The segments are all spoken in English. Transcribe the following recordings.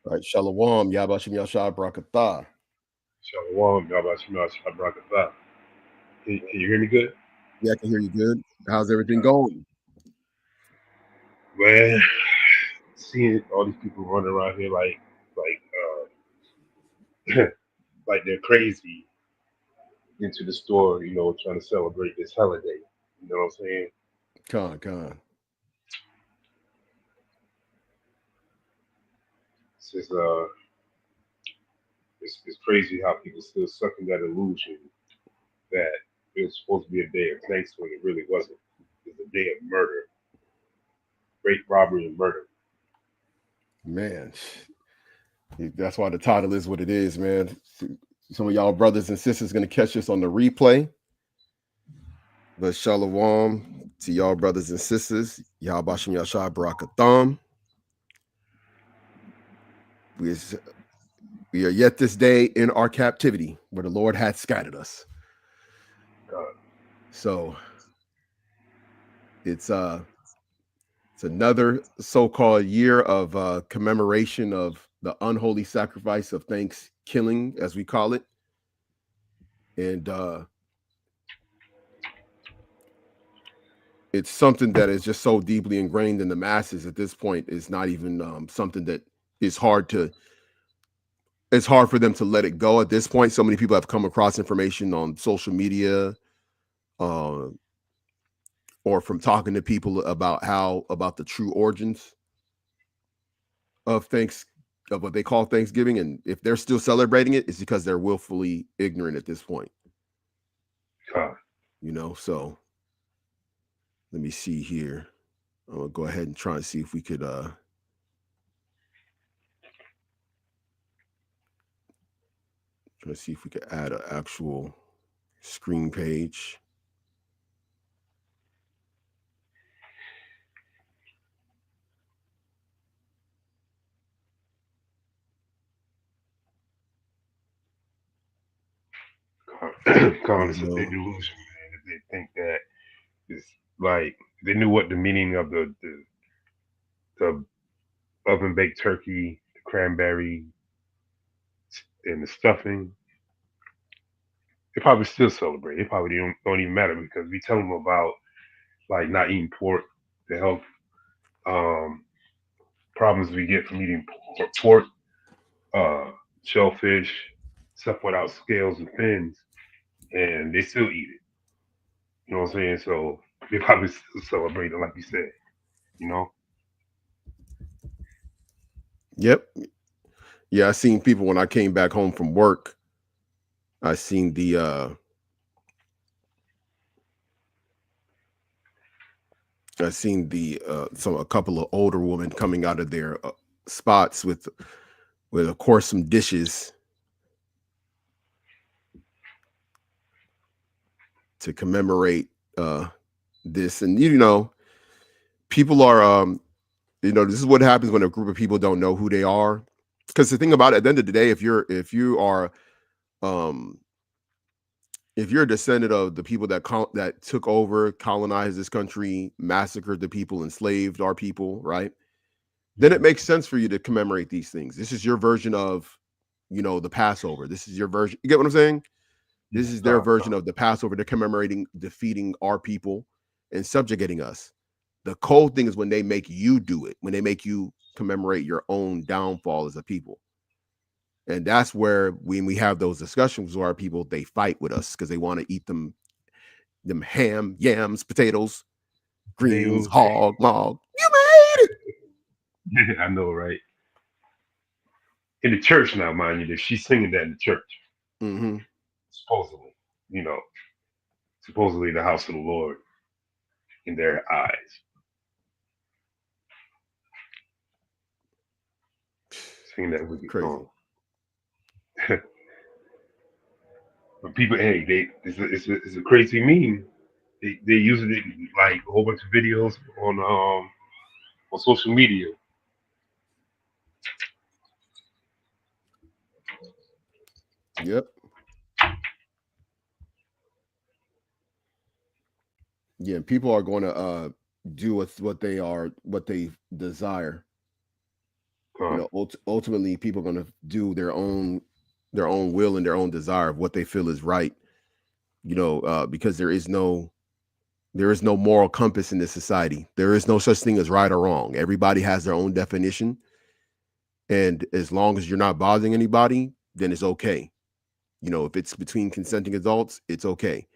All right, Shalom, Yabashim Yashai Brakatah. Shalom, Yabashim Shabrakatah. Can you hear me good? Yeah, I can hear you good. How's everything going? Man, seeing all these people running around here like they're crazy into the store, trying to celebrate this holiday. You know what I'm saying? Con. It's just it's crazy how people still suck in that illusion that it was supposed to be a day of Thanksgiving. It really wasn't. It was a day of murder, great robbery and murder. Man, that's why the title is what it is, man. Some of y'all brothers and sisters going to catch this on the replay. But Shalom to y'all brothers and sisters. Yabashim Yashai Barakatham. We, we are yet this day in our captivity where the Lord hath scattered us. God, So it's another so-called year of commemoration of the unholy sacrifice of Thankskilling, as we call it. And it's something that is just so deeply ingrained in the masses at this point. It's not even something that is hard to it's hard for them to let it go at this point. So many people have come across information on social media, uh, or from talking to people about the true origins of thanks of what they call Thanksgiving, and if they're still celebrating it, it's because they're willfully ignorant at this point. God. So let me see here. I'm gonna go ahead and try and see if we could try to see if we could add an actual screen page. God, You it's a big know, illusion, man. If they think that it's like they knew what the meaning of the oven baked turkey, the cranberry, and the stuffing, they probably still celebrate. They probably don't even matter because we tell them about like not eating pork, the health um, problems we get from eating pork, uh, shellfish, stuff without scales and fins, and they still eat it. You know what I'm saying? So they probably still celebrate it, like you said. You know, yep. Yeah, I seen people when I came back home from work. I seen a couple of older women coming out of their spots with of course some dishes to commemorate this. And people are this is what happens when a group of people don't know who they are. Because the thing about it, at the end of the day, um if you're a descendant of the people that took over, colonized this country, massacred the people, enslaved our people, right? Then it makes sense for you to commemorate these things. This is your version of, the Passover. This is your version. You get what I'm saying? This is their God, version of the Passover. They're commemorating defeating our people and subjugating us. The cold thing is when they make you do it, when they make you commemorate your own downfall as a people. And that's where when we have those discussions with our people, they fight with us because they want to eat them ham, yams, potatoes, greens, potatoes. hog, mog. You made it. I know, right? In the church now, mind you, that she's singing that in the church, Mm-hmm. supposedly. You know, supposedly the house of the Lord in their eyes, singing that wicked Crazy. song. But people, hey, it's a crazy meme. They using it in, like a whole bunch of videos on social media. Yep. Yeah. People are going to do what they desire. Con, Ultimately people are going to do their own will and their own desire of what they feel is right, because there is no moral compass in this society. There is no such thing as right or wrong. Everybody has their own definition, and as long as you're not bothering anybody, then it's okay. If it's between consenting adults, it's okay.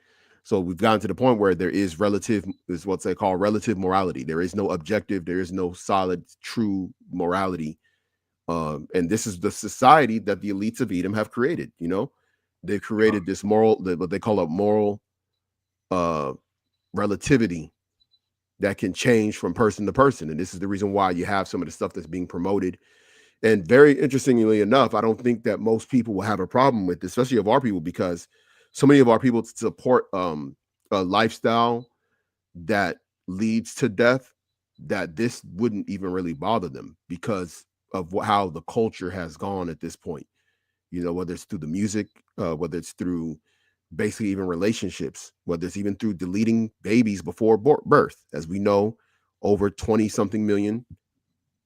So we've gotten to the point where there is what they call relative morality. There is no objective, there is no solid, true morality. And this is the society that the elites of Edom have created. They've con, created this what they call a moral uh, relativity that can change from person to person. And this is the reason why you have some of the stuff that's being promoted. And very interestingly enough, I don't think that most people will have a problem with this, especially of our people, because so many of our people support a lifestyle that leads to death, that this wouldn't even really bother them because of how the culture has gone at this point. Whether it's through the music, whether it's through basically even relationships, whether it's even through deleting babies before birth. As we know, over 20 something million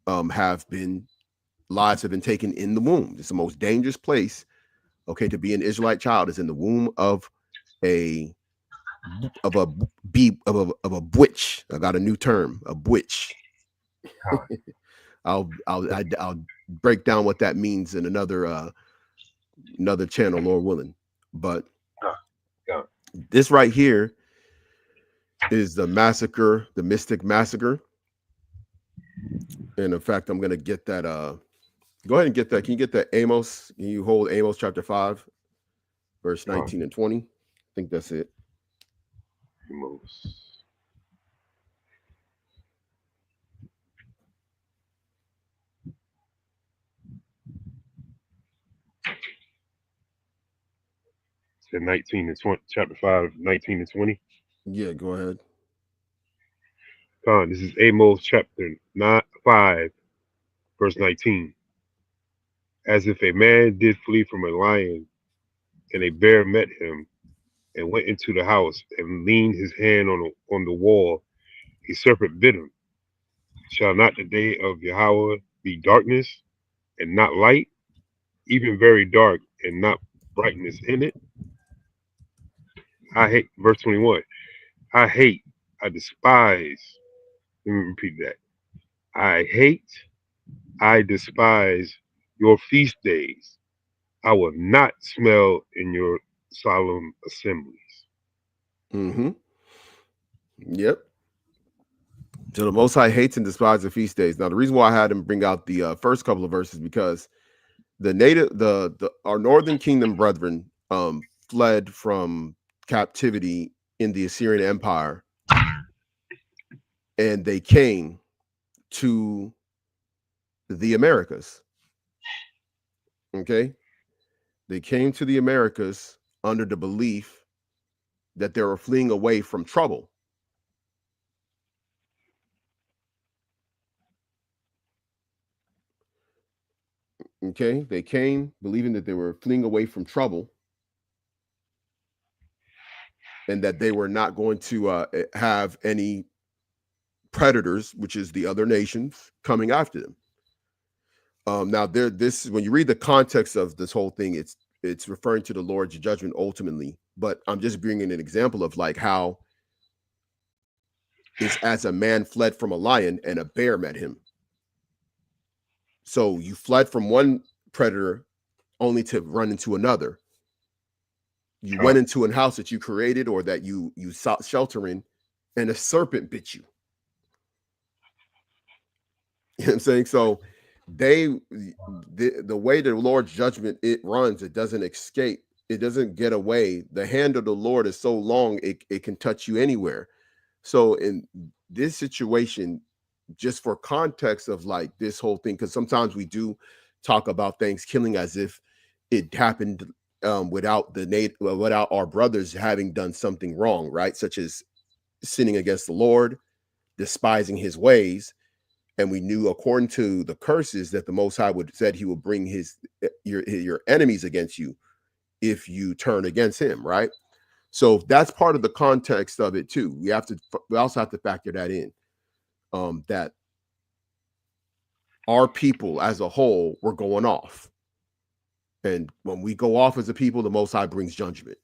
have been lives have been taken in the womb. It's the most dangerous place, okay, to be an Israelite child is in the womb of a of a of a bwitch. I got a new term, a bwitch. con, I'll break down what that means in another channel, Lord willing. But con, con, this right here is the massacre, the Mystic Massacre. And in fact, I'm gonna get that. Go ahead and get that. Can you get that Amos? Can you hold Amos chapter 5, verse con. 19 and 20? I think that's it. Amos. Said 19 and 20, chapter 5, 19 and 20. Yeah, go ahead. Con, this is Amos chapter 9, 5, verse 19. As if a man did flee from a lion, and a bear met him, and went into the house, and leaned his hand on the wall, a serpent bit him. Shall not the day of Yahweh be darkness, and not light, even very dark, and not brightness in it? I hate, verse 21. I hate, I despise. Let me repeat that. I hate, I despise your feast days. I will not smell in your solemn assemblies. Mm-hmm. Yep. So the Most High hates and despises the feast days. Now, the reason why I had him bring out the first couple of verses because our northern kingdom brethren fled from captivity in the Assyrian Empire, and they came to the Americas. Okay, they came to the Americas under the belief that they were fleeing away from trouble. Okay, they came believing that they were fleeing away from trouble and that they were not going to have any predators, which is the other nations, coming after them. Now, this when you read the context of this whole thing, it's referring to the Lord's judgment ultimately. But I'm just bringing an example of like how it's as a man fled from a lion and a bear met him. So you fled from one predator only to run into another. You went Con, into a house that you created or that you sought shelter in, and a serpent bit you. You know what I'm saying? So the way the Lord's judgment it runs, it doesn't escape, it doesn't get away. The hand of the Lord is so long, it can touch you anywhere. So in this situation, just for context of like this whole thing, because sometimes we do talk about Thanksgiving as if it happened without our brothers having done something wrong, right? Such as sinning against the Lord, despising his ways. And we knew according to the curses that the Most High would said he would bring your enemies against you if you turn against him, right? So that's part of the context of it too. We also have to factor that in. That our people as a whole were going off. And when we go off as a people, the Most High brings judgment.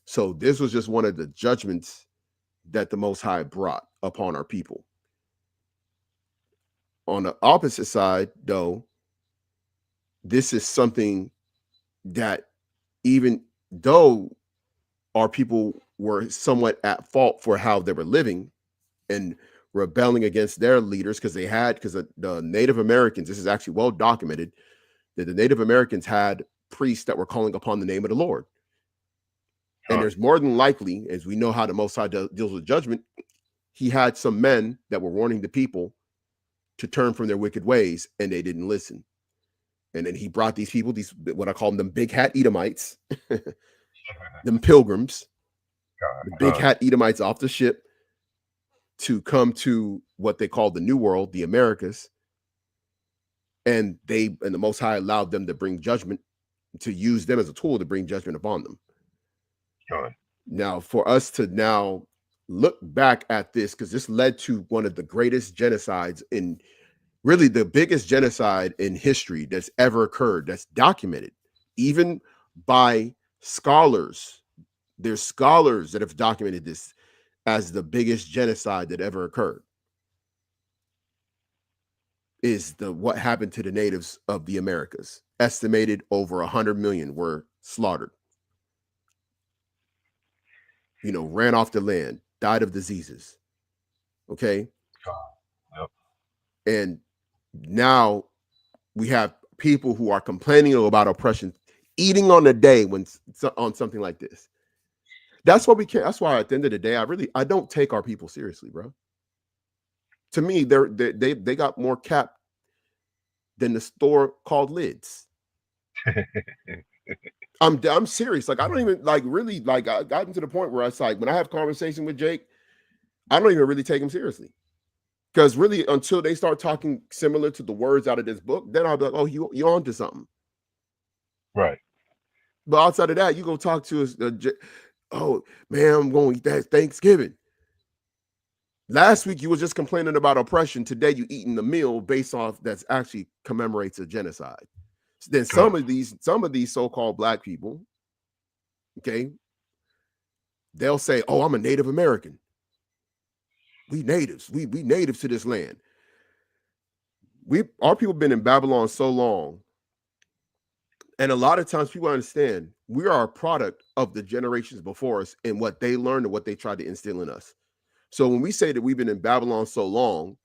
So this was just one of the judgments that the Most High brought upon our people. On the opposite side, though, this is something that even though our people were somewhat at fault for how they were living and rebelling against their leaders, because the Native Americans, this is actually well documented, that the Native Americans had priests that were calling upon the name of the Lord. And Con, there's more than likely, as we know how the Most High deals with judgment, he had some men that were warning the people to turn from their wicked ways, and they didn't listen. And then he brought these people, these what I call them big hat Edomites, them pilgrims, the big con, hat Edomites off the ship to come to what they call the New World, the Americas. And the Most High allowed them to bring judgment, to use them as a tool to bring judgment upon them. con, Now, for us to now look back at this, because this led to one of the greatest genocides in really the biggest genocide in history that's ever occurred, that's documented, even by scholars. There's scholars that have documented this as the biggest genocide that ever occurred. Is the what happened to the natives of the Americas? Estimated over 100 million were slaughtered. Ran off the land, died of diseases. Okay, con. Yep. and now we have people who are complaining about oppression, eating on the day when on something like this. That's what we can't. That's why at the end of the day, I don't take our people seriously, bro. To me, they got more cap than the store called Lids. I'm serious. Like I don't even like really like I gotten to the point where it's like when I have conversation with Jake, I don't even really take him seriously. Because really, until they start talking similar to the words out of this book, then I'll be like, oh, you on to something. Right. But outside of that, you go talk to us. Oh man, I'm going to eat that Thanksgiving. Last week you was just complaining about oppression. Today you eating the meal based off that's actually commemorates a genocide. Then Con, some of these so-called black people, okay, they'll say, "Oh, I'm a Native American. We natives. We natives to this land. Our people been in Babylon so long, and a lot of times people understand we are a product of the generations before us and what they learned and what they tried to instill in us. So when we say that we've been in Babylon so long,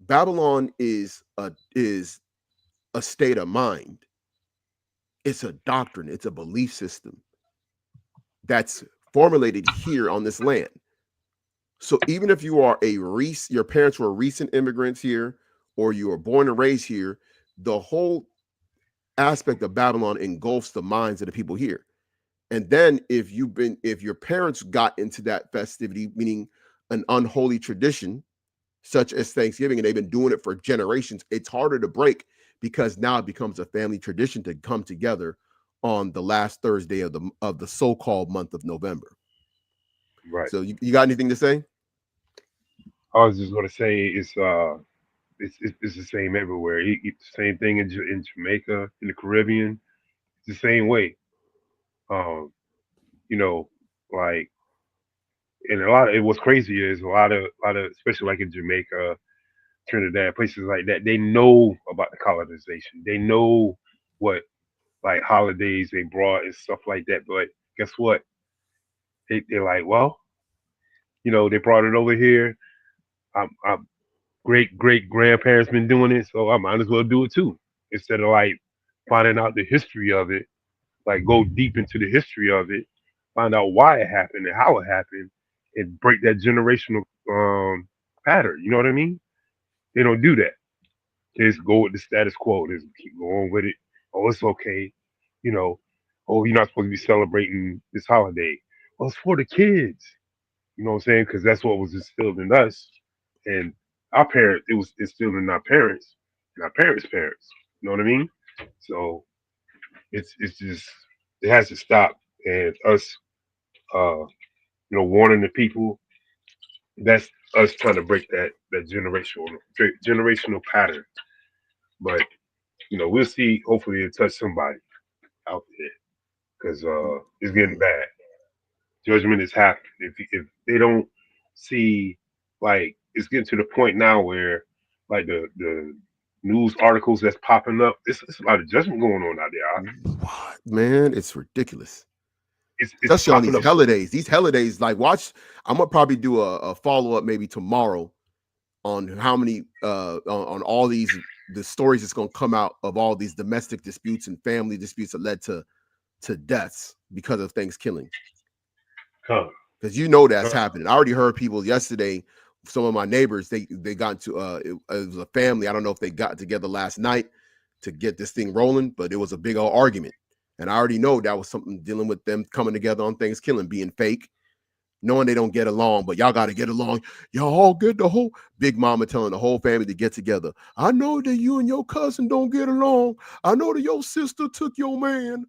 Babylon is a state of mind. It's a doctrine. It's a belief system that's formulated here on this land. So even if you are your parents were recent immigrants here, or you were born and raised here, the whole aspect of Babylon engulfs the minds of the people here. And then if your parents got into that festivity, meaning an unholy tradition, such as Thanksgiving, and they've been doing it for generations, it's harder to break because now it becomes a family tradition to come together on the last Thursday of the so-called month of November. right. So you got anything to say? I was just gonna say it's the same everywhere. It's the same thing in Jamaica, in the Caribbean. It's the same way. Um, you know, like and a lot of it. What's crazy is a lot of especially like in Jamaica, Trinidad, places like that. They know about the colonization. They know what like holidays they brought and stuff like that. But guess what? They're like, well, they brought it over here. I'm great great grandparents been doing it, so I might as well do it too. Instead of like finding out the history of it, like go deep into the history of it, find out why it happened and how it happened, and break that generational pattern. You know what I mean? They don't do that. They just go with the status quo. They just keep going with it. Oh, it's okay. You know, oh, you're not supposed to be celebrating this holiday. Well, it's for the kids. You know what I'm saying? Because that's what was instilled in us, and our parents. It was instilled in our parents and our parents' parents. You know what I mean? So it's just it has to stop. And us, uh, warning the people. That's us trying to break that generational pattern. but we'll see. Hopefully, it touch somebody out there because it's getting Mhm. bad. Judgment is happening. If they don't see, like, it's getting to the point now where, like, the news articles that's popping up, it's a lot of judgment going on out there. What, man? It's ridiculous. It's Especially on popping these up so. holidays. These holidays, like, watch. I'm gonna probably do a follow up maybe tomorrow on how many on all these the stories that's gonna come out of all these domestic disputes and family disputes that led to deaths because of Thanksgiving. Come, Because that's come, happening. I already heard people yesterday. Some of my neighbors they got into it was a family. I don't know if they got together last night to get this thing rolling, but it was a big old argument, and I already know that was something dealing with them coming together on Thanksgiving, being fake, knowing they don't get along, but y'all got to get along. Y'all all good. The whole big mama telling the whole family to get together. I know that you and your cousin don't get along. I know that your sister took your man.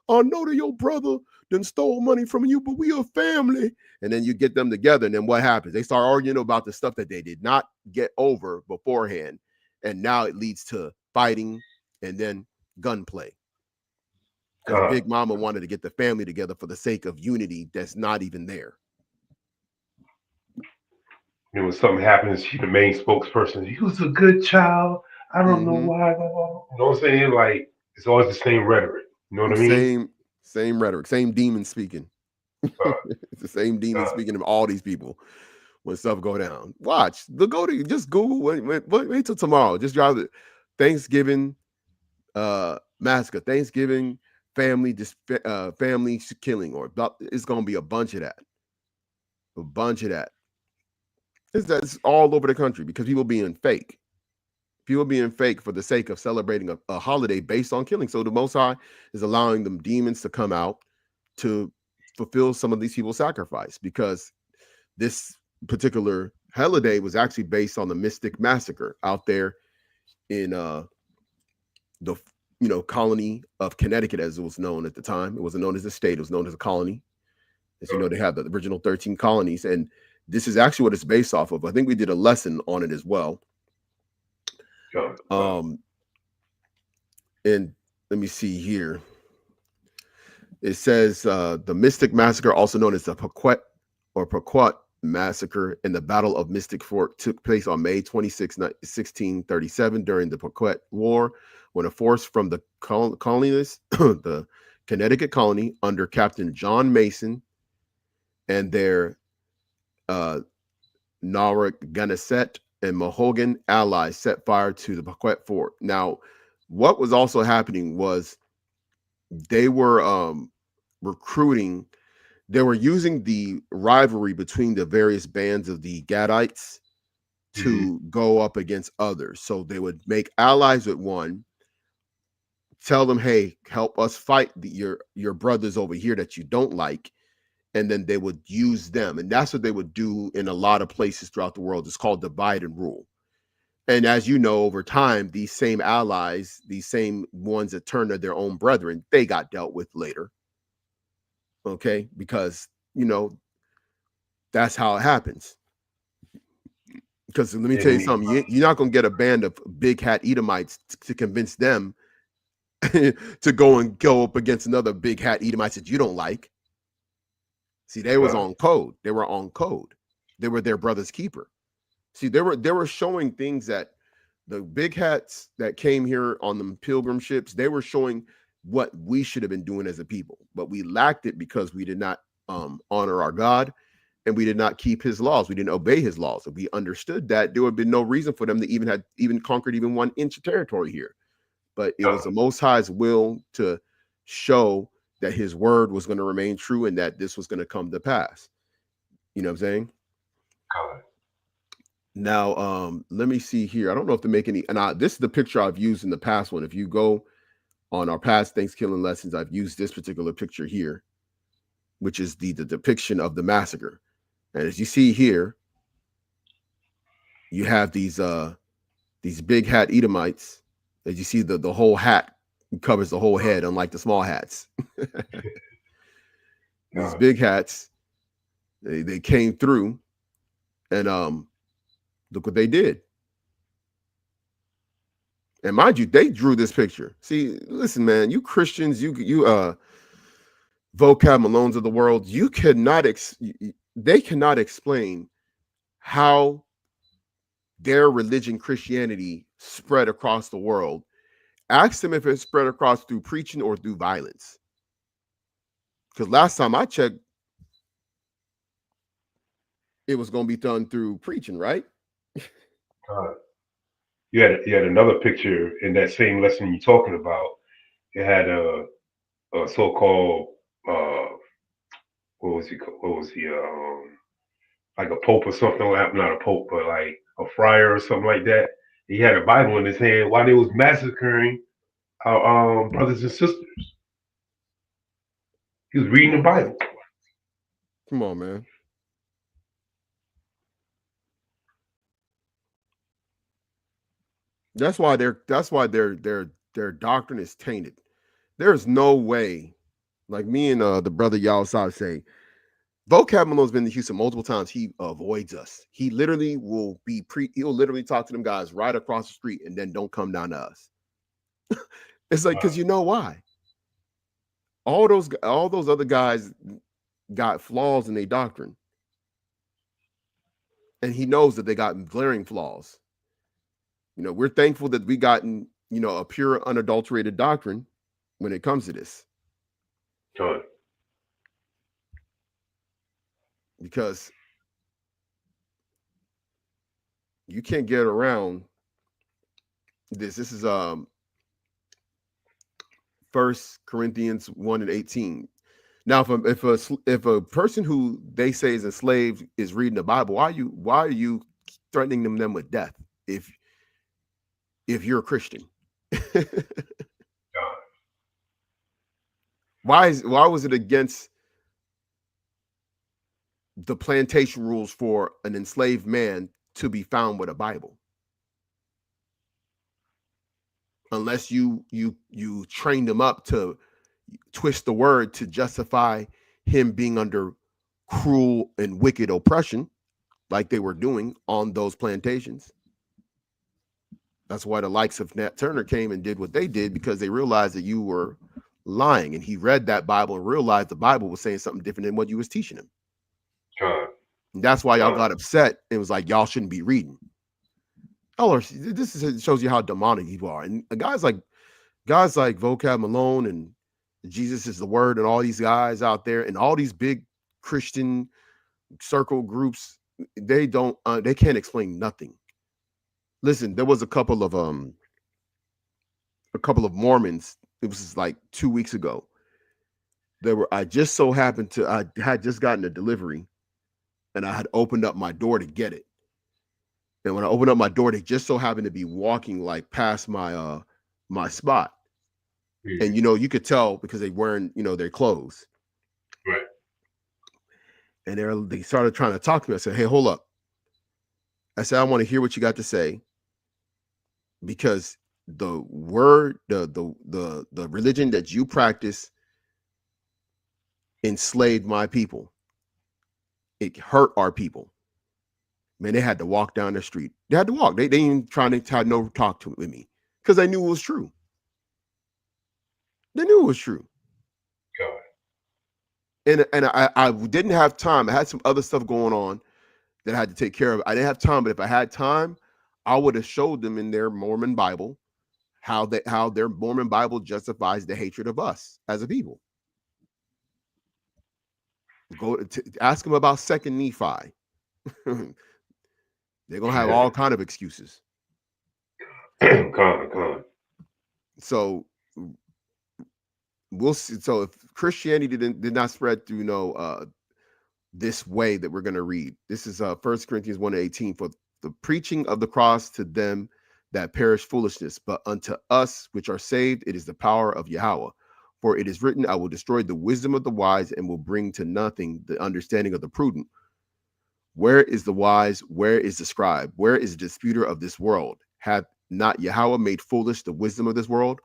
I know that your brother done stole money from you, but we a family. And then you get them together, and then what happens? They start arguing about the stuff that they did not get over beforehand. And now it leads to fighting and then gunplay. Because come. Big Mama wanted to get the family together for the sake of unity that's not even there. When something happens, she the main spokesperson. He was a good child. I don't know Mm-hmm. why. Blah, blah, blah. You know what I'm saying? Like, it's always the same rhetoric. You know what I mean? Same rhetoric, same demon speaking. Uh, It's the same demon uh, speaking of all these people when stuff go down. Watch the go to just Google. Wait till tomorrow. Just drive the Thanksgiving massacre, Thanksgiving family killing, or it's gonna be a bunch of that, a bunch of that. That's all over the country because people being fake for the sake of celebrating a holiday based on killing. So the Most High is allowing them demons to come out to fulfill some of these people's sacrifice because this particular holiday was actually based on the Mystic Massacre out there in the colony of Connecticut, as it was known at the time. It wasn't known as a state; it was known as a colony. As you know, they have the original 13 colonies, and this is actually what it's based off of. I think we did a lesson on it as well. uh, uh, Um, and let me see here. It says the Mystic Massacre, also known as the Pequot Massacre, and the Battle of Mystic Fork took place on May 26, 1637, during the Pequot War, when a force from the colonists, the Connecticut colony, under Captain John Mason and their uh, Narragansett and Mohegan allies, set fire to the Pequot Fort. Now, what was also happening was they were recruiting. They were using the rivalry between the various bands of the Gadites mhm. to go up against others. So they would make allies with one, tell them, "Hey, help us fight your brothers over here that you don't like," and then they would use them. And that's what they would do in a lot of places throughout the world. It's called divide and rule. And as you know, over time, these same allies, these same ones that turned to their own brethren, they got dealt with later. Okay, because that's how it happens. Because let me Yeah, tell they you need. something, you're not going to get a band of big hat Edomites to convince them to go up against another big hat Edomites that you don't like. See, they was Uh, on code. They were on code. They were their brother's keeper. See, they were showing things that the big hats that came here on the pilgrim ships, they were showing what we should have been doing as a people, but we lacked it because we did not honor our God, and we did not keep his laws. We didn't obey his laws. If we understood that, there would have been no reason for them to even conquered even 1 inch of territory here. But it was uh, the Most High's will to show that his word was going to remain true and that this was going to come to pass. You know what I'm saying? God. Now, let me see here. I don't know if to make any, and this is the picture I've used in the past one. If you go on our past Thanksgiving lessons, I've used this particular picture here, which is the depiction of the massacre. And as you see here, you have these big hat Edomites. As you see, the whole hat covers the whole head, unlike the small hats. These God. big hats, they came through, and look what they did. And mind you, they drew this picture. See, listen, man, you Christians, you vocab Malones of the world, you cannot they cannot explain how their religion, Christianity, spread across the world. Ask them if it spread across through preaching or through violence. Because last time I checked, it was going to be done through preaching, right? Uh, you had another picture in that same lesson you're talking about. It had a so-called uh, what was he? What was he? Like a pope or something. Not a pope, but like a friar or something like that. He had a Bible in his hand while they was massacring our brothers and sisters. He was reading the Bible. Come on, man. That's why their doctrine is tainted. There's no way, like me and the brother Yalsab say, Vocab Malone's been to Houston multiple times. He avoids us. He literally will he'll literally talk to them guys right across the street and then don't come down to us. It's like, because you know why? All those other guys got flaws in their doctrine. And he knows that they got glaring flaws. We're thankful that we gotten, a pure, unadulterated doctrine when it comes to this. Uh, Because you can't get around this. This is 1 Corinthians 1:18. Now, if a person who they say is enslaved is reading the Bible, why are you threatening them with death if you're a Christian? uh, Why was it against the plantation rules for an enslaved man to be found with a Bible? Unless you trained him up to twist the word to justify him being under cruel and wicked oppression, like they were doing on those plantations. That's why the likes of Nat Turner came and did what they did, because they realized that you were lying, and he read that Bible and realized the Bible was saying something different than what you was teaching him. uh, And that's why y'all got upset and was like, y'all shouldn't be reading. Oh, shows you how demonic you are. And guys like Vocab Malone and Jesus is the Word and all these guys out there and all these big Christian circle groups, they can't explain nothing. Listen, there was a couple of Mormons. It was like 2 weeks ago. I had just gotten a delivery and I had opened up my door to get it. And when I opened up my door, they just so happened to be walking like past my spot. And you could tell because they wearing, their clothes. right. And they started trying to talk to me. I said, "Hey, hold up." I said, "I want to hear what you got to say, because the word, the religion that you practice enslaved my people. It hurt our people." Man, they had to walk down the street. They had to walk. They didn't trying to have no talk with me because they knew it was true. They knew it was true. God. And I didn't have time. I had some other stuff going on that I had to take care of. I didn't have time, but if I had time, I would have showed them in their Mormon Bible how their Mormon Bible justifies the hatred of us as a people. Go ask them about Second Nephi. They're gonna have all kind of excuses. Con. So we'll see. So if Christianity did not spread through this way that we're going to read, this is 1 Corinthians 1:18. For the preaching of the cross to them that perish foolishness, but unto us which are saved it is the power of Yahweh. For it is written, I will destroy the wisdom of the wise and will bring to nothing the understanding of the prudent. Where is the wise? Where is the scribe? Where is the disputer of this world? Hath not Yahweh made foolish the wisdom of this world?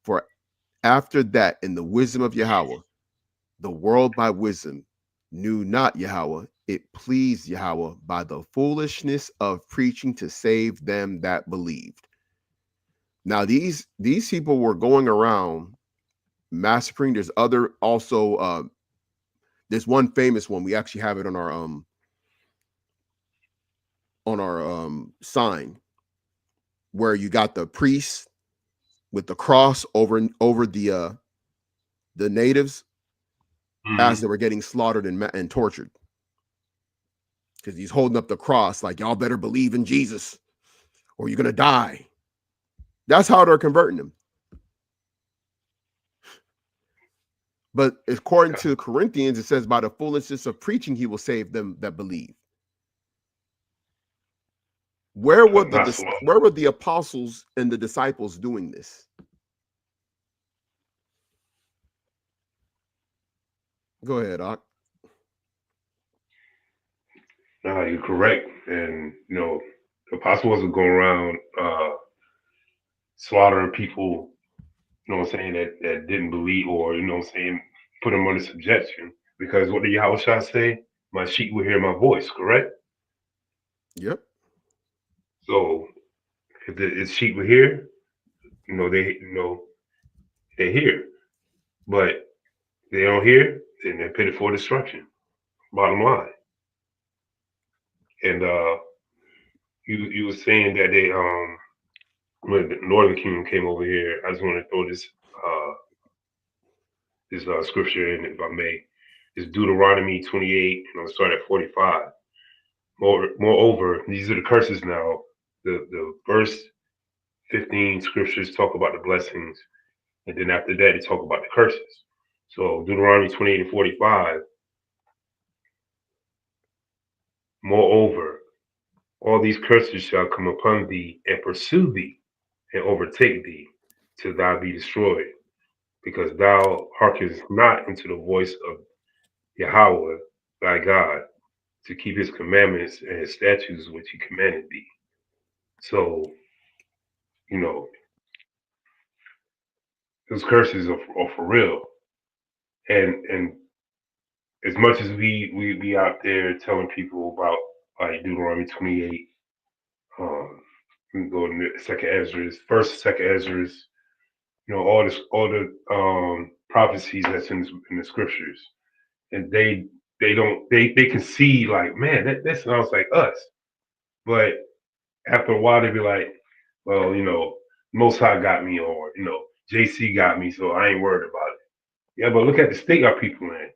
For after that, in the wisdom of Yahweh, the world by wisdom knew not Yahweh. It pleased Yahweh by the foolishness of preaching to save them that believed. Now these people were going around massacring. There's other also there's one famous one. We actually have it on our sign where you got the priests with the cross over the natives as Hmm. they were getting slaughtered and tortured, because he's holding up the cross like, y'all better believe in Jesus or you're gonna die. That's how they're converting them. But according to Corinthians, it says, by the foolishness of preaching, he will save them that believe. Not so long. Where were the apostles and the disciples doing this? Go ahead, Ak. No, you're correct. And the apostle wasn't going around slaughtering people, what I'm saying, that didn't believe, or what I'm saying, put them under subjection. Because what did Yahushua say? My sheep will hear my voice, correct? Yep. So if the sheep will hear, they hear. But they don't hear, then they're pitted for destruction. Bottom line. And you were saying that they when the Northern Kingdom came over here, I just want to throw uh this scripture in, if I may. It's Deuteronomy 28, and I'll start at 45. Moreover, these are the curses now. The first 15 scriptures talk about the blessings, and then after that, they talk about the curses. So Deuteronomy 28 and 45. Moreover, all these curses shall come upon thee and pursue thee and overtake thee till thou be destroyed, because thou hearkenest not unto the voice of Yahweh thy God to keep his commandments and his statutes which he commanded thee. So, you know, those curses are for real. And as much as we be out there telling people about like Deuteronomy 28, um, we can go to second Ezra, first, second Ezra, all the prophecies that's in the scriptures. And they can see like, man, that sounds like us. But after a while they be like, well, Most High got me, or JC got me, so I ain't worried about it. Yeah, but look at the state our people in.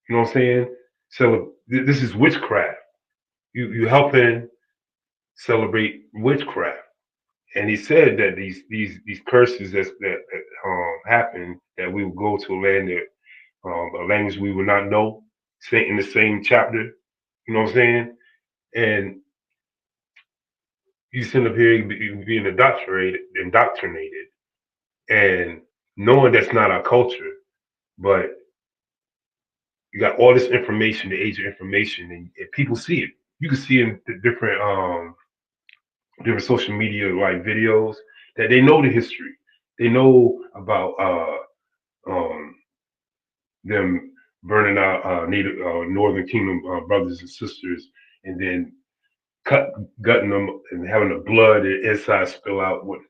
You know what I'm saying? So this is witchcraft. You helping celebrate witchcraft. And he said that these curses that happen, that we will go to a land that a language we will not know. In the same chapter. You know what I'm saying? And you sit up here being indoctrinated, and knowing that's not our culture, but you got all this information, the age of information, and people see it. You can see in the different social media like videos that they know the history. They know about um, them burning out native Northern Kingdom brothers and sisters, and then gutting them and having the blood and inside spill out what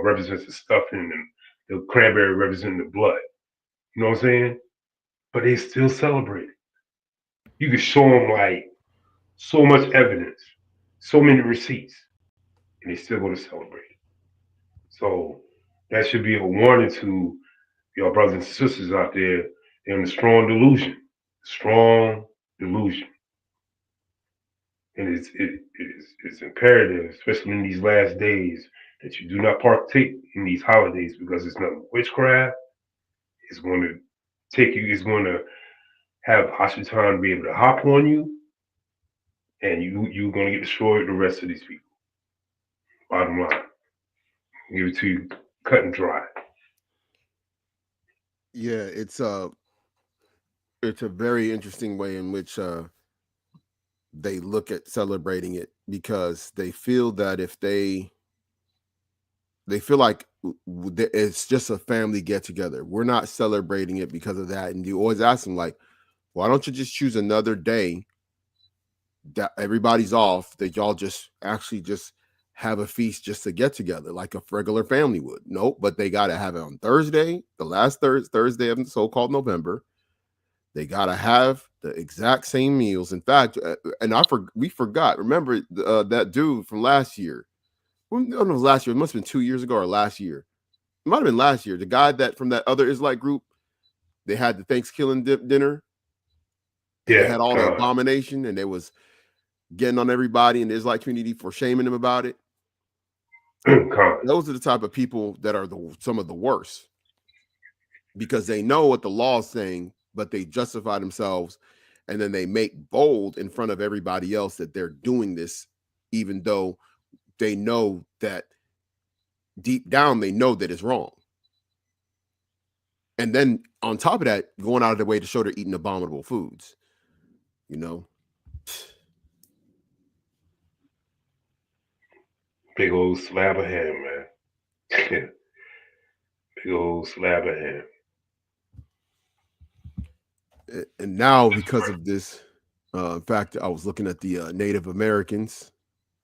represents the stuffing, and the cranberry representing the blood. You know what I'm saying? But they still celebrate it. You can show them like so much evidence, so many receipts, and they still going to celebrate it. So that should be a warning to your brothers and sisters out there. They're in a strong delusion, and it's imperative, especially in these last days, that you do not partake in these holidays, because it's not witchcraft. It's going to take you. It's going to have Hashatan be able to hop on you, and you're going to get destroyed. The rest of these people. Bottom line, give it to you cut and dry. Yeah, it's a very interesting way in which they look at celebrating it, because they feel that if they feel like it's just a family get together. We're not celebrating it because of that. And you always ask them like, why don't you just choose another day that everybody's off, that y'all just actually just have a feast just to get together like a regular family would. Nope, but they got to have it on Thursday, the last Thursday of the so-called November. They got to have the exact same meals. In fact, and we forgot. Remember that dude from last year? No, it was last year. It must have been 2 years ago or last year. It might have been last year. The guy that from that other Israelite group, they had the Thanksgiving dinner, and they Yeah, had all the abomination, and they was getting on everybody in the Israelite community for shaming them about it. con. Those are the type of people that are some of the worst, because they know what the law is saying, but they justify themselves, and then they make bold in front of everybody else that they're doing this, even though they know that deep down they know that it's wrong. And then on top of that, going out of their way to show they're eating abominable foods, you know. Big old slab of ham, man. Big old slab of ham. And now because of this, in fact, I was looking at the Native Americans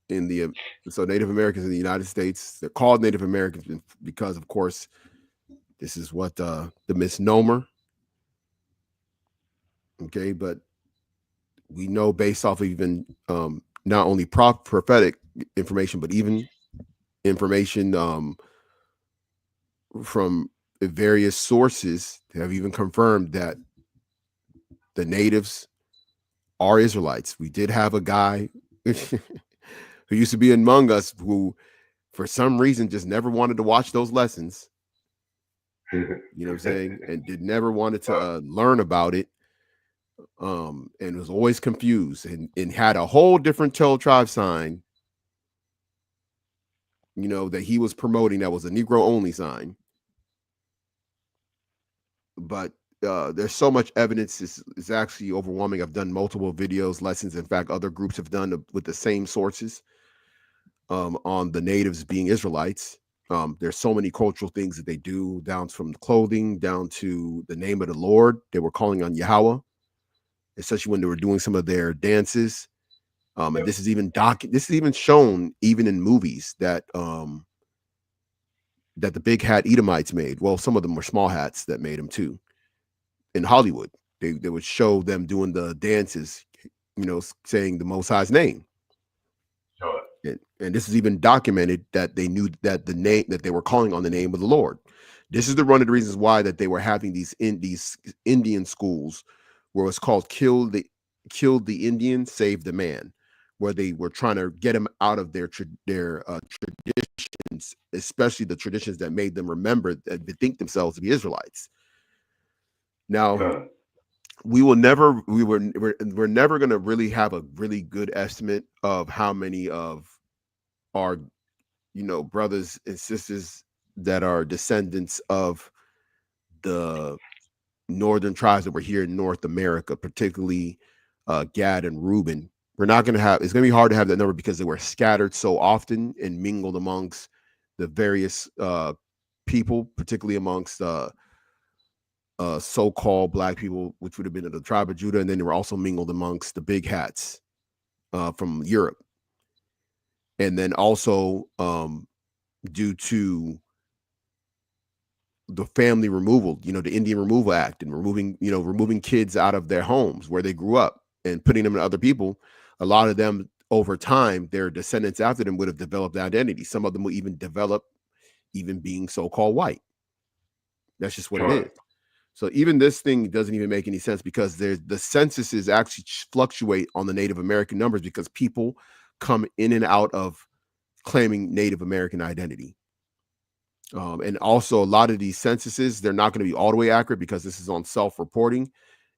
in the so Native Americans in the United States. They're called Native Americans because, of course, this is what the misnomer. Okay, but we know based off of even not only prophetic information, but even information from various sources have even confirmed that the natives are Israelites. We did have a guy who used to be among us who, for some reason, just never wanted to watch those lessons. You know what I'm saying? And did never wanted to learn about it. And was always confused and had a whole different 12 tribe sign, you know, that he was promoting that was a Negro only sign. But there's so much evidence, it's actually overwhelming. I've done multiple videos, lessons. In fact, other groups have done with the same sources on the natives being Israelites. There's so many cultural things that they do, down from clothing, down to the name of the Lord. They were calling on Yahweh, especially when they were doing some of their dances. And this is even shown even in movies that that the big hat Edomites made. Well, some of them were small hats that made them too. In Hollywood, they would show them doing the dances, you know, saying the Most High's name. Sure. And this is even documented that they knew that the name that they were calling on the name of the Lord. This is one of the reasons why that they were having these Indian schools where it's called kill the Indian, save the man, where they were trying to get them out of their traditions, especially the traditions that made them remember that they think themselves to be Israelites. Now, we're never going to really have a really good estimate of how many of our, you know, brothers and sisters that are descendants of the northern tribes that were here in North America, particularly Gad and Reuben. We're not going to have, it's going to be hard to have that number because they were scattered so often and mingled amongst the various people, particularly amongst so-called black people, which would have been of the tribe of Judah, and then they were also mingled amongst the big hats from Europe. And then also due to the family removal, you know, the Indian Removal Act, and removing kids out of their homes where they grew up and putting them in other people, a lot of them over time, their descendants after them would have developed identity. Some of them will even develop even being so-called white. That's just what it is. So even this thing doesn't even make any sense because the censuses actually fluctuate on the Native American numbers because people come in and out of claiming Native American identity. And also a lot of these censuses, they're not going to be all the way accurate because this is on self-reporting.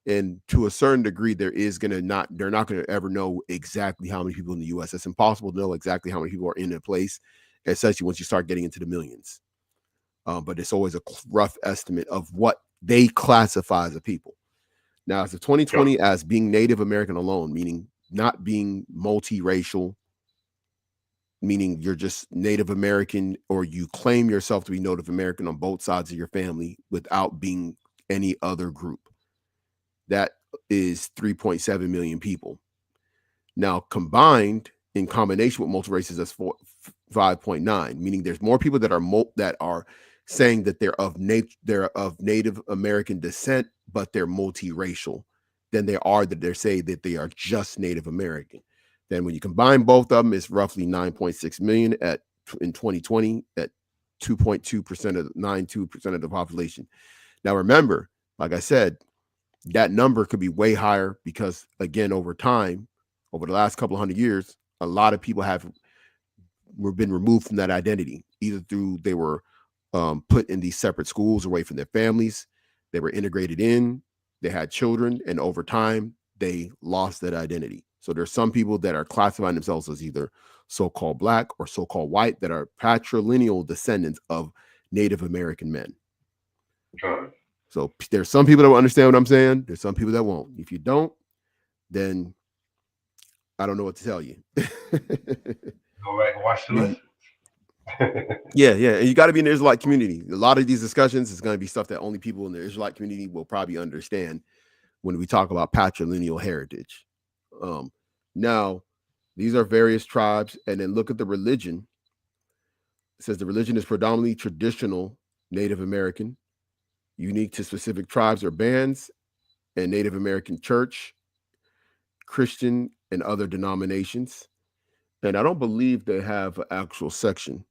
And to a certain degree, they're not going to ever know exactly how many people in the US. It's impossible to know exactly how many people are in a place, especially once you start getting into the millions. But it's always a rough estimate of what they classify as a people. Now, as of 2020, as being Native American alone, meaning not being multiracial, meaning you're just Native American or you claim yourself to be Native American on both sides of your family without being any other group. That is 3.7 million people. Now, combined in combination with multiple races, that's 5.9, meaning there's more people that are saying that they're of Native American descent, but they're multiracial, than they are that they're saying that they are just Native American. Then when you combine both of them, it's roughly 9.6 million in 2020 at 2.2% of 92% of the population. Now remember, like I said, that number could be way higher because again, over time, over the last couple of 100 years, a lot of people have been removed from that identity, either through they were put in these separate schools away from their families, they were integrated in, they had children, and over time they lost that identity. So there's some people that are classifying themselves as either so-called black or so-called white that are patrilineal descendants of Native American men. Con. So there's some people that will understand what I'm saying. There's some people that won't. If you don't, then I don't know what to tell you. Go back and watch the Me, lessons. yeah. And you got to be in the Israelite community. A lot of these discussions is going to be stuff that only people in the Israelite community will probably understand when we talk about patrilineal heritage. Um, Now, these are various tribes, and then look at the religion. It says the religion is predominantly traditional Native American, unique to specific tribes or bands, and Native American church, Christian, and other denominations. And I don't believe they have an actual section.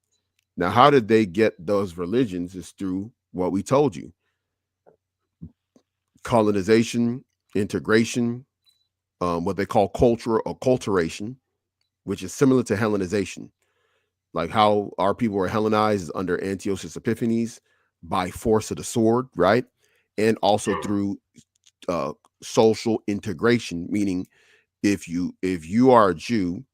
Now, how did they get those religions? Is through what we told you: colonization, integration, what they call cultural acculturation, which is similar to Hellenization. Like how our people were Hellenized under Antiochus Epiphanes by force of the sword, right? And also through social integration, meaning if you are a Jew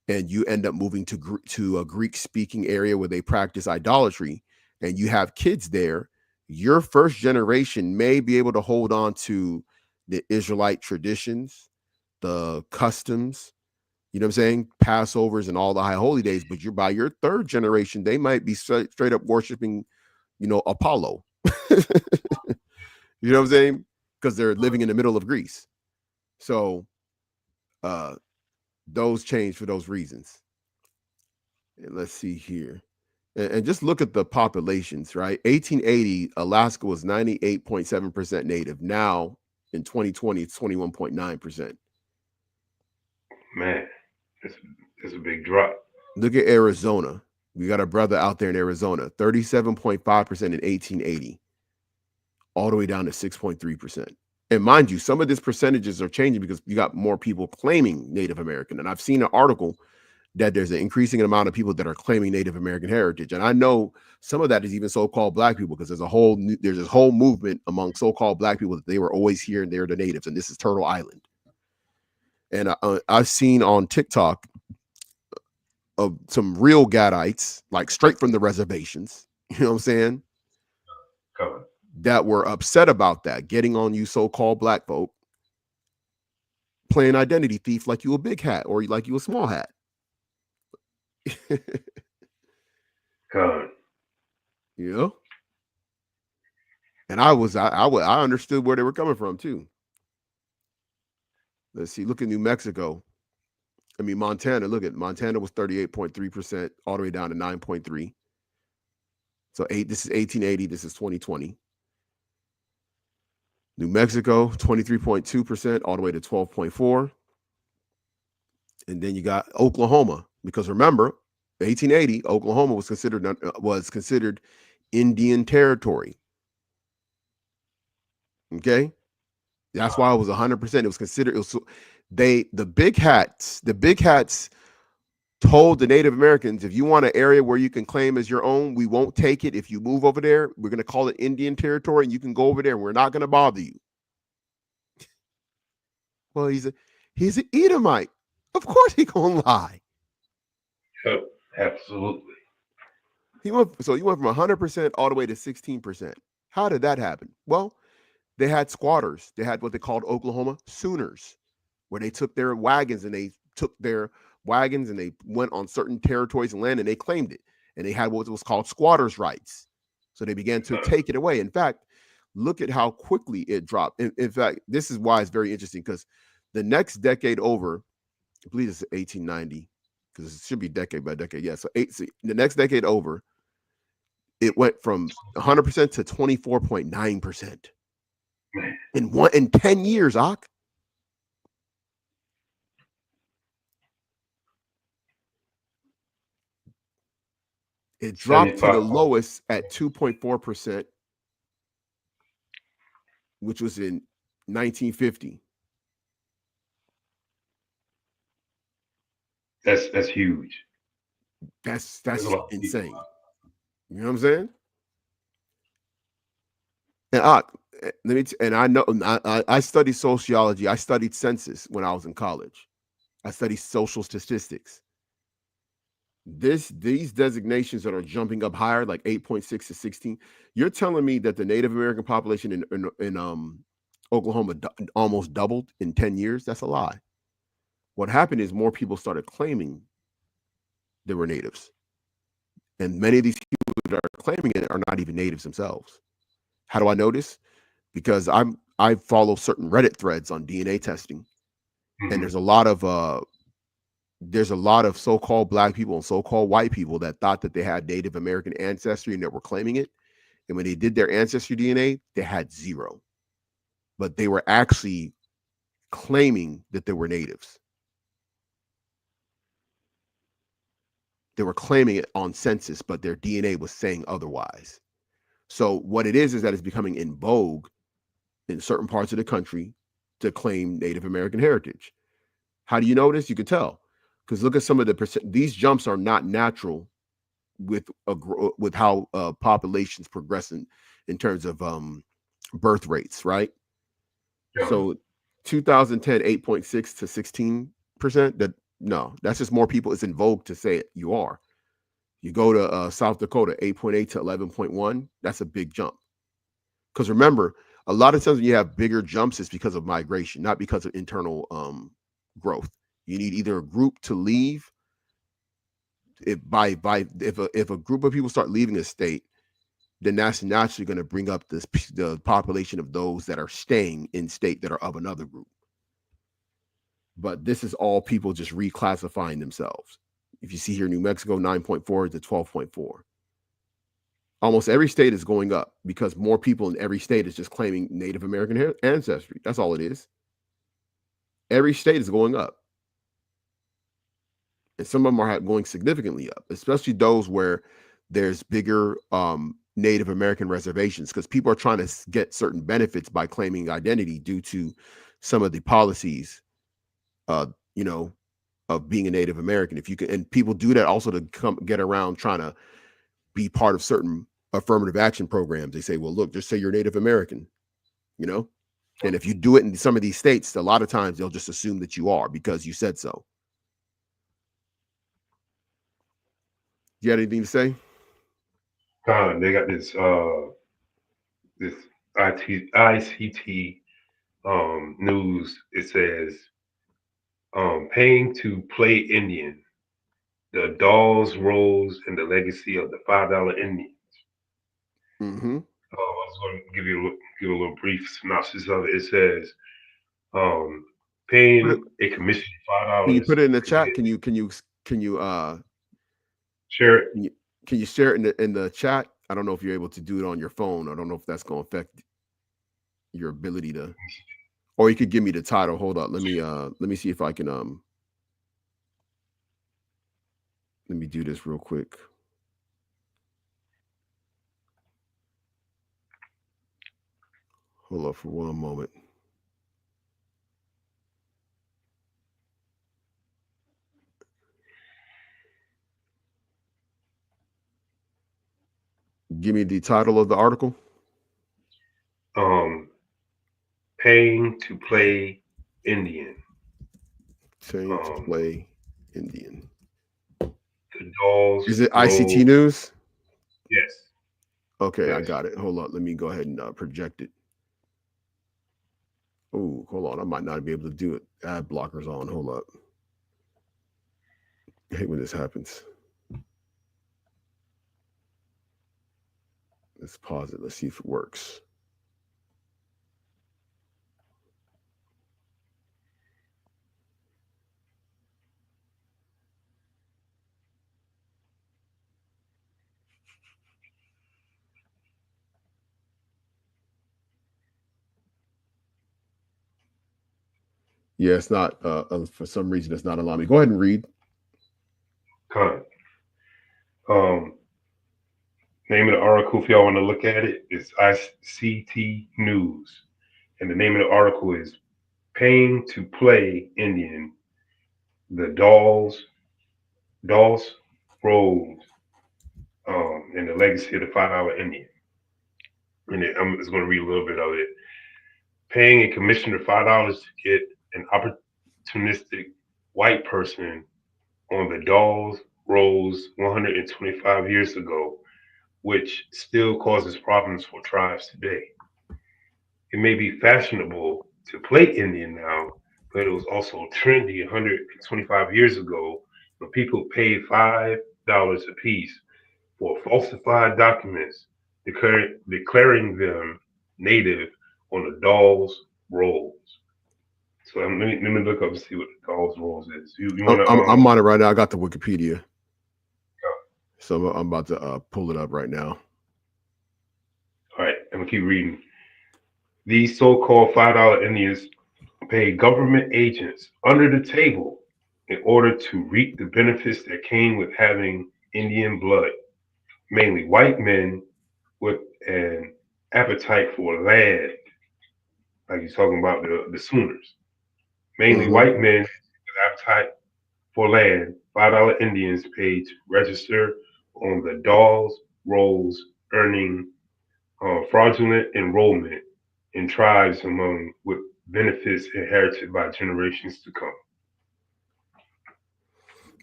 and you end up moving to a Greek speaking area where they practice idolatry, and you have kids there, your first generation may be able to hold on to the Israelite traditions, the customs, you know what I'm saying, Passovers and all the high holy days, but you're by your third generation, they might be straight up worshiping, Apollo. You know what I'm saying? Because they're living in the middle of Greece. So uh those change for those reasons. And let's see here. And just look at the populations, right? 1880, Alaska was 98.7% native. Now in 2020, it's 21.9%. Man, it's, it's a big drop. Look at Arizona. We got a brother out there in Arizona, 37.5% in 1880, all the way down to 6.3%. And mind you, some of these percentages are changing because you got more people claiming Native American. And I've seen an article that there's an increasing amount of people that are claiming Native American heritage. And I know some of that is even so-called black people, because there's this whole movement among so-called black people that they were always here and they're the natives. And this is Turtle Island. And I've seen on TikTok of some real Gadites, like straight from the reservations, you know what I'm saying, Con. that were upset about that, getting on you so-called black folk, playing identity thief like you a big hat or like you a small hat. Con. You know? And I understood where they were coming from too. Let's see, look at New Mexico. I mean, Montana, look at Montana was 38.3% all the way down to 9.3. So this is 1880, this is 2020. New Mexico, 23.2% all the way to 12.4. And then you got Oklahoma, because remember, 1880, Oklahoma was considered Indian territory. Okay? That's why it was 100%. It was considered, the big hats told the Native Americans, if you want an area where you can claim as your own, we won't take it. If you move over there, we're going to call it Indian territory, and you can go over there and we're not going to bother you. Well, he's an Edomite. Of course he gonna lie. Yep, absolutely. You went from 100% all the way to 16%. How did that happen? Well, they had squatters. They had what they called Oklahoma Sooners, where they took their wagons and they went on certain territories and land and they claimed it. And they had what was called squatters' rights. So they began to take it away. In fact, look at how quickly it dropped. In fact, this is why it's very interesting, because the next decade over, I believe it's 1890. because it should be decade by decade. Yeah, so the next decade over, it went from 100% to 24.9% Man, in 10 years. Ak, it dropped to the 75. lowest at 2.4%, which was in 1950. That's huge. That's a That's lot of people. insane. You know what I'm saying? And and I know I studied sociology. I studied census when I was in college. I studied social statistics. These designations that are jumping up higher, like 8.6 to 16. You're telling me that the Native American population in Oklahoma almost doubled in 10 years? That's a lie. What happened is more people started claiming they were natives, and many of these people that are claiming it are not even natives themselves. How do I know this? Because I follow certain Reddit threads on DNA testing, and Hmm. there's a lot of so-called black people and so-called white people that thought that they had Native American ancestry and that were claiming it. And when they did their ancestry DNA, they had zero. But they were actually claiming that they were natives. They were claiming it on census, but their DNA was saying otherwise. So what it is that it's becoming in vogue in certain parts of the country to claim Native American heritage. How do you know this? You can tell because look at some of the percent. These jumps are not natural with how populations progress in terms of birth rates, right? Yeah. So 2010, 8.6 to 16%. That no, that's just more people. It's in vogue to say it. You are. You go to South Dakota, 8.8 to 11.1. That's a big jump. Because remember, a lot of times when you have bigger jumps, it's because of migration, not because of internal growth. You need either a group to leave. If a group of people start leaving a state, then that's naturally going to bring up the population of those that are staying in state that are of another group. But this is all people just reclassifying themselves. If you see here, New Mexico 9.4 to 12.4. Almost every state is going up because more people in every state is just claiming Native American ancestry. That's all it is. Every state is going up, and some of them are going significantly up, especially those where there's bigger Native American reservations because people are trying to get certain benefits by claiming identity due to some of the policies, uh, you know, of being a Native American. If you can, and people do that also to come get around trying to be part of certain affirmative action programs. They say, well, look, just say you're Native American, you know, and if you do it in some of these states, a lot of times they'll just assume that you are because you said so. You got anything to say? They got this ICT news. It says paying to play Indian, the dolls, roles, and the legacy of the $5 Indian. Mm-hmm. I was going to give a little brief synopsis of it. It says um, paying a commission of Can you $5 put it in the could chat? get Can you share it. can you, can you share it in the chat? I don't know if you're able to do it on your phone. I don't know if that's going to affect your ability to. Or you could give me the title. Hold up. Let me see if I can let me do this real quick. Hold up for one moment. Give me the title of the article. Um, paying to play Indian. Saying to Um, play Indian. the dolls, Is it ICT roles. News? Yes, Okay, I yes. got it. Hold on. Let me go ahead and project it. Oh, hold on. I might not be able to do it. Ad blockers on. Hold up. I hate when this happens. Let's pause it. Let's see if it works. Yeah, it's not. For some reason, it's not allowing me. Go ahead and read. Con. Um, Name of the article, if y'all want to look at it, is ICT News. And the name of the article is Paying to Play Indian, the Dolls Road, and the Legacy of the $5 Indian. And I'm just going to read a little bit of it. Paying a commissioner $5 to get an opportunistic white person on the Dolls Rose 125 years ago, which still causes problems for tribes today. It may be fashionable to play Indian now, but it was also trendy 125 years ago when people paid $5 apiece for falsified documents declaring them native on the doll's rolls. So let me look up and see what the doll's rolls is. You want to I'm on it right now. I got the Wikipedia, so I'm about to pull it up right now. all right, I'm gonna keep reading. These so-called $5 Indians pay government agents under the table in order to reap the benefits that came with having Indian blood, mainly white men with an appetite for land, like you're talking about the Sooners. Mainly Hmm. white men with appetite for land, $5 Indians paid to register on the Dawes rolls, earning fraudulent enrollment in tribes among with benefits inherited by generations to come.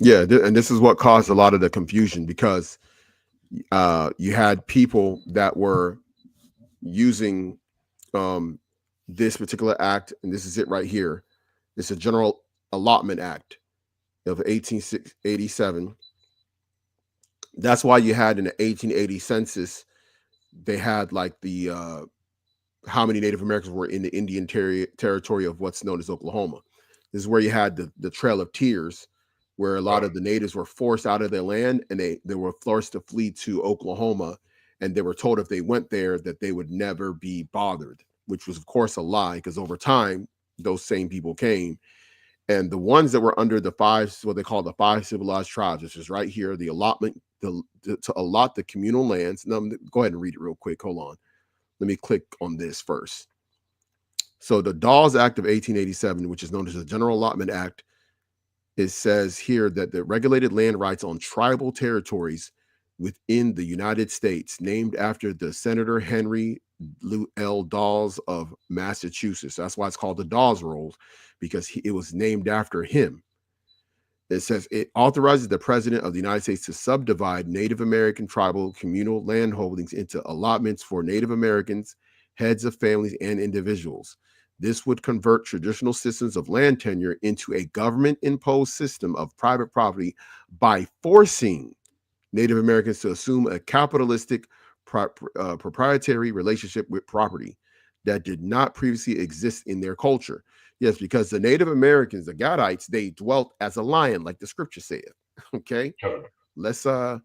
Yeah, and this is what caused a lot of the confusion because you had people that were using um, this particular act, and this is it right here. It's a General Allotment Act of 1887. That's why you had in the 1880 census, they had like the how many Native Americans were in the Indian territory of what's known as Oklahoma. This is where you had the Trail of Tears, where a lot Uh, of the natives were forced out of their land and they were forced to flee to Oklahoma. And they were told if they went there that they would never be bothered, which was, of course, a lie because over time, those same people came. And the ones that were under the five, what they call the five civilized tribes, which is right here, the allotment, to allot the communal lands. Now, go ahead and read it real quick. Hold on. Let me click on this first. So the Dawes Act of 1887, which is known as the General Allotment Act, it says here that the regulated land rights on tribal territories within the United States, named after the Senator Henry L. Dawes of Massachusetts. That's why it's called the Dawes Rolls, because it was named after him. It says it authorizes the President of the United States to subdivide Native American tribal communal land holdings into allotments for Native Americans, heads of families, and individuals. This would convert traditional systems of land tenure into a government imposed system of private property by forcing Native Americans to assume a capitalistic proprietary relationship with property that did not previously exist in their culture. Yes, because the Native Americans, the Gadites, they dwelt as a lion, like the scripture said. Okay, uh, let's let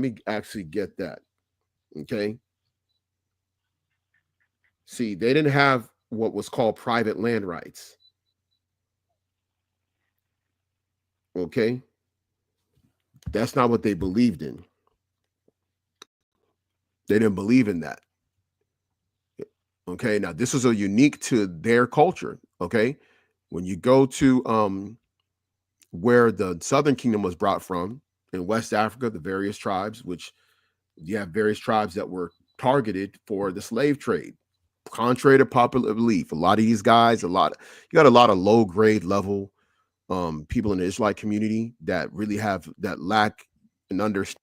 me actually get that. Okay, see, they didn't have what was called private land rights. Okay, that's not what they believed in. They didn't believe in that. Okay, now this is a unique to their culture. Okay, when you go to where the Southern Kingdom was brought from in West Africa, the various tribes, which you have various tribes that were targeted for the slave trade, contrary to popular belief. A lot of these guys, you got a lot of low grade level people in the Israelite community that really have that lack an understanding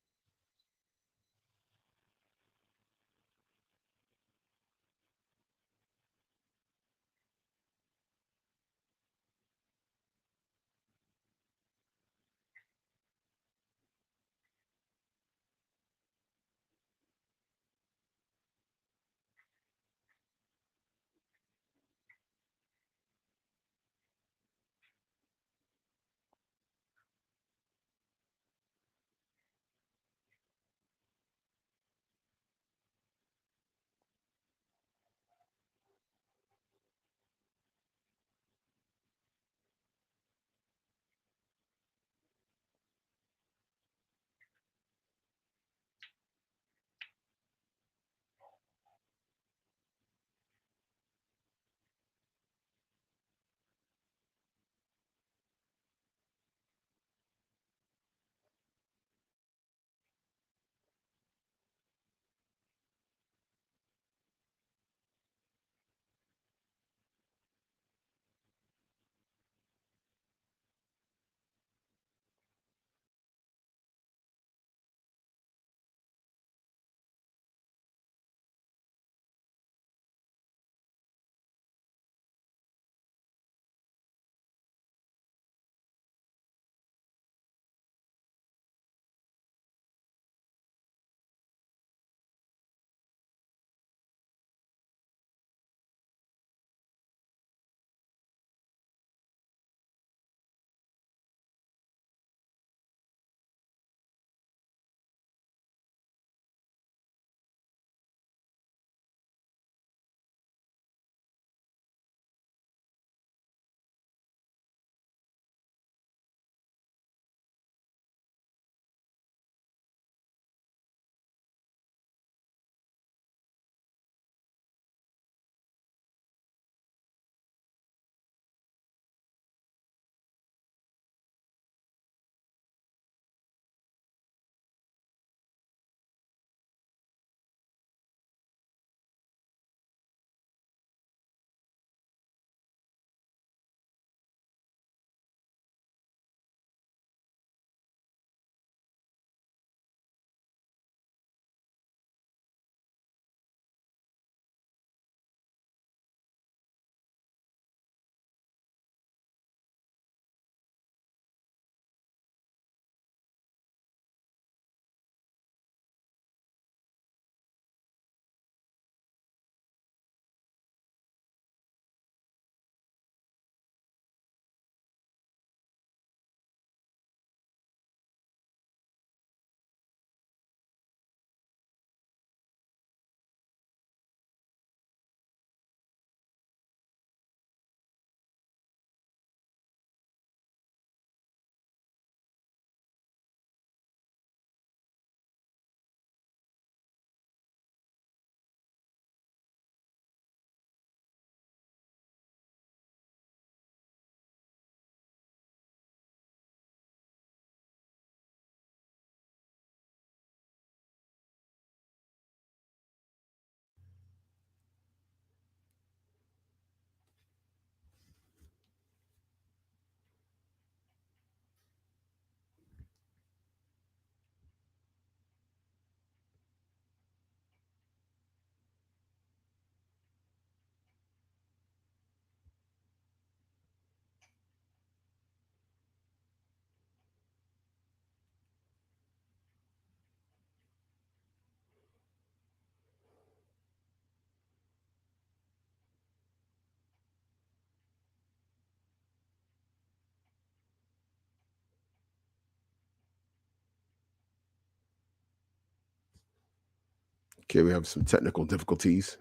Okay, we have some technical difficulties.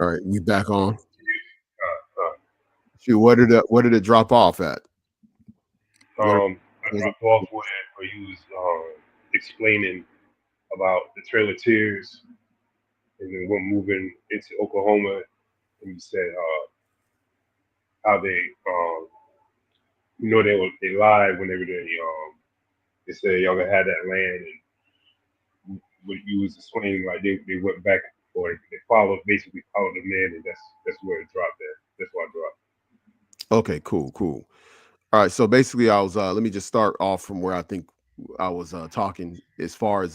All right, we back on. Shoot, where did it drop off at? Where I was it? dropped off where you was explaining about the Trail of Tears, and then we're moving into Oklahoma, and you said how they lied whenever they said y'all gonna have that land, and what you was explaining like they went back or they basically followed the man, and that's where it dropped at. That's why I dropped. Okay, cool, cool. All right, so basically, I was. Let me just start off from where I think I was talking as far as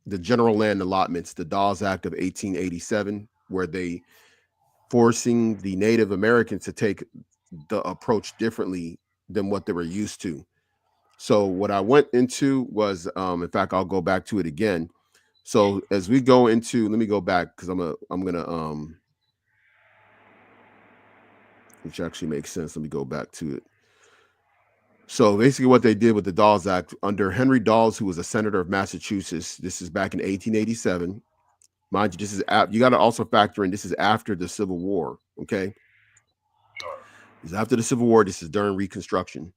the general land allotments, the Dawes Act of 1887, where they forcing the Native Americans to take the approach differently than what they were used to. So what I went into was, in fact, I'll go back to it again. So as we go into, let me go back because I'm gonna which actually makes sense. Let me go back to it. So basically, what they did with the Dawes Act under Henry Dawes, who was a senator of Massachusetts, this is back in 1887. Mind you, this is you got to also factor in this is after the Civil War. Okay, this is after the Civil War. This is during Reconstruction,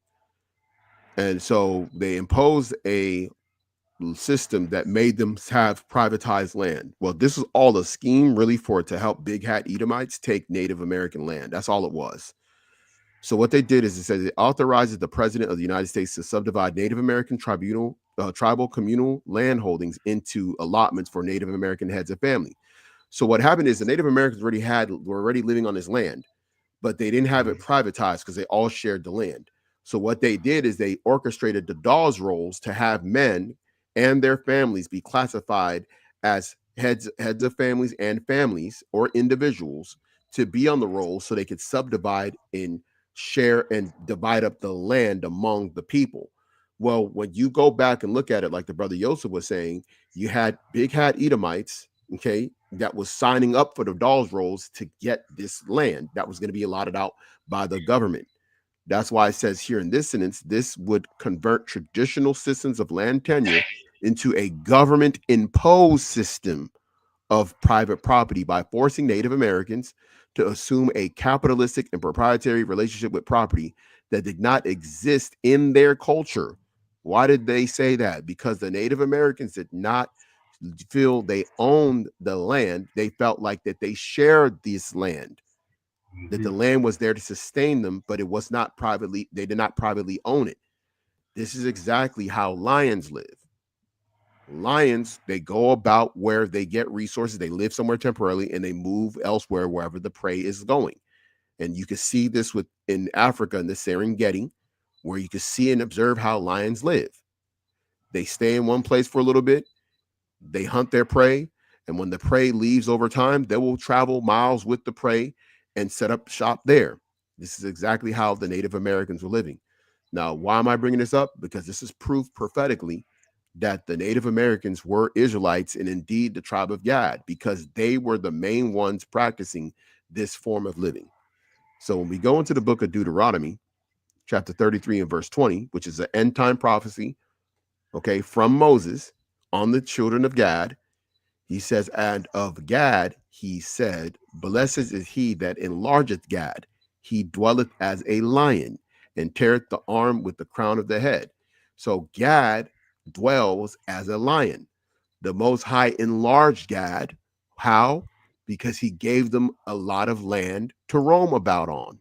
and so they imposed a system that made them have privatized land. Well, this was all a scheme really for it to help big hat Edomites take Native American land. That's all it was. So what they did is it said it authorizes the president of the United States to subdivide Native American tribal communal land holdings into allotments for Native American heads of family. So what happened is the Native Americans were already living on this land, but they didn't have it Mm-hmm. privatized because they all shared the land. So what they did is they orchestrated the Dawes rolls to have men and their families be classified as heads of families and families or individuals to be on the rolls so they could subdivide and share and divide up the land among the people. Well, when you go back and look at it, like the brother Joseph was saying, you had big hat Edomites, okay, that was signing up for the Dawes rolls to get this land that was going to be allotted out by the government. That's why it says here in this sentence, this would convert traditional systems of land tenure into a government imposed system of private property by forcing Native Americans to assume a capitalistic and proprietary relationship with property that did not exist in their culture. Why did they say that? Because the Native Americans did not feel they owned the land. They felt like that they shared this land, that the Mm-hmm. land was there to sustain them, but it was not privately, they did not privately own it. This is exactly how lions live. Lions, they go about where they get resources, they live somewhere temporarily and they move elsewhere wherever the prey is going. And you can see this with in Africa in the Serengeti, where you can see and observe how lions live. They stay in one place for a little bit, they hunt their prey, and when the prey leaves over time, they will travel miles with the prey and set up shop there. This is exactly how the Native Americans were living. Now, why am I bringing this up? Because this is proof prophetically that the Native Americans were Israelites and indeed the tribe of Gad, because they were the main ones practicing this form of living. So when we go into the book of Deuteronomy, chapter 33 and verse 20, which is an end time prophecy, okay, from Moses on the children of Gad, he says, and of Gad, he said, blessed is he that enlargeth Gad. He dwelleth as a lion and teareth the arm with the crown of the head. So Gad dwells as a lion. The Most High enlarged Gad. How? Because he gave them a lot of land to roam about on.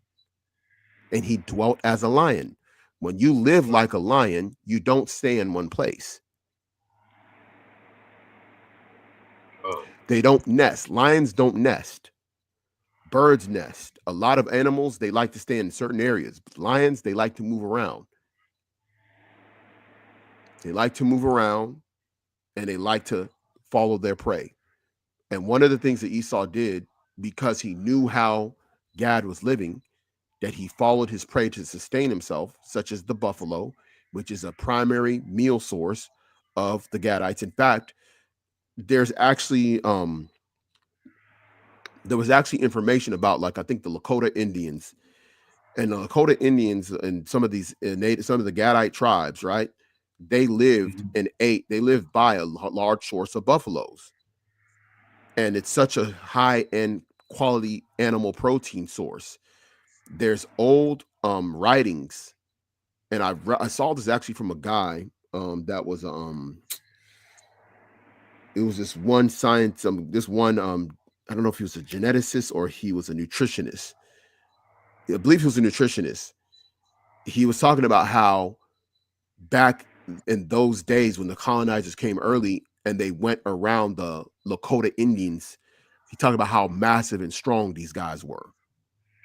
And he dwelt as a lion. When you live like a lion, you don't stay in one place. Um, They don't nest. Lions don't nest. Birds nest. A lot of animals, they like to stay in certain areas. Lions, they like to move around. They like to move around and they like to follow their prey. And one of the things that Esau did, because he knew how Gad was living, that he followed his prey to sustain himself, such as the buffalo, which is a primary meal source of the Gadites. In fact, there's actually there was actually information about, like, I think the Lakota Indians, and the Lakota Indians and some of these some of the Gadite tribes, right? They lived mhm. and ate. They lived by a large source of buffaloes, and it's such a high end quality animal protein source. There's old writings, and I saw this actually from a guy that was it was this one science this one I don't know if he was a geneticist or he was a nutritionist. I believe he was a nutritionist. He was talking about how back in those days when the colonizers came early and they went around the Lakota Indians, he talked about how massive and strong these guys were.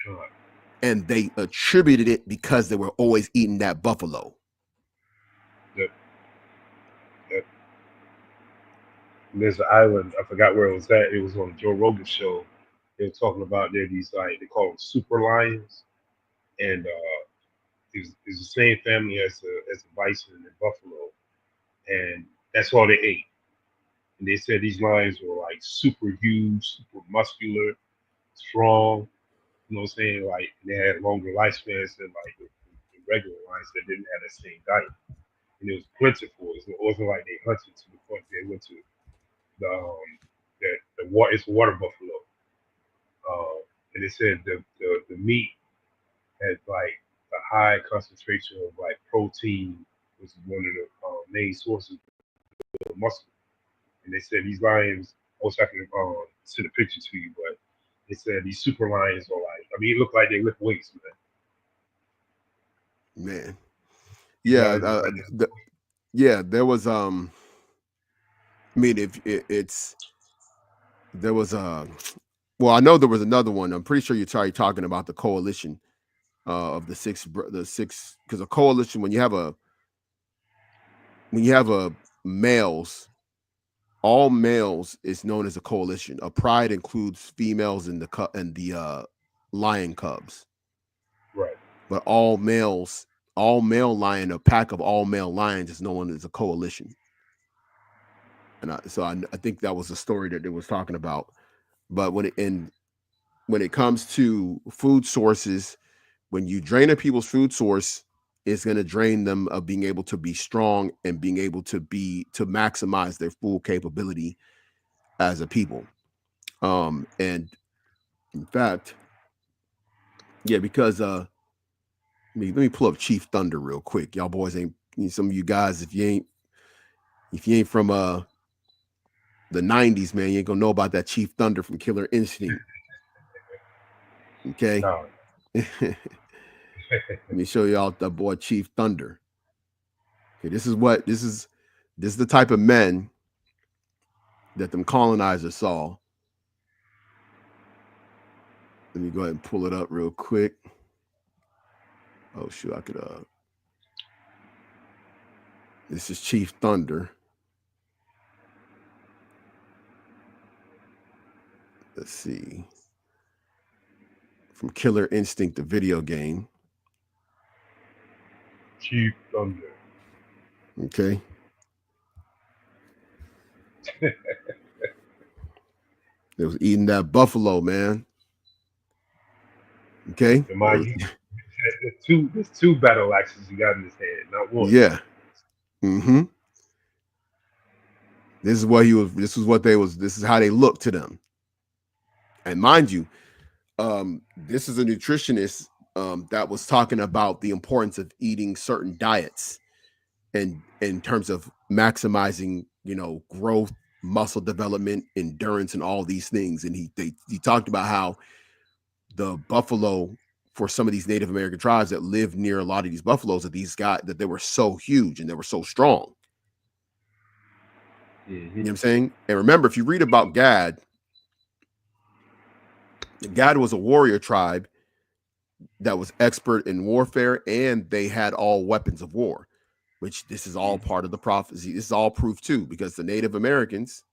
God, And they attributed it because they were always eating that buffalo. that, that, there's an island. I forgot where it was at. It was on Joe Rogan show. They were talking about there these like they call them super lions, and it's the same family as a bison and a buffalo, and that's all they ate. And they said these lions were like super huge, super muscular, strong. You know what I'm saying? Like they had longer lifespans than like the regular lions that didn't have that same diet. And it was plentiful. It wasn't like they hunted to the point they went to the the water. It's water buffalo. And they said the meat had like a high concentration of like protein, which is one of the main sources of muscle. And they said these lions. I wish I could send a picture to you, but they said these super lions are like. I mean, it looked like they lift weights, man. Man. These Yeah, lions look like this. yeah, there was I mean, if it's there was well, I know there was another one. I'm pretty sure you're talking about the coalition of the six, because a coalition, when you have a males, all males is known as a coalition. A pride includes females and the lion cubs, Right. but all male lion, a pack of all male lions is known as a coalition. And I think that was the story that they was talking about. But when it comes to food sources, when you drain a people's food source, it's going to drain them of being able to be strong and being able to maximize their full capability as a people. And in fact, yeah, because let me pull up Chief Thunder real quick. Y'all boys ain't, some of you guys, if you ain't from the 90s, man, you ain't gonna know about that Chief Thunder from Killer Instinct. Okay. No. Let me show y'all the boy Chief Thunder. Okay, this is the type of men that them colonizers saw. Let me go ahead and pull it up real quick. Oh shoot, I could this is Chief Thunder. Let's see. From Killer Instinct, the video game. Chief Thunder. Okay. They was eating that buffalo, man. Okay. And mind you, there's two battle axes he got in his hand, not one. Yeah. Mm-hmm. This is what he was. This is what they was. This is how they looked to them. And mind you, this is a nutritionist that was talking about the importance of eating certain diets and in terms of maximizing, growth, muscle development, endurance, and all these things. And he talked about how the buffalo for some of these Native American tribes that lived near a lot of these buffaloes, that these guys, that they were so huge and they were so strong. Mm-hmm. You know what I'm saying? And remember, if you read about Gad, Gad was a warrior tribe that was expert in warfare, and they had all weapons of war, which this is all part of the prophecy. This is all proof too, because the Native Americans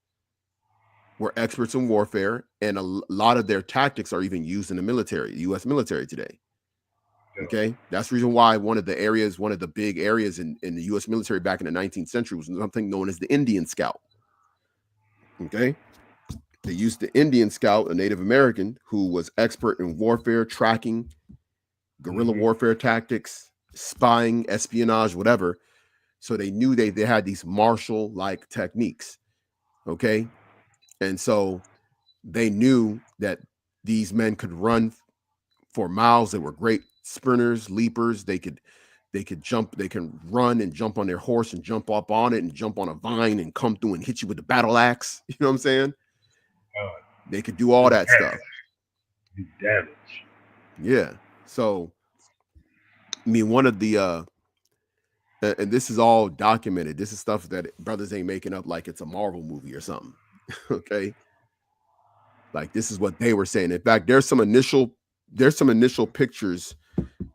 were experts in warfare, and a lot of their tactics are even used in the military, the U.S. military today. Yeah. Okay, that's the reason why one of the big areas in the U.S. military back in the 19th century was something known as the Indian Scout. Okay, they used the Indian Scout, a Native American who was expert in warfare, tracking, guerrilla Mm-hmm. warfare tactics, spying, espionage, whatever. So they knew they had these martial like techniques. Okay, and so they knew that these men could run for miles. They were great sprinters, leapers. They could jump, they can run and jump on their horse and jump up on it and jump on a vine and come through and hit you with the battle axe. You know what I'm saying? God, They could do all do that stuff. damage. Yeah. So I mean, one of the and this is all documented. This is stuff that brothers ain't making up like it's a Marvel movie or something. Okay. Like this is what they were saying. In fact, there's some initial pictures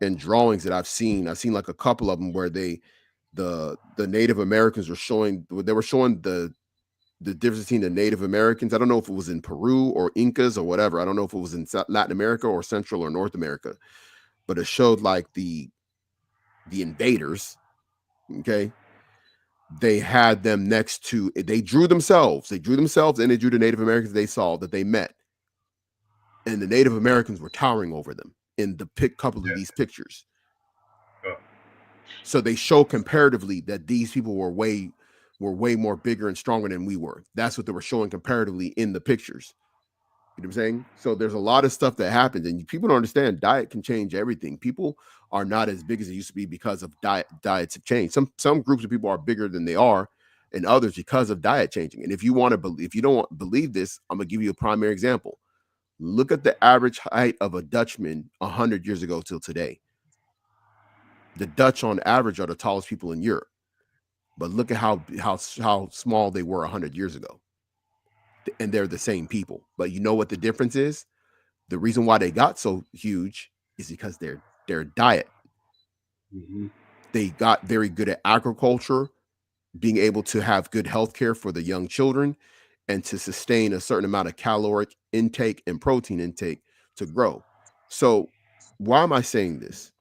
and drawings that I've seen. I've seen like a couple of them where the Native Americans were showing, they were showing the difference between the Native Americans. I don't know if it was in Peru or Incas or whatever. I don't know if it was in Latin America or Central or North America, but it showed like the invaders. Okay, they had them next to. They drew themselves, and they drew the Native Americans they saw that they met, and the Native Americans were towering over them in the couple of these pictures. Yeah. So they show comparatively that these people were way more bigger and stronger than we were. That's what they were showing comparatively in the pictures. You know what I'm saying? So there's a lot of stuff that happens, and people don't understand diet can change everything. People are not as big as they used to be because of diets have changed. Some groups of people are bigger than they are, and others because of diet changing. And if you want to believe, if you don't believe this, I'm gonna give you a primary example. Look at the average height of a Dutchman 100 years ago till today. The Dutch, on average, are the tallest people in Europe. But look at how small they were 100 years ago, and they're the same people. But you know what the difference is? The reason why they got so huge is because their diet. Mm-hmm. They got very good at agriculture, being able to have good health care for the young children, and to sustain a certain amount of caloric intake and protein intake to grow. So, why am I saying this?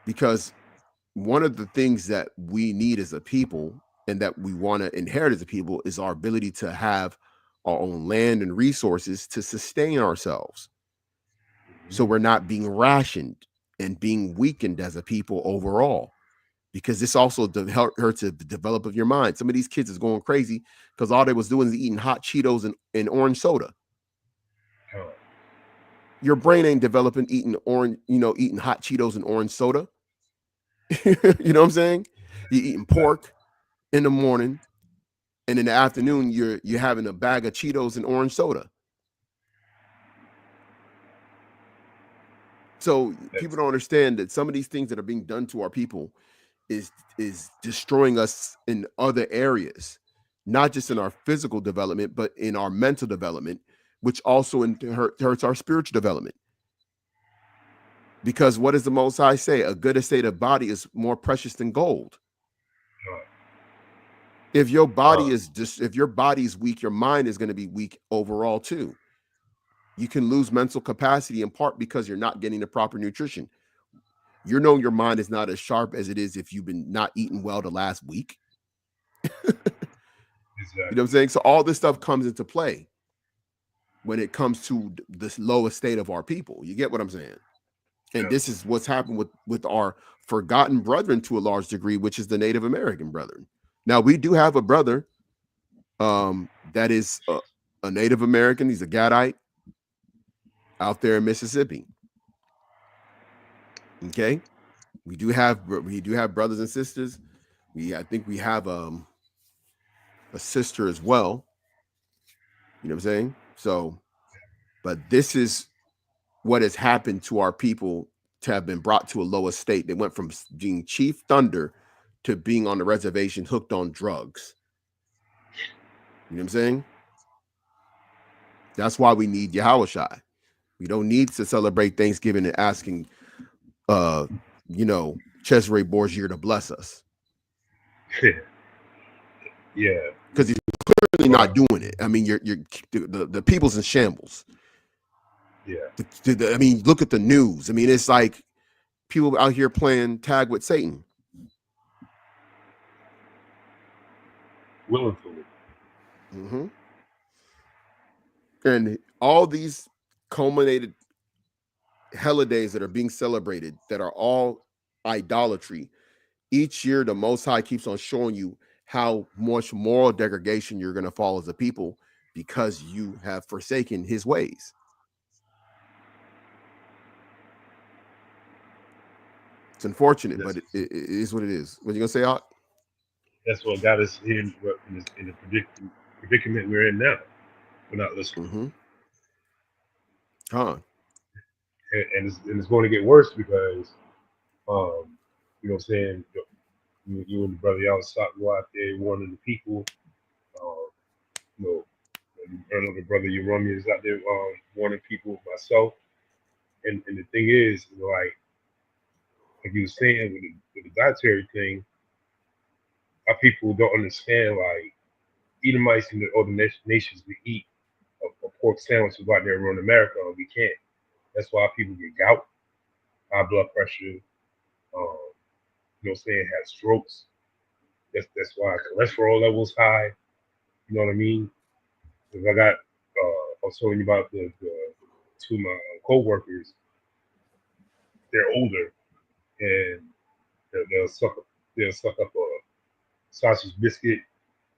Because one of the things that we need as a people and that we want to inherit as a people is our ability to have our own land and resources to sustain ourselves. So we're not being rationed and being weakened as a people overall. Because this also hurts the develop of your mind. Some of these kids is going crazy because all they was doing is eating hot Cheetos and orange soda. God. Your brain ain't developing eating hot Cheetos and orange soda. You know what I'm saying? You're eating pork in the morning, and in the afternoon you're having a bag of Cheetos and orange soda. So people That's don't understand that some of these things that are being done to our people is is destroying us in other areas, not just in our physical development, but in our mental development, which also hurts our spiritual development. Because what does the Most High say? A good estate of body is more precious than gold. God. If your body God. is just if your body's weak, your mind is going to be weak overall too. You can lose mental capacity in part because you're not getting the proper nutrition. You know your mind is not as sharp as it is if you've been not eating well the last week. You know what I'm Exactly. saying? So all this stuff comes into play when it comes to this lowest state of our people. You get what I'm saying? And Yeah. this is what's happened with our forgotten brethren to a large degree, which is the Native American brethren. Now we do have a brother that is a Native American. He's a Gadite out there in Mississippi. Okay, we do have brothers and sisters. I think we have a sister as well. You know what I'm saying? So, but this is what has happened to our people to have been brought to a lower state. They went from being Chief Thunder to being on the reservation hooked on drugs. You know what I'm saying? That's why we need Yahushai. We don't need to celebrate Thanksgiving and asking, uh, Cesare Borgia to bless us yeah. because he's clearly But not doing it. I mean, you're the people's in shambles. yeah, I mean, look at the news. I mean, it's like people out here playing tag with Satan. willingly. Mm-hmm. And all these culminated holidays that are being celebrated that are all idolatry. Each year, the Most High keeps on showing you how much moral degradation you're going to fall as a people because you have forsaken His ways. It's unfortunate, but That's it is what it is. What you gonna say, Art? that's what got us here in the predicament we're in now. We're not listening, Mm-hmm. Huh. and it's going to get worse because you know what I'm saying. You and the brother y'all stop go out there warning the people. Uh, you know, I know the brother Yerome is out there warning people. Myself, and the thing is, like you were saying with the dietary thing, our people don't understand. Like Edomites and the other nations, we eat a pork sandwich out there around America, and we can't. That's why people get gout, high blood pressure. You know what I'm saying? Have strokes. That's why cholesterol levels high. You know what I mean? Because I was telling you about the two of my co-workers. They're older, and they'll suck up a sausage biscuit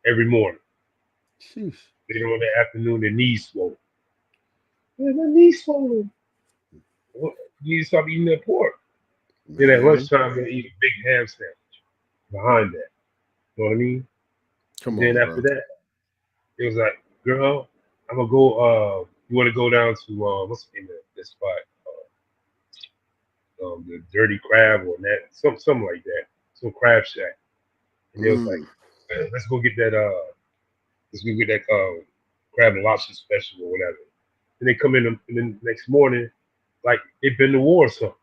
every morning. Sheesh. Later on in the afternoon, their knees swollen. Man, my knees swollen. What? You need to stop eating that pork. Then at Man, lunchtime, they eat a big ham sandwich behind that. You know what I mean? And come then on, after bro. that, it was like, girl, I'm gonna go. You want to go down to what's the name of this spot? The Dirty Crab or that, something like that. Some crab shack. And it was like, Mm, let's go get that. Let's go get that crab and lobster special or whatever. And they come in and then the next morning, like they've been to war or something.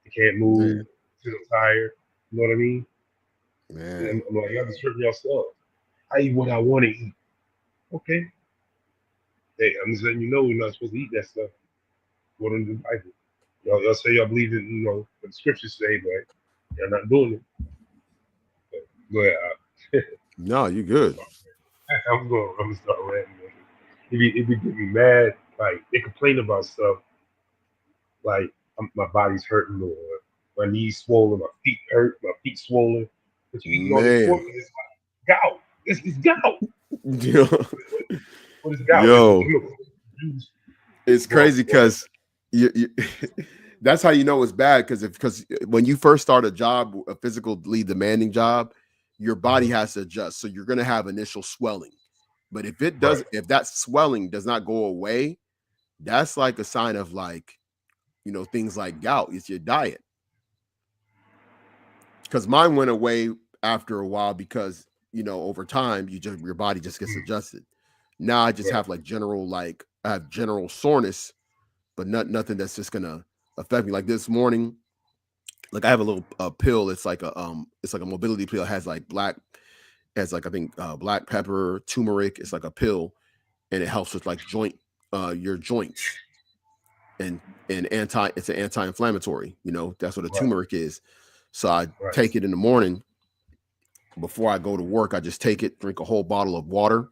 They can't man, move, feel tired. You know what I mean? And man. I'm like, y'all just hurting yourself. I eat what I want to eat. Okay. Hey, I'm just letting you know we're not supposed to eat that stuff. According to the Bible. Y'all say y'all believe in, what the scriptures say, but you're not doing it. But go ahead. No, you good. I'm gonna start ranting. It be getting me mad. Like they complain about stuff like my body's hurting or my knees swollen, my feet hurt, my feet swollen. But you eat all this pork Man. and it's like gout. It's gout. Yo, What is gout? It's the yo, chemical juice. it's Well, crazy well, because you that's how you know it's bad because when you first start a job, a physically demanding job, your body uh, has to adjust. So you're gonna have initial swelling. But right. if that swelling does not go away, that's like a sign of like, things like gout. It's your diet. Because mine went away after a while because, over time your body just gets Mm, adjusted. Now I just right. have like I have general soreness, but nothing that's just gonna affect me. Like this morning, like I have a little pill. It's like a mobility pill. It has like has like I think black pepper, turmeric. It's like a pill, and it helps with like your joints and it's an anti-inflammatory. That's what a Right. turmeric is. So I Right. take it in the morning before I go to work. I just take it, drink a whole bottle of water,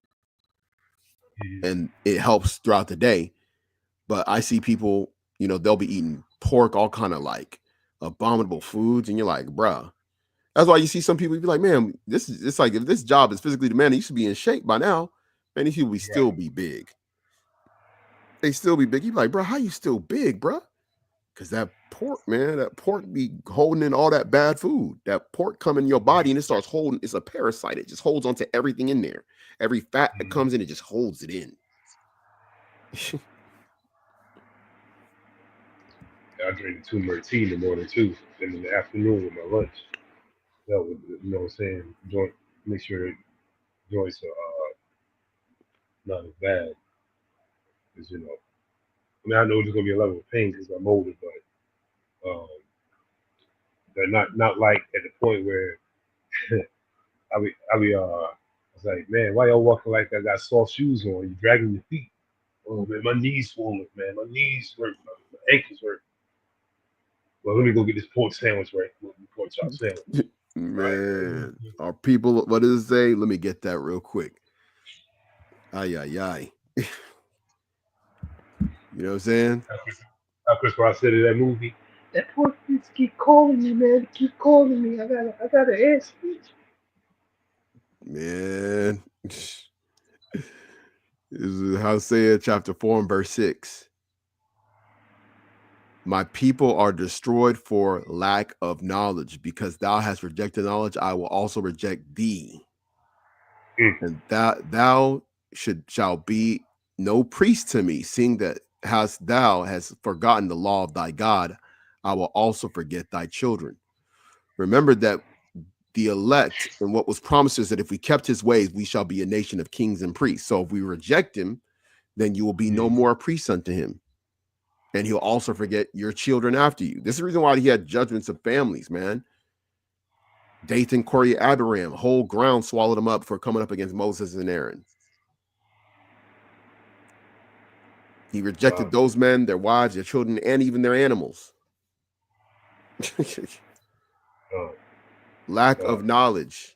Mm, and it helps throughout the day. But I see people, they'll be eating pork, all kind of like abominable foods, and you're like, bruh. That's why you see some people be like, man, this is it's like if this job is physically demanding, you should be in shape by now. Man, these people be right. still be big. They still be big. You be like, bro, how you still big, bro? Because that pork, man, that pork be holding in all that bad food. That pork come in your body and it starts holding. It's a parasite. It just holds onto everything in there. Every fat that Mm, comes in, it just holds it in. I drink a turmeric tea in the morning too, and in the afternoon with my lunch. That would, you know what I'm saying? Joint, make sure the joints are not as bad as you know. I mean, I know there's gonna be a level of pain because I'm older, but they're not like at the point where I was like, man, why y'all walking like I got soft shoes on? You dragging your feet. Oh man, my knees swollen, man. My knees hurt. My ankles hurt. Well, let me go get this pork sandwich right. Pork chop sandwich. Right. Man, are people, what does it say? Let me get that real quick. Ay, ay, ay. You know what I'm saying? How Chris Rock said in that movie, that pork piece keep calling me, man. Keep calling me. I gotta answer it. Man. This is Hosea chapter 4 and verse 6. My people are destroyed for lack of knowledge. Because thou hast rejected knowledge, I will also reject thee. Mm, And thou shall be no priest to me, seeing that thou hast forgotten the law of thy God, I will also forget thy children. Remember that the elect and what was promised is that if we kept his ways, we shall be a nation of kings and priests. So if we reject him, then you will be no mm, more a priest unto him. And he'll also forget your children after you. This is the reason why he had judgments of families, man. Dathan, Corey, Abiram, whole ground swallowed them up for coming up against Moses and Aaron. He wow. rejected those men, their wives, their children, and even their animals. Uh, Lack uh, of knowledge.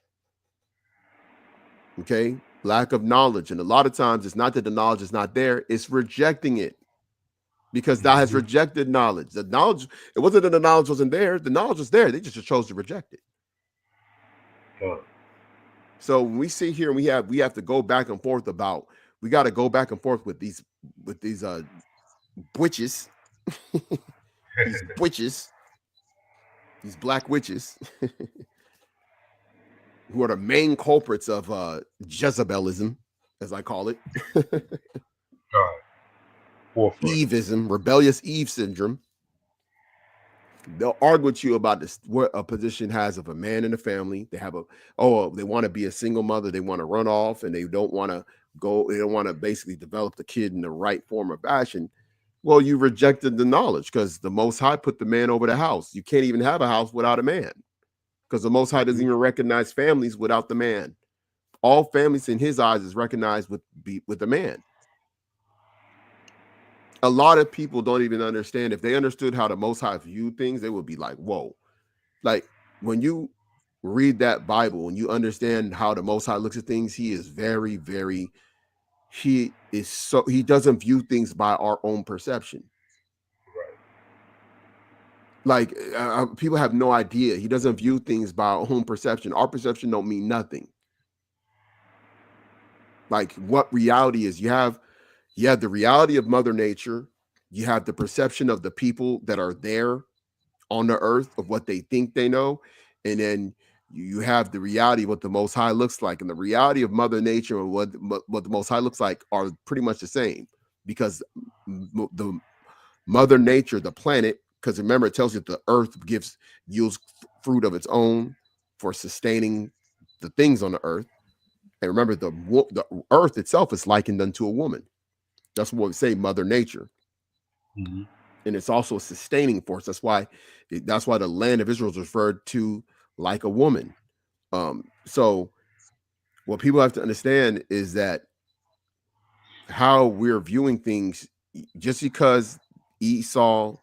Okay. Lack of knowledge. And a lot of times it's not that the knowledge is not there, it's rejecting it because thou has mm-hmm. rejected knowledge. The knowledge, it wasn't that the knowledge wasn't there, the knowledge was there. They just chose to reject it. uh, So when we sit here and we have to go back and forth about, we got to go back and forth with these witches, these witches, these black witches, who are the main culprits of Jezebelism, as I call it, uh, forefront. Evism, rebellious Eve syndrome. They'll argue with you about this, what a position has of a man in the family. They have they want to be a single mother. They want to run off and they don't want to they don't want to basically develop the kid in the right form or fashion. Well, you rejected the knowledge because the Most High put the man over the house. You can't even have a house without a man because the Most High doesn't Mm-hmm. even recognize families without the man. All families in his eyes is recognized with the man. A lot of people don't even understand. If they understood how the Most High viewed things, they would be like, whoa. Like when you read that Bible and you understand how the Most High looks at things, he is very, very, he doesn't view things by our own perception. Right. Like people have no idea. He doesn't view things by our own perception. Our perception don't mean nothing. Like what reality is, you have the reality of Mother Nature, you have the perception of the people that are there on the earth of what they think they know, and then you have the reality of what the Most High looks like. And the reality of Mother Nature and what the Most High looks like are pretty much the same, because the Mother Nature, the planet, because remember it tells you the earth yields fruit of its own for sustaining the things on the earth. And remember the earth itself is likened unto a woman. That's what we say, Mother Nature. Mm-hmm. And it's also a sustaining force. That's why the land of Israel is referred to like a woman. So what people have to understand is that how we're viewing things, just because Esau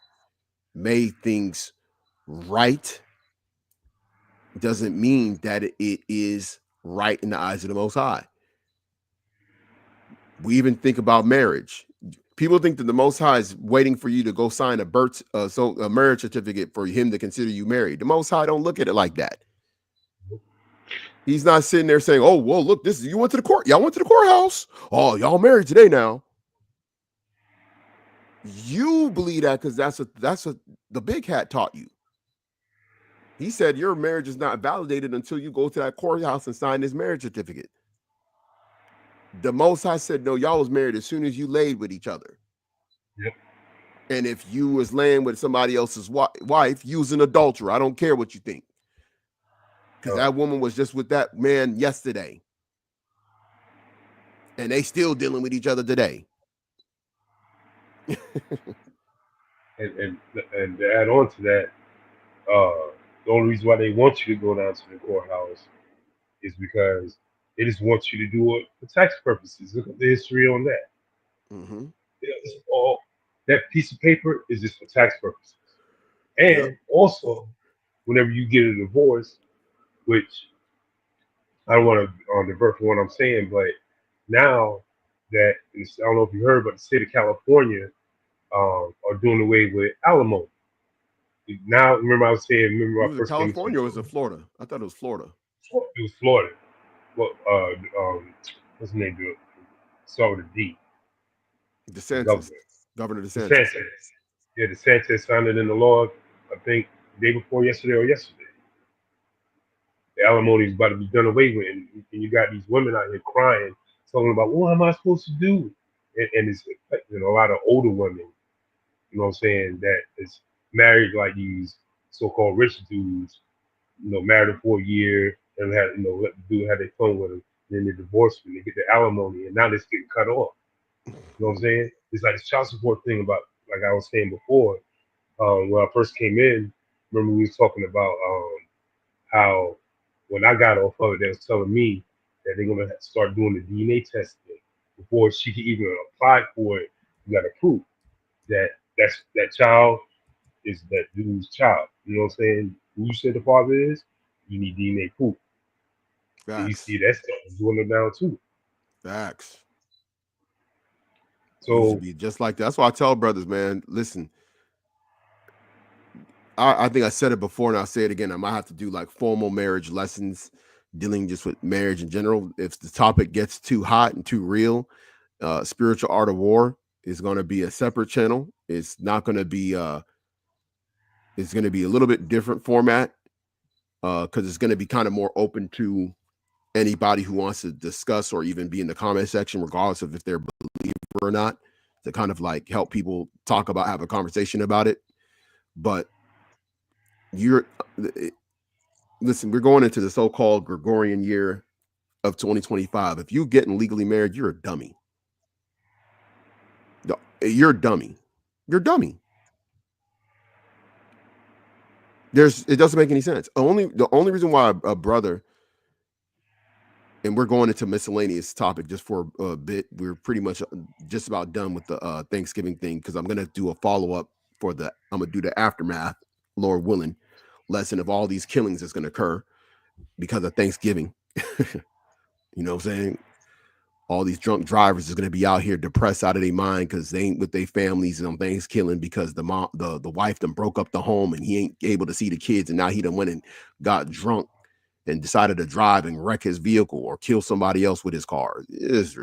made things right doesn't mean that it is right in the eyes of the Most High. We even think about marriage. People think that the Most High is waiting for you to go sign a marriage certificate for him to consider you married. The Most High don't look at it like that. He's not sitting there saying, "Oh, well, look, you went to the court. Y'all went to the courthouse. Oh, y'all married today now." You believe that because that's what the big hat taught you. He said your marriage is not validated until you go to that courthouse and sign this marriage certificate. The Most High said, "No, y'all was married as soon as you laid with each other." Yep. And if you was laying with somebody else's wife, you was an adulterer. I don't care what you think, because Uh, that woman was just with that man yesterday, and they still dealing with each other today. and to add on to that, the only reason why they want you to go down to the courthouse is because they just want you to do it for tax purposes. Look at the history on that. Mm-hmm. It's all that piece of paper is just for tax purposes. Yep. And also, whenever you get a divorce, which I don't want to divert from what I'm saying, but now that I don't know if you heard, but the state of California are doing away with alimony. Now, remember I was saying, remember It when I was it first came into California or was it the Florida? I thought it was Florida. it was Florida. Well, what's the name? Do it. Start with a D. The DeSantis, governor, Governor the DeSantis. Sanchez. Yeah, the Sanchez signed it in the law. I think the day before yesterday or yesterday. The alimony is about to be done away with, and you got these women out here crying, talking about what am I supposed to do, and it's affecting a lot of older women. You know what I'm saying? That is married like these so-called rich dudes. Married them for a year and had let the dude have their fun with them. Then they divorce them, they get the alimony, and now they're getting cut off. You know what I'm saying? It's like this child support thing about, like I was saying before, when I first came in. Remember we was talking about how when I got off of it, they was telling me that they're gonna start doing the DNA testing before she can even apply for it. You got to prove that that child is that dude's child. You know what I'm saying? Who you say the father is, you need DNA proof. And you Facts. see that stuff is going down too. Facts. Used to So be just like that. That's why I tell brothers, man, listen, I think I said it before and I'll say it again. I might have to do like formal marriage lessons dealing just with marriage in general. If the topic gets too hot and too real, spiritual art of war is going to be a separate channel. It's not going to be it's going to be a little bit different format, because it's going to be kind of more open to anybody who wants to discuss or even be in the comment section, regardless of if they're a believer or not, to kind of like help people talk about, have a conversation about it. But you're listen, we're going into the so-called Gregorian year of 2025. If you getting legally married, you're a dummy. You're a dummy. You're a dummy. It doesn't make any sense. The only reason why a brother, and we're going into miscellaneous topic just for a bit. We're pretty much just about done with the Thanksgiving thing, because I'm gonna do a follow up for the. I'm gonna do the aftermath, Lord willing, lesson of all these killings that's gonna occur because of Thanksgiving. You know what I'm saying? All these drunk drivers is gonna be out here depressed out of their mind because they ain't with their families on Thanksgiving, because the wife done broke up the home and he ain't able to see the kids, and now he done went and got drunk and decided to drive and wreck his vehicle or kill somebody else with his car. Is,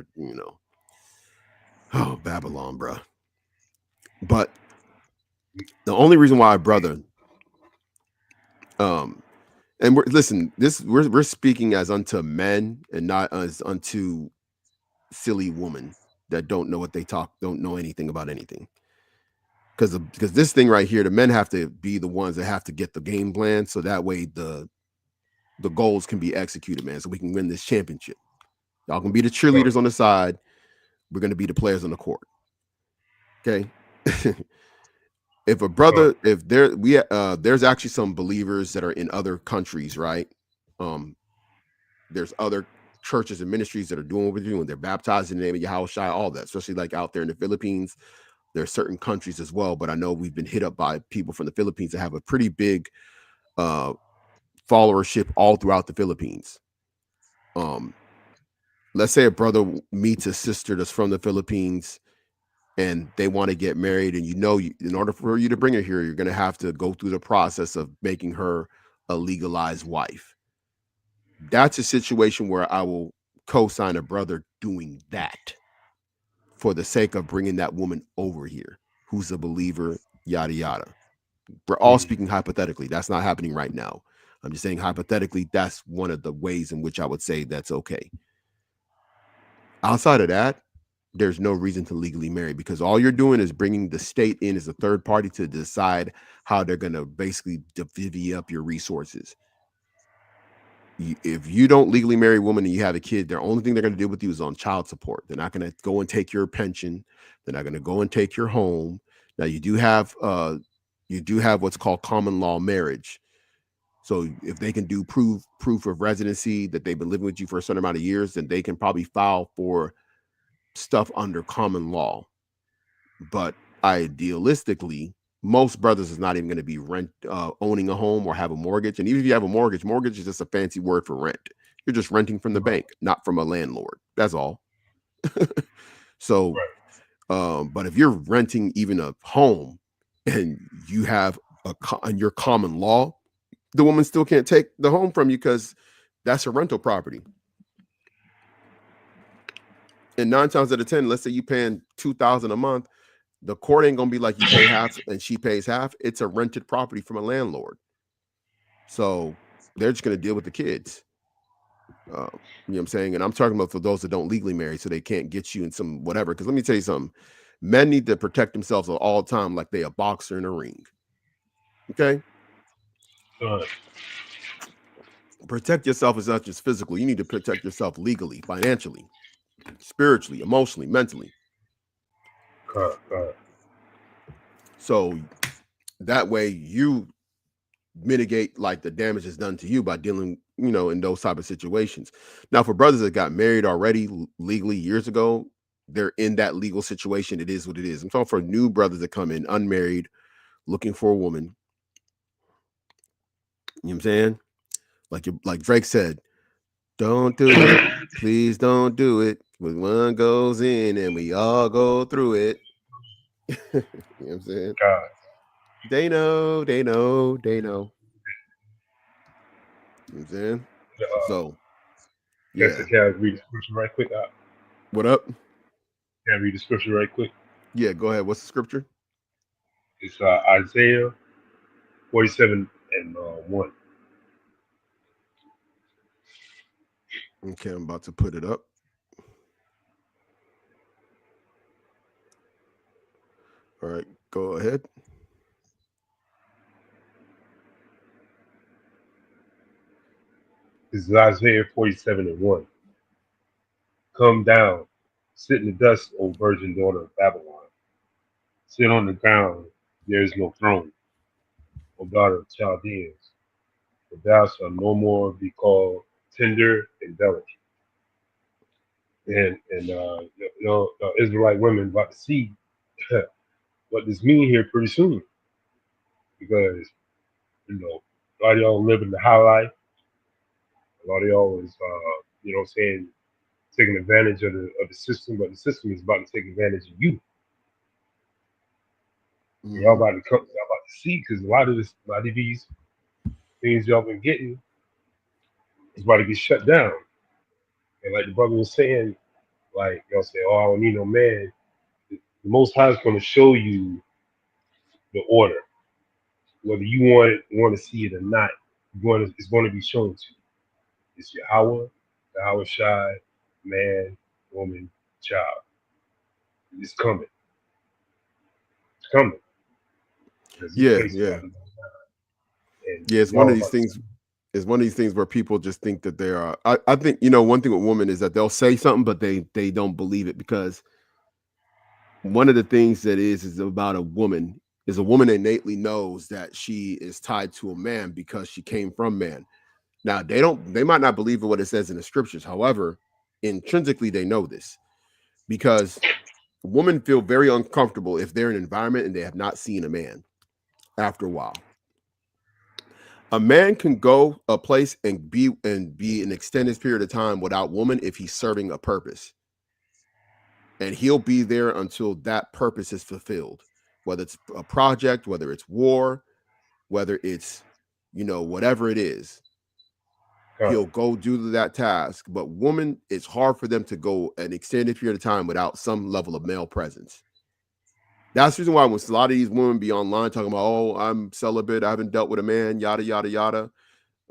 oh, Babylon, bro. But the only reason why, brother, um, and listen, we're speaking as unto men and not as unto silly women that don't know what they talk, don't know anything about anything. Because this thing right here, the men have to be the ones that have to get the game plan, so that way the goals can be executed, man. So we can win this championship. Y'all can be the uh, cheerleaders on the side. We're going to be the players on the court. Okay. If a uh, brother, if there we there's actually some believers that are in other countries, right? Um, there's other churches and ministries that are doing what we're doing. They're baptized in the name of Yahawashi, all that, especially like out there in the Philippines. There are certain countries as well, but I know we've been hit up by people from the Philippines that have a pretty big uh followership all throughout the Philippines. Um, let's say a brother meets a sister that's from the Philippines and they want to get married, and in order for you to bring her here, you're going to have to go through the process of making her a legalized wife. That's a situation where I will co-sign a brother doing that for the sake of bringing that woman over here who's a believer, yada yada. We're all mm, speaking hypothetically. That's not happening right now. I'm just saying hypothetically, that's one of the ways in which I would say that's okay. Outside of that, there's no reason to legally marry, because all you're doing is bringing the state in as a third party to decide how they're going to basically divvy up your resources. If you don't legally marry a woman and you have a kid, the only thing they're going to deal with you is on child support. They're not going to go and take your pension. They're not going to go and take your home. Now you do have what's called common law marriage. So if they can do proof of residency that they've been living with you for a certain amount of years, then they can probably file for stuff under common law. But idealistically, most brothers is not even going to be owning a home or have a mortgage. And even if you have a mortgage is just a fancy word for rent. You're just renting from the Right. bank, not from a landlord. That's all. So, Right. but if you're renting even a home and you have and your common law, the woman still can't take the home from you because that's a rental property. And 9 times out of 10, let's say you paying $2,000 a month, the court ain't gonna be like you pay half and she pays half. It's a rented property from a landlord, so they're just gonna deal with the kids. You know what I'm saying? And I'm talking about for those that don't legally marry, so they can't get you in some whatever. Because let me tell you something: men need to protect themselves at all time, like they a boxer in a ring. Okay, Con, protect yourself is not just physical. You need to protect yourself legally, financially, spiritually, emotionally, mentally. con. So that way you mitigate like the damage that's done to you by dealing, in those type of situations. Now, for brothers that got married already legally years ago, they're in that legal situation. It is what it is. I'm talking for new brothers that come in unmarried, looking for a woman. You know what I'm saying? Like Drake said, don't do it. Please don't do it. When one goes in and we all go through it. You know what I'm saying? God. They know, they know, they know. You know what I'm saying? So Yes, I yeah. can read the scripture right quick. What up? Can I read the scripture right quick? Yeah, go ahead. What's the scripture? It's Isaiah 47 and 1. Okay, I'm about to put it up. All right, go ahead. This is Isaiah 47 and 1. Come down, sit in the dust, O virgin daughter of Babylon. Sit on the ground, there is no throne, O daughter of Chaldeans. For thou shalt no more be called tender and delicate. And Israelite women about to see what this mean here pretty soon, because a lot of y'all living the high life. A lot of y'all is what I'm saying, taking advantage of the system, but the system is about to take advantage of you. Y'all Mm-hmm. about to come, y'all about to see, because a lot of these things y'all been getting is about to get shut down. And like the brother was saying, like y'all say, oh, I don't need no man. The Most High is going to show you the order, whether you want to see it or not. It's going to be shown to you. It's Yahweh Shai, man, woman, child. It's coming. It's coming. Because this Yeah, place is yeah, about to go down. And yeah. It's one y'all of these about to see. things. It's one of these things where people just think that they are. I think one thing with women is that they'll say something, but they don't believe it, because one of the things that is about a woman is a woman innately knows that she is tied to a man because she came from man. Now they might not believe in what it says in the scriptures. However, intrinsically they know this, because women feel very uncomfortable if they're in an environment and they have not seen a man after a while. A man can go a place and be an extended period of time without woman if he's serving a purpose. And he'll be there until that purpose is fulfilled. Whether it's a project, whether it's war, whether it's, whatever it is, Come, he'll go do that task. But woman, it's hard for them to go an extended period of time without some level of male presence. That's the reason why when a lot of these women be online talking about, oh, I'm celibate, I haven't dealt with a man, yada yada yada.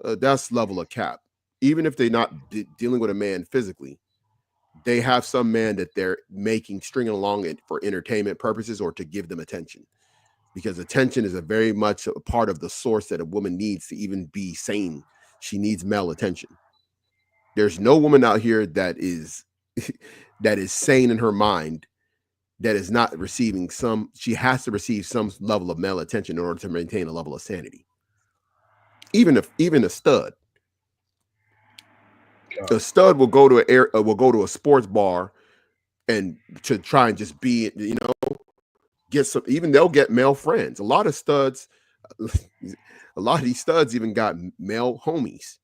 That's level of cap. Even if they're not dealing with a man physically, they have some man that they're making stringing along it for entertainment purposes or to give them attention, because attention is a very much a part of the source that a woman needs to even be sane. She needs male attention. There's no woman out here that is that is sane in her mind that is not receiving some. She has to receive some level of male attention in order to maintain a level of sanity. Even a stud, God, will go to will go to a sports bar and to try and just be, get some. Even they'll get male friends. A lot of studs, a lot of these studs even got male homies.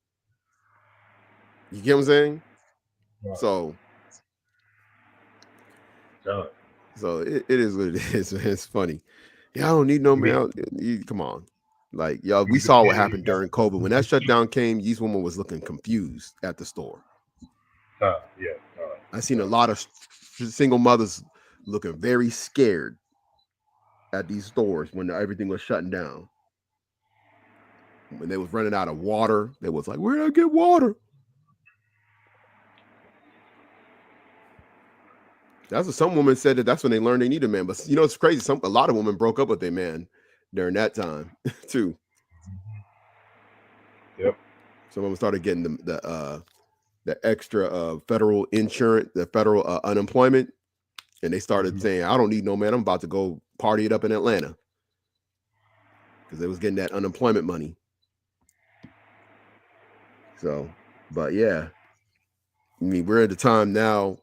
You get what I'm saying? God, So God. it is what it is. It's funny. Yeah, I don't need no I mean, man. Come on. Like, y'all, we because saw what men happened during COVID. When that shutdown came, these woman was looking confused at the store. Yeah, I seen a God. lot of single mothers looking very scared at these stores when everything was shutting down. When they was running out of water, they was like, "Where did I get water?" That's what some women said, that that's when they learned they need a man. But it's crazy. A lot of women broke up with their man during that time too. Yep. Some of them started getting the extra federal insurance, the federal unemployment, and they started Mm-hmm. saying, "I don't need no man. I'm about to go party it up in Atlanta," because they was getting that unemployment money. So, but yeah, I mean, we're at the time now.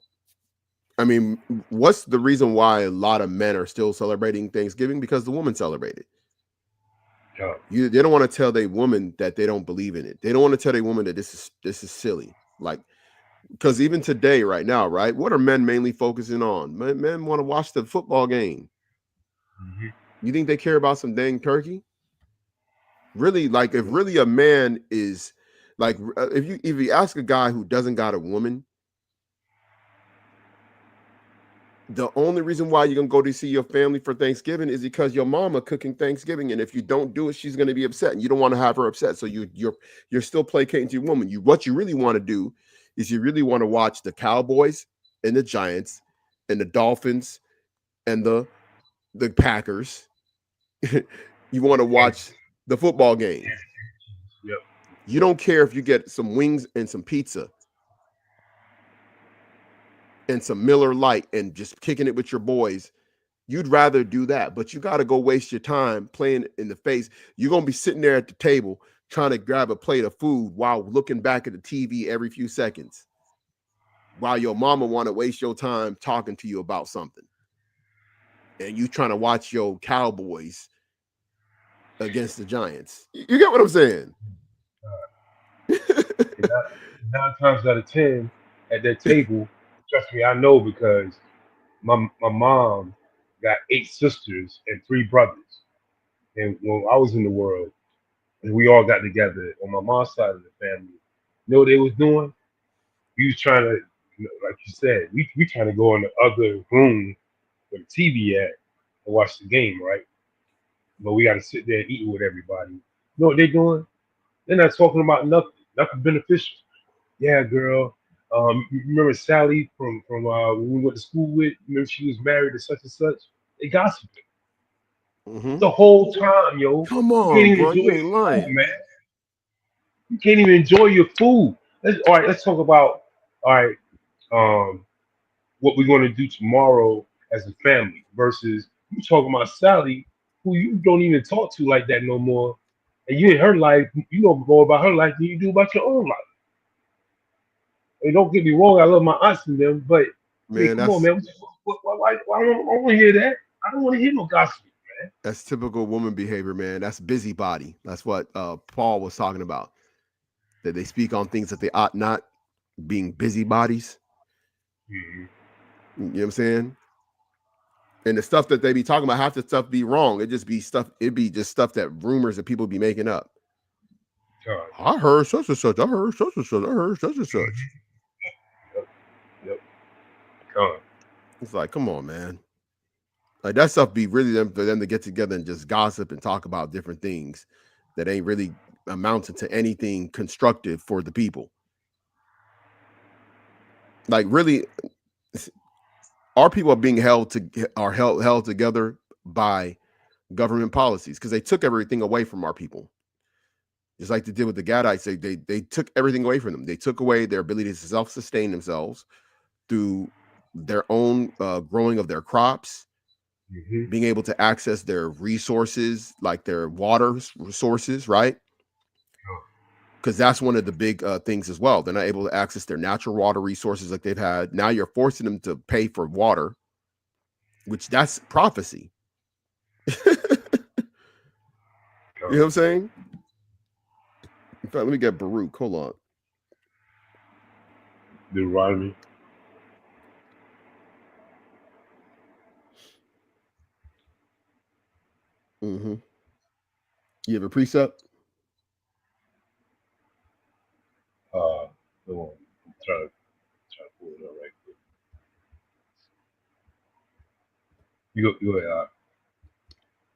I mean, what's the reason why a lot of men are still celebrating Thanksgiving? Because the woman celebrated. God. They don't want to tell their woman that they don't believe in it. They don't want to tell their woman that this is silly. Like, because even today, right now, right, what are men mainly focusing on? Men want to watch the football game. Mm-hmm. You think they care about some dang turkey? Really? Like, if really a man is like, if you ask a guy who doesn't got a woman, the only reason why you're gonna go to see your family for Thanksgiving is because your mama cooking Thanksgiving, and if you don't do it, she's gonna be upset, and you don't want to have her upset. So you're still placating to your woman. What you really want to do is you really want to watch the Cowboys and the Giants and the Dolphins and the Packers. You want to Kansas, watch the football game. yep. You don't care if you get some wings and some pizza and some Miller Lite and just kicking it with your boys. You'd rather do that, but you got to go waste your time playing in the face. You're going to be sitting there at the table trying to grab a plate of food while looking back at the TV every few seconds, while your mama want to waste your time talking to you about something. And you trying to watch your Cowboys against the Giants. You get what I'm saying? And nine times out of ten, at that table, trust me, I know because my mom got eight sisters and three brothers. And when I was in the world, and we all got together on my mom's side of the family, you know what they was doing? We was trying to, like you said, we trying to go in the other room where the TV at and watch the game, right? But we got to sit there and eat with everybody. You know what they doing? They're not talking about nothing beneficial. Yeah, girl. You remember Sally from when we went to school with? Remember she was married to such and such. They gossiping Mm-hmm. the whole time, yo. Come You can't on, even bro. enjoy You ain't your food, lying. man. You can't even enjoy your food. All right, let's talk about all right. Um, what we're going to do tomorrow as a family versus you talking about Sally, who you don't even talk to like that no more, and you in her life, you know more about her life than you do about your own life. And don't get me wrong, I love my aunts and them, but I mean, Man, come on, man. Why I don't want to hear that. I don't want to hear no gossip. that's typical woman behavior, man. That's busybody. That's what Paul was talking about. That they speak on things that they ought not, being busybodies. Mm-hmm. You know what I'm saying? And the stuff that they be talking about, half the stuff be wrong. It just be stuff. It be just stuff that rumors that people be making up. God. I heard such and such. I heard such and such. I heard such and such. Yep. Yep. God. It's like, come on, man. Like, that stuff be really them for them to get together and just gossip and talk about different things that ain't really amounting to anything constructive for the people. Like really, our people are being held together by government policies because they took everything away from our people. Just like they did with the Gadites, they took everything away from them. They took away their ability to self-sustain themselves through their own growing of their crops, Mm-hmm. being able to access their resources, like their water resources, right? Because that's one of the big things as well. They're not able to access their natural water resources like they've had. Now you're forcing them to pay for water, which that's prophecy. You know what I'm saying? In fact, let me get Baruch. Hold on. Deuteronomy. Mm-hmm. You have a precept? Hold on. I'm trying to pull it up right quick. You go ahead.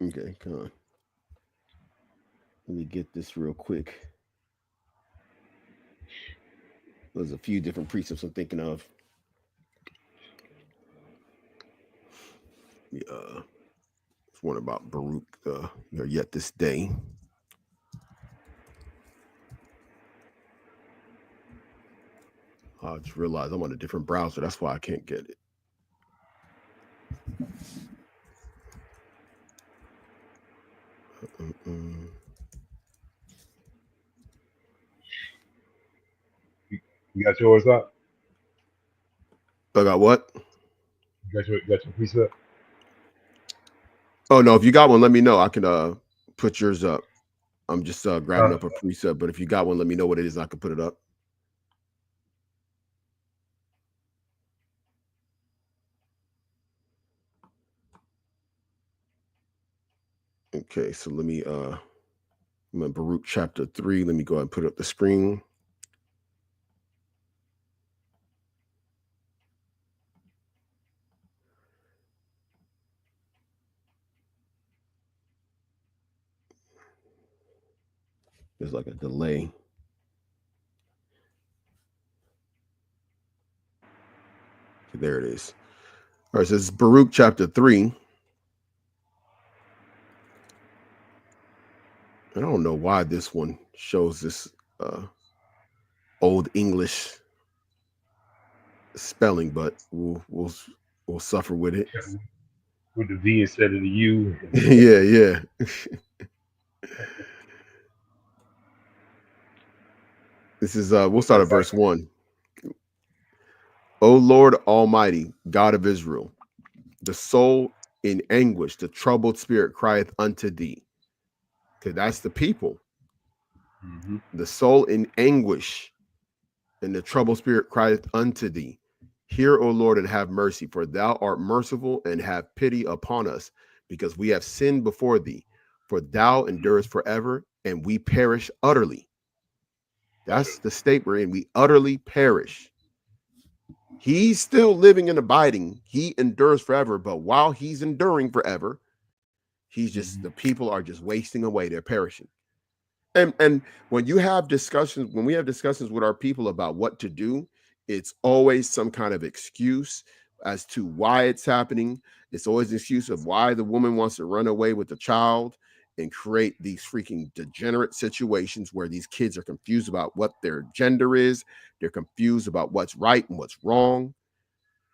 Okay, come on. Let me get this real quick. There's a few different precepts I'm thinking of. It's one about Baruch. Yet this day. I just realized I'm on a different browser. That's why I can't get it. Mm-mm. You got yours up. I got what? You got your precept. Oh no, if you got one, let me know. I can put yours up. I'm just grabbing Uh, up a precept, but if you got one, let me know what it is. I can put it up. Okay, so let me I'm in Baruch chapter 3. Let me go ahead and put up the screen. There's like a delay. Okay, there it is. All right, so it's Baruch chapter 3. I don't know why this one shows this old English spelling, but we'll suffer with it. with the V instead of the U. Yeah, yeah. This is we'll start at It's like verse 1. O Lord Almighty, God of Israel, the soul in anguish, the troubled spirit crieth unto thee. Okay, that's the people. mm-hmm. The soul in anguish and the troubled spirit crieth unto thee. Hear, O Lord, and have mercy, for thou art merciful and have pity upon us, because we have sinned before thee. For thou endurest forever, and we perish utterly. That's the state we're in. We utterly perish. He's still living and abiding. He endures forever, but while he's enduring forever, he's just Mm-hmm. the people are just wasting away. They're perishing. And when you have discussions, when we have discussions with our people about what to do, it's always some kind of excuse as to why it's happening. It's always an excuse of why the woman wants to run away with the child and create these freaking degenerate situations where these kids are confused about what their gender is. They're confused about what's right and what's wrong.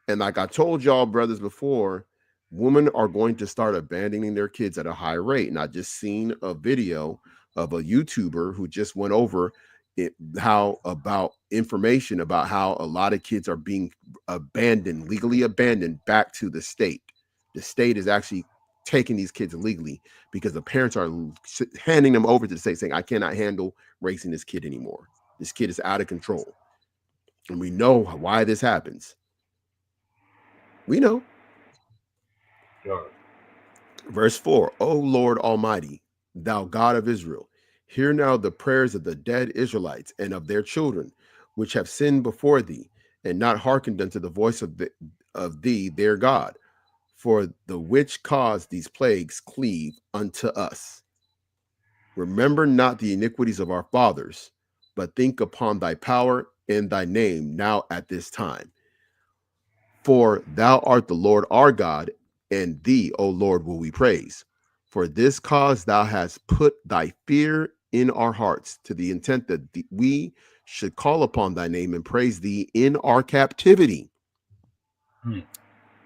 And like I told y'all, brothers, before, women are going to start abandoning their kids at a high rate. And I just seen a video of a YouTuber who just went over it, how about information about how a lot of kids are being abandoned, legally abandoned back to the state. The state is actually taking these kids legally because the parents are handing them over to the state saying, I cannot handle raising this kid anymore. This kid is out of control. And we know why this happens. We know. Verse 4, O Lord Almighty, thou God of Israel, hear now the prayers of the dead Israelites and of their children, which have sinned before thee, and not hearkened unto the voice of thee, their God, for the which cause these plagues cleave unto us. Remember not the iniquities of our fathers, but think upon thy power and thy name now at this time. For thou art the Lord our God, and thee, O Lord, will we praise. For this cause thou hast put thy fear in our hearts, to the intent that we should call upon thy name and praise thee in our captivity. Hmm.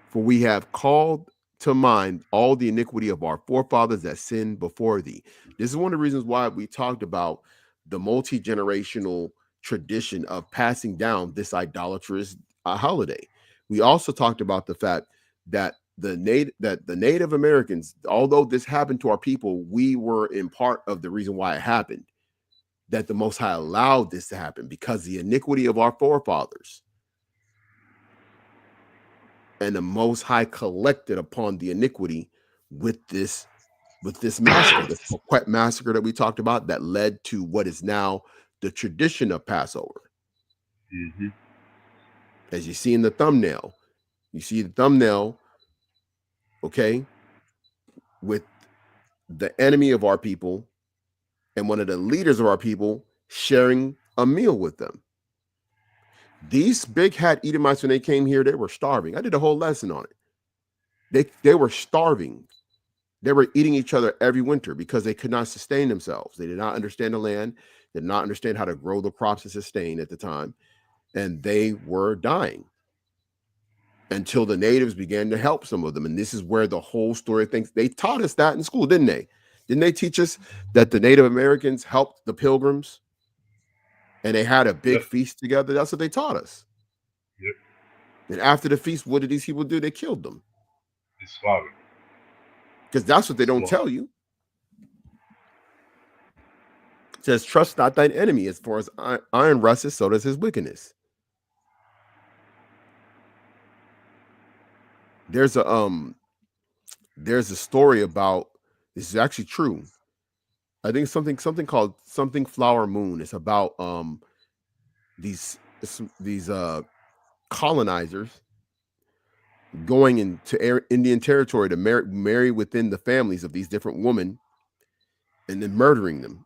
For we have called to mind all the iniquity of our forefathers that sinned before thee. This is one of the reasons why we talked about the multi-generational tradition of passing down this idolatrous holiday. We also talked about the fact that the Native Americans, although this happened to our people, we were in part of the reason why it happened. That the Most High allowed this to happen because the iniquity of our forefathers, and the Most High collected upon the iniquity with this massacre, this Paquette massacre that we talked about, that led to what is now the tradition of Passover. Mm-hmm. As you see in the thumbnail, you see the thumbnail, okay, with the enemy of our people and one of the leaders of our people sharing a meal with them. These big hat Edomites, when they came here, they were starving. I did a whole lesson on it. They were starving. They were eating each other every winter because they could not sustain themselves. They did not understand the land, did not understand how to grow the crops to sustain at the time, and they were dying until the natives began to help some of them. And this is where the whole story of things, they taught us that in school, didn't they? Didn't they teach us that the Native Americans helped the pilgrims and they had a big Yep. feast together? That's what they taught us. Yep. And after the feast, what did these people do? They killed them It's slaughtered. because that's what they don't Slaughtered. tell you. It says, trust not thine enemy. As far as iron rusteth, so does his wickedness. There's a there's a story about, this is actually true. I think something called something flower moon. It's about these these colonizers going into Indian territory to marry within the families of these different women and then murdering them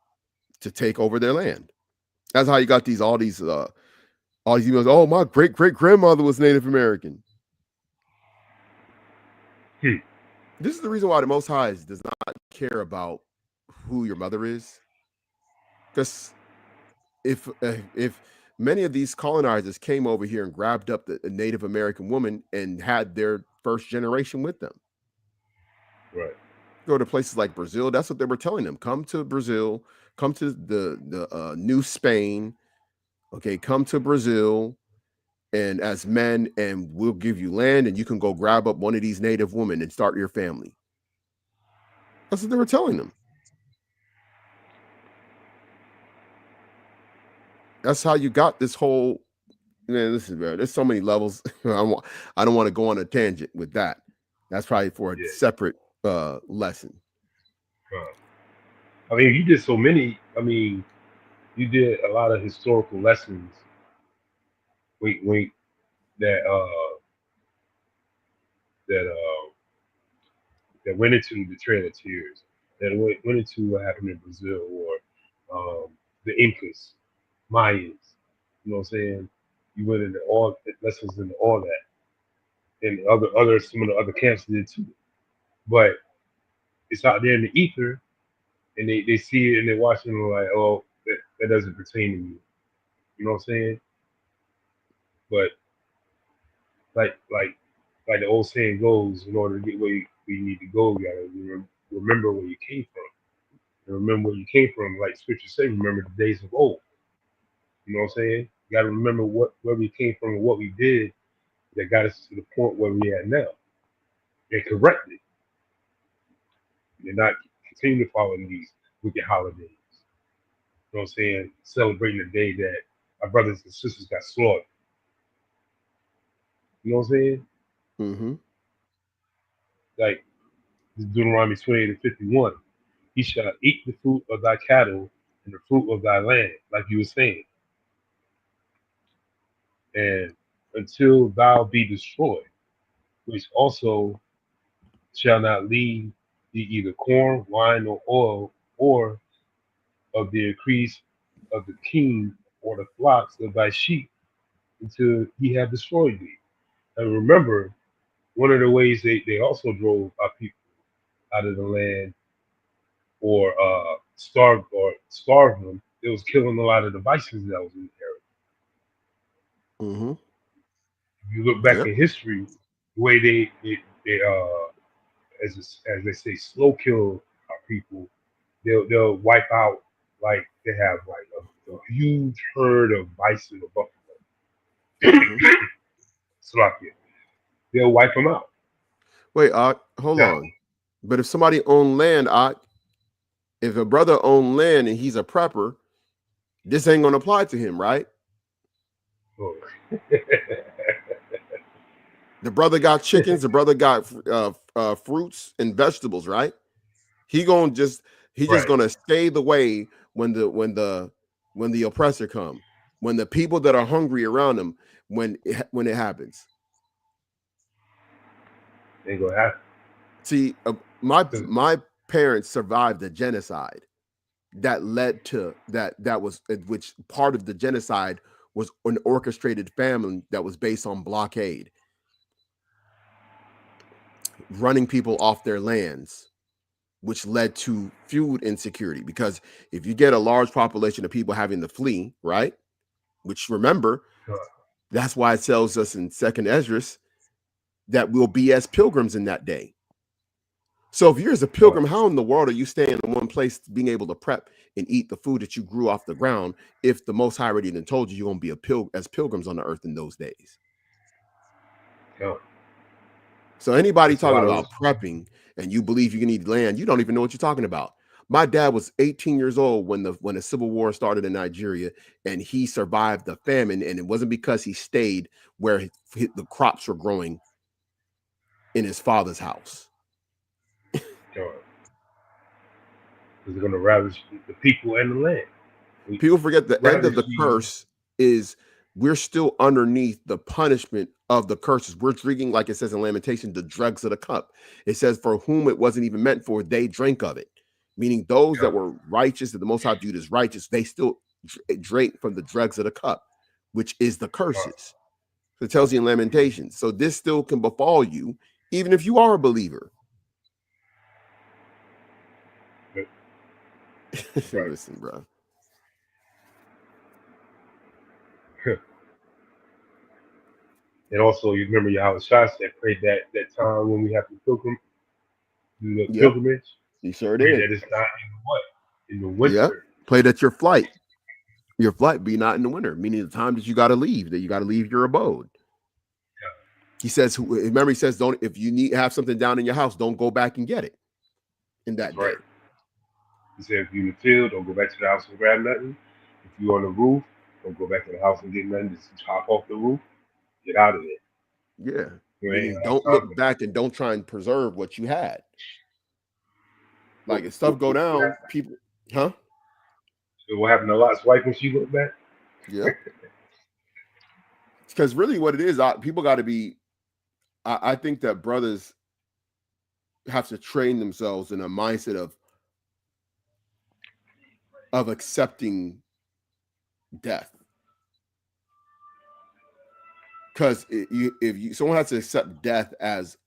to take over their land. That's how you got these all these emails. Oh, my great great grandmother was Native American. Hmm. This is the reason why the Most High does not care about who your mother is, because if many of these colonizers came over here and grabbed up the Native American woman and had their first generation with them, Right. go to places like Brazil. That's what they were telling them: come to Brazil, come to the New Spain. Okay, come to Brazil, and as men, and we'll give you land, and you can go grab up one of these Native women and start your family. That's what they were telling them. That's how you got this whole. Man, this is bad. There's so many levels. I don't want to go on a tangent with that. That's probably for a Yeah. separate lesson. I mean, you did so many. I mean, you did a lot of historical lessons. Wait, that that that went into the Trail of Tears. That went into what happened in Brazil or the Incas, Mayans. You know what I'm saying? You went into all lessons into all that, and other some of the other camps did too. But it's out there in the ether, and they see it and they're watching and like, oh, that doesn't pertain to me. You know what I'm saying? But like the old saying goes, in order to get where you need to go, you gotta remember where you came from. And remember where you came from, like scripture say, remember the days of old. You know what I'm saying? You gotta remember where we came from and what we did that got us to the point where we at now. And correct it. And not continue to follow these wicked holidays. You know what I'm saying? Celebrating the day that our brothers and sisters got slaughtered. You know what I'm saying? Mm-hmm. Like Deuteronomy 28 and 51. He shall eat the fruit of thy cattle and the fruit of thy land, like you were saying, and until thou be destroyed, which also shall not leave thee either corn, wine, or oil, or of the increase of the king or the flocks of thy sheep until he have destroyed thee. And remember, one of the ways they also drove our people out of the land or starved them, it was killing a lot of the vices that was in the area. Mm-hmm. If you look back Yep. in history, the way as they say, slow kill our people, they'll wipe out like they have like a huge herd of bison or buffalo. Mm-hmm. Slovakia. They'll wipe them out. Wait, hold Now, on. But if somebody owned land, if a brother owned land and he's a prepper, this ain't gonna apply to him, right? oh, The brother got chickens. The brother got fruits and vegetables, right? He gonna just he just right, gonna stay the way when the oppressor come, when the people that are hungry around him, when it happens. ain't gonna happen. See, my 'Cause, my parents survived a genocide that led to that was which part of the genocide was an orchestrated famine that was based on blockade, running people off their lands, which led to food insecurity. Because if you get a large population of people having to flee, right? Which remember, uh, that's why it tells us in Second Esdras that we'll be as pilgrims in that day. So if you're as a uh, pilgrim, how in the world are you staying in one place, being able to prep and eat the food that you grew off the ground? If the Most High already done told you you're gonna be as pilgrims on the earth in those days. uh, So anybody it's a talking lot of about prepping and you believe you can eat land, you don't even know what you're talking about. My dad was 18 years old when the Civil War started in Nigeria, and he survived the famine. And it wasn't because he stayed where the crops were growing in his father's house. because they're gonna ravage the people and the land. We People forget the end of ravage the curse is we're still underneath the punishment of the curses. We're drinking, like it says in Lamentation, the dregs of the cup. It says, for whom it wasn't even meant for, they drank of it. Meaning those uh, that were righteous, that the Most High viewed as righteous, they still drank from the dregs of the cup, which is the uh, curses. So it tells you in Lamentations. So this still can befall you, even if you are a believer. right. Listen, bro. And also, you remember Yahweh Shai said, pray that time when we have to do the Yep, pilgrimage, you sure pray did. that it's not in the what? In the Yep. winter. Played at your flight be not in the winter, meaning the time that you got to leave, that you got to leave your abode. He says, remember, he says, don't, if you need have something down in your house, don't go back and get it in That's that right. day. He said, if you're in the field, don't go back to the house and grab nothing. If you're on the roof, don't go back to the house and get nothing. Just hop off the roof, get out of there. Yeah. You ain't Meaning gonna have don't time look for that. back and don't try and preserve what you had. What, Like if what, stuff go what down, happened? people, huh? So what happened to Lot's wife when she looked back? Yep. Because really what it is, people got to be, I think that brothers have to train themselves in a mindset of accepting death. Because if someone has to accept death as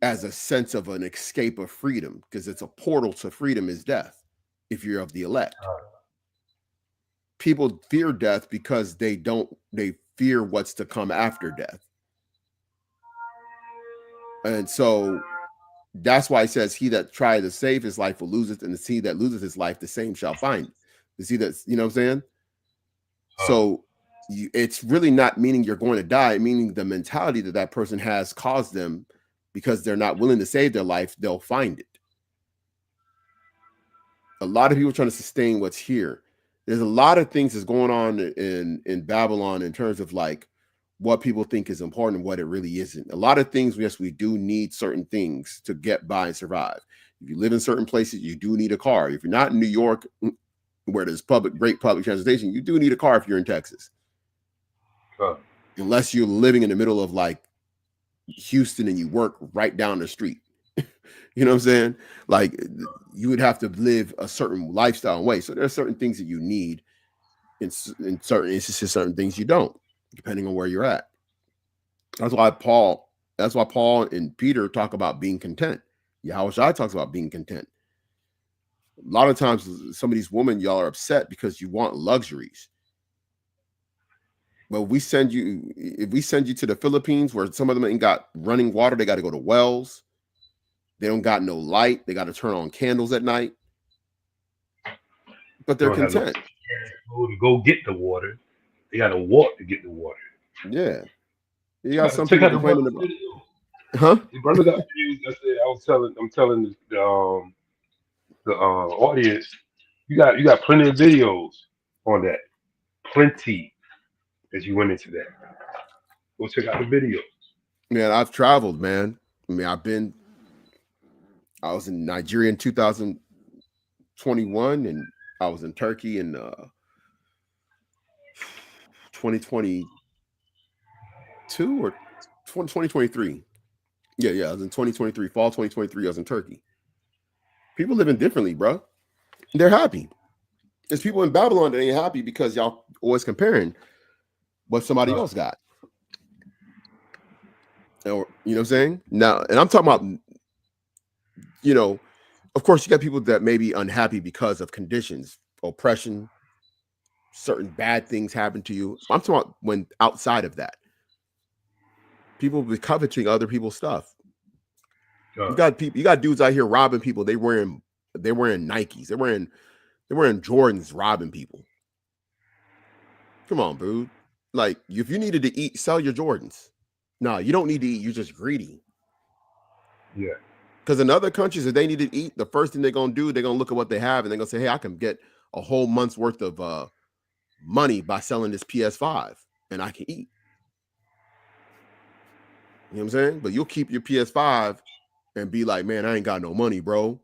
as a sense of an escape of freedom, because it's a portal to freedom is death if you're of the elect. People fear death because they fear what's to come after death. And so that's why it says, he that tried to save his life will lose it, and the he that loses his life, the same shall find it. You see that, you know what I'm saying? Uh, So it's really not meaning you're going to die, meaning the mentality that that person has caused them, because they're not willing to save their life, they'll find it. A lot of people trying to sustain what's here. There's a lot of things that's going on in Babylon in terms of like what people think is important and what it really isn't. A lot of things, yes, we do need certain things to get by and survive. If you live in certain places, you do need a car. If you're not in New York, where there's great public transportation, you do need a car if you're in Texas. uh, Unless you're living in the middle of like Houston and you work right down the street. You know what I'm saying? Like you would have to live a certain lifestyle and way. So there are certain things that you need in certain instances, certain things you don't. depending on where you're at. That's why Paul. That's why Paul and Peter talk about being content. Yahushua talks about being content. A lot of times, some of these women, y'all are upset because you want luxuries. But if we send you to the Philippines, where some of them ain't got running water, they got to go to wells. They don't got no light. They got to turn on candles at night. But They they're don't have no content. to go get the water. They got to walk to get the water. Yeah. You got some Check people out the brother complaining about, video. huh? The brother got videos. I said I'm telling the audience, you got plenty of videos on that. Plenty as you went into that. Go check out the video. Man, I've traveled, man. I mean, I was in Nigeria in 2021, and I was in Turkey in 2022 or 2023. Yeah, I was in 2023, fall 2023. I was in Turkey. People living differently, bro. They're happy. There's people in Babylon that ain't happy because y'all always comparing what somebody Uh, else got. Or, you know what I'm saying? Now, and I'm talking about, you know, of course, you got people that may be unhappy because of conditions, oppression, certain bad things happen to you. I'm talking about when outside of that, people be coveting other people's stuff. uh, You got dudes out here robbing people. They're wearing Nikes. They're wearing Jordans, robbing people. Come on, bro. Like, if you needed to eat, sell your Jordans. No, you don't need to eat. You're just greedy. yeah. Because in other countries, if they need to eat, the first thing they're gonna do, they're gonna look at what they have and they're gonna say, "Hey, I can get a whole month's worth of money by selling this PS5, and I can eat." You know what I'm saying? But you'll keep your PS5 and be like, "Man, I ain't got no money, bro."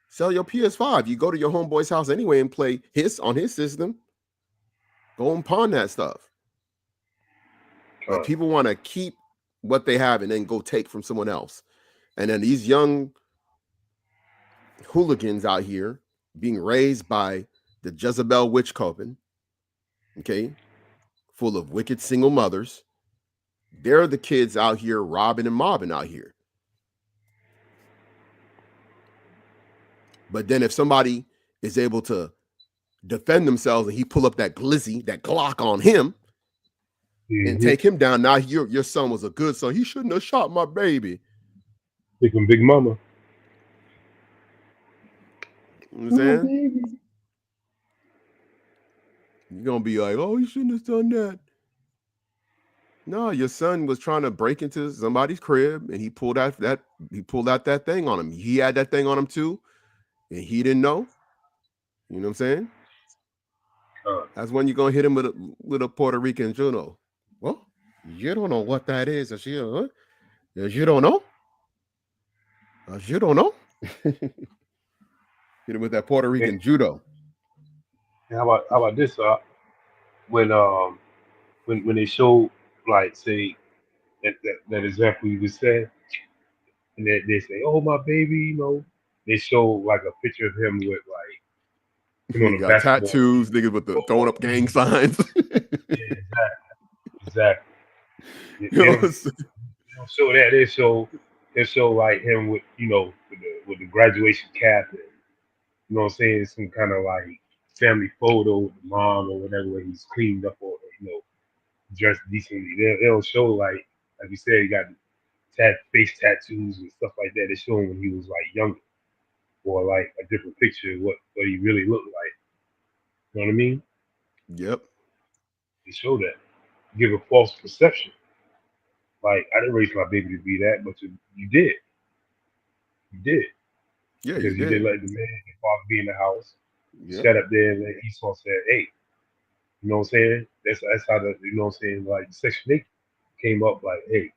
Sell your PS5. You go to your homeboy's house anyway and play his on his system. Go and pawn that stuff. But Uh, people want to keep what they have and then go take from someone else. And then these young hooligans out here being raised by the Jezebel witch coven, okay, full of wicked single mothers. They're the kids out here robbing and mobbing out here. But then if somebody is able to defend themselves and he pull up that glizzy, that Glock on him and mm-hmm. take him down, now your son was a good son. He shouldn't have shot my baby. Thinking Big Mama. You know what I'm Oh, saying? baby. You're gonna be like, oh, you shouldn't have done that. No, your son was trying to break into somebody's crib and he pulled out that thing on him. He had that thing on him too, and he didn't know. You know what I'm saying? Uh, That's when you're gonna hit him with a Puerto Rican Juno. Well, you don't know what that is. You don't know? You don't know? Hit him with that Puerto and, Rican judo. and how about this? When when they show like say that example you just said, and they say, "Oh my baby," they show like a picture of him with like You the got basketball. tattoos, niggas with the throwing up gang signs. Yeah, exactly. They, You they know, don't they don't show that. They show like him with with the graduation cap and what I'm saying, some kind of like family photo with the mom or whatever where he's cleaned up or dressed decently. They'll show like you said, he got face tattoos and stuff like that. They show him when he was like younger or like a different picture of what he really looked like. You know what I mean? yep. They show that. Give a false perception. Like I didn't raise my baby to be that, but you did. You did. Yeah, you Because you didn't did. let the man and father be in the house. You Yep. sat up there and then Esau said, "Hey, you know what I'm saying? That's how what I'm saying, like Section 8 came up like, hey,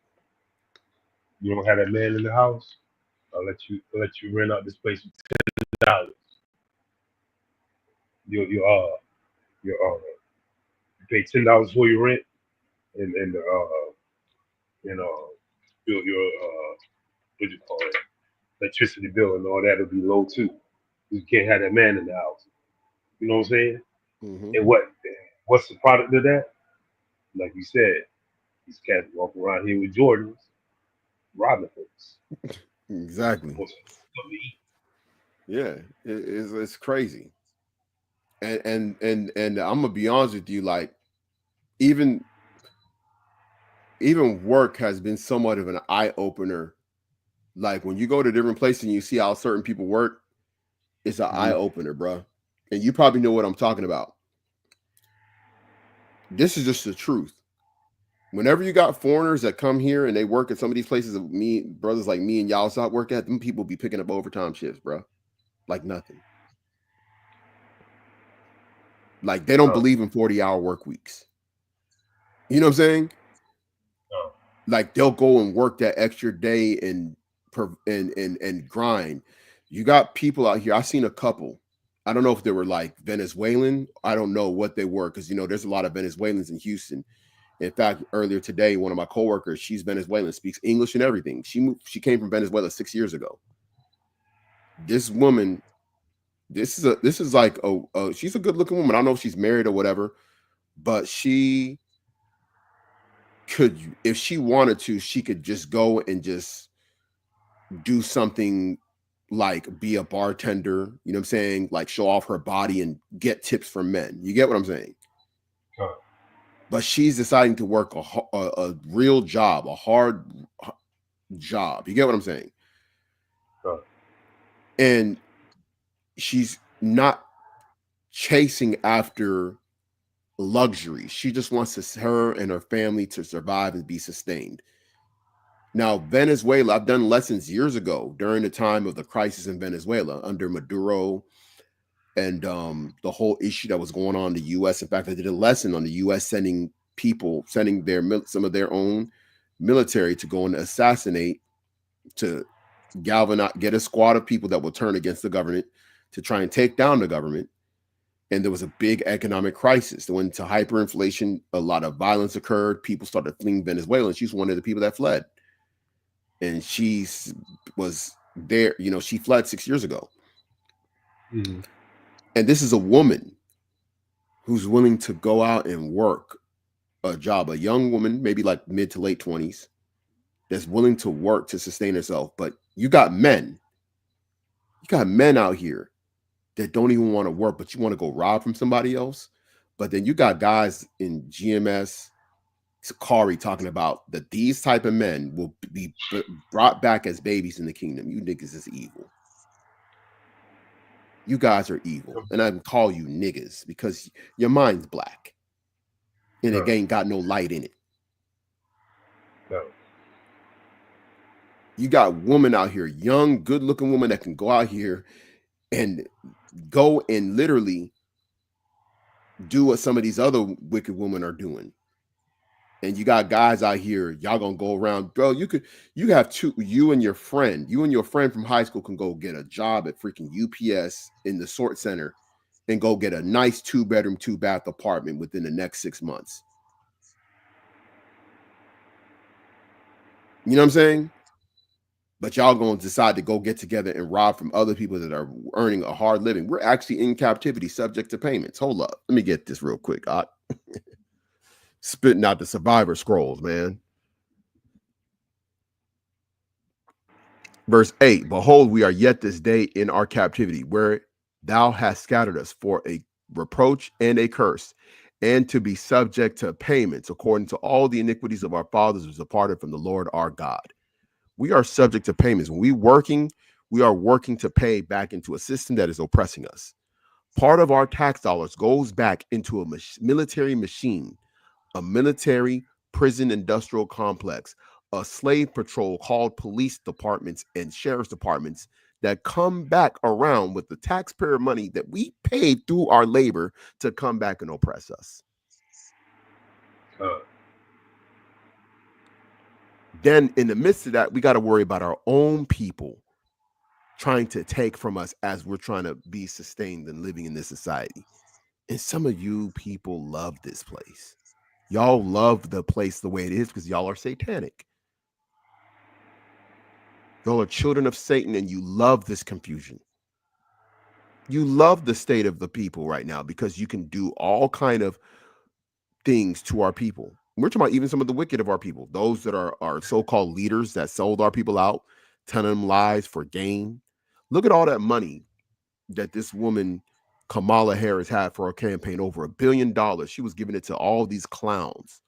you don't have that man in the house, I'll let you rent out this place for $10. You pay $10 for your rent and your what you call it, electricity bill and all that'll be low too. You can't have that man in the house. You know what I'm saying? Mm-hmm. And what's the product of that? Like you said, these cats walking around here with Jordans, robbing folks. Exactly. What's something to eat? Yeah, it's crazy. And I'm gonna be honest with you, like even even work has been somewhat of an eye opener. Like when you go to different places and you see how certain people work, it's an eye Mm-hmm. opener, bro. And you probably know what I'm talking about. This is just the truth. Whenever you got foreigners that come here and they work at some of these places that me brothers like me and y'all stop work at, them people be picking up overtime shifts, bro. Like nothing. Like they don't Oh, believe in 40-hour work weeks. You know what I'm saying? oh, Like they'll go and work that extra day and and grind. You got people out here. I seen a couple. I don't know if they were like Venezuelan. I don't know what they were because you know there's a lot of Venezuelans in Houston. In fact, earlier today, one of my coworkers, she's Venezuelan, speaks English and everything. She came from Venezuela 6 years ago. This woman, this is like she's a good looking woman. I don't know if she's married or whatever, but she could, if she wanted to, she could just go and just do something like be a bartender, you know what I'm saying? Like show off her body and get tips from men. You get what I'm saying? oh, But she's deciding to work a real job, a hard job. You get what I'm saying? oh, And she's not chasing after luxury. She just wants her and her family to survive and be sustained. Now, Venezuela, I've done lessons years ago during the time of the crisis in Venezuela under Maduro and the whole issue that was going on in the U.S. In fact, I did a lesson on the U.S. sending people, sending some of their own military to go and assassinate, to galvanize, get a squad of people that will turn against the government to try and take down the government. And there was a big economic crisis that went into hyperinflation. A lot of violence occurred. People started fleeing Venezuela, and she's one of the people that fled. And she was there. You know, she fled 6 years ago. mm-hmm. And this is a woman who's willing to go out and work a job, a young woman, maybe like mid to late 20s, that's willing to work to sustain herself. But you got men out here that don't even want to work, but you want to go rob from somebody else. But then you got guys in GMS, Sakari talking about that these type of men will be brought back as babies in the kingdom. You niggas is evil. You guys are evil. And I call you niggas because your mind's black and it oh, ain't got no light in it. oh, You got women out here, young, good looking women that can go out here and go and literally do what some of these other wicked women are doing. And you got guys out here, y'all gonna go around, bro. You have two, you and your friend from high school can go get a job at freaking UPS in the sort center and go get a nice 2 bedroom, 2 bath apartment within the next 6 months. You know what I'm saying? But y'all gonna decide to go get together and rob from other people that are earning a hard living. We're actually in captivity, subject to payments. Hold up, let me get this real quick. Spitting out the survivor scrolls, man. Verse 8, behold, we are yet this day in our captivity, where thou hast scattered us for a reproach and a curse, and to be subject to payments according to all the iniquities of our fathers was departed from the Lord our God. We are subject to payments. When we are working to pay back into a system that is oppressing us. Part of our tax dollars goes back into a military machine, a military prison industrial complex, a slave patrol called police departments and sheriff's departments that come back around with the taxpayer money that we paid through our labor to come back and oppress us. oh, Then, in the midst of that, we got to worry about our own people trying to take from us as we're trying to be sustained and living in this society. And some of you people love this place. Y'all love the place the way it is because y'all are satanic. Y'all are children of Satan and you love this confusion. You love the state of the people right now because you can do all kind of things to our people. We're talking about even some of the wicked of our people, those that are so-called leaders that sold our people out, telling them lies for gain. Look at all that money that this woman Kamala Harris had for her campaign, over $1 billion. She was giving it to all these clowns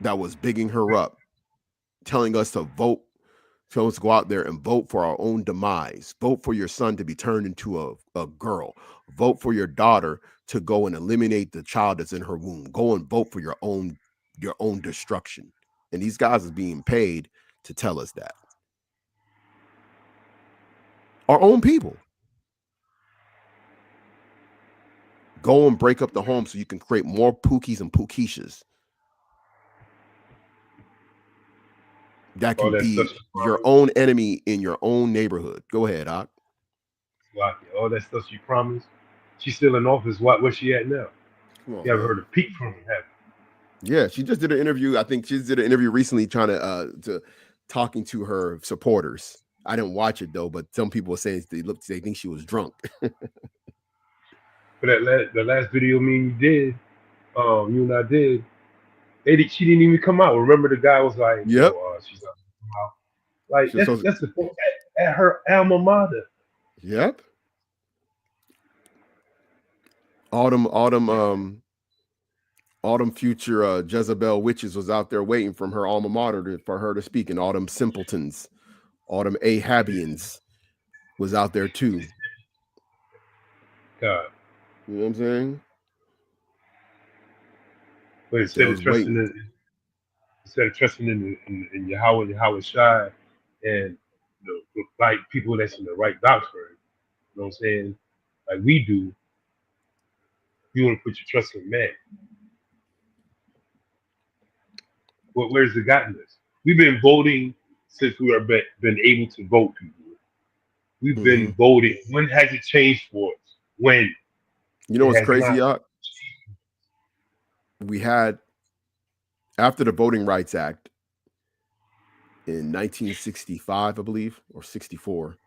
that was bigging her up, telling us to vote, telling us to go out there and vote for our own demise. Vote for your son to be turned into a girl. Vote for your daughter to go and eliminate the child that's in her womb. Go and vote for your own destruction. And these guys is being paid to tell us that. Our own people. Go and break up the home so you can create more Pookies and Pookishas that All can that stuff be she your promised. own enemy in your own neighborhood. Go ahead, Doc. Like all that stuff she promised. She's still in office. Where's she at now? Come You on, haven't man. heard a peep from her, have Yeah, she just did an interview. I think she just did an interview recently trying to talking to her supporters. I didn't watch it though, but some people were saying they think she was drunk. you? But the last video me and you did, you and I did, she didn't even come out. Remember the guy was like, Yep. she's not gonna come out. Like She was supposed that's the point at her alma mater. Yep. All them future Jezebel witches was out there waiting from her alma mater for her to speak, and all them simpletons, all them Ahabians was out there too. God. You know what I'm saying? But They was waiting. instead of trusting in Yahweh and Yahweh Shai and the right people that's in the right doctrine, you know what I'm saying? Like we do, you want to put your trust in man. Where's it gotten us? We've been voting since we are been able to vote, people. We've Hmm. been voting. When has it changed for us? When? You know It what's has crazy, not. Yacht? We had, after the Voting Rights Act in 1965, I believe, or 64.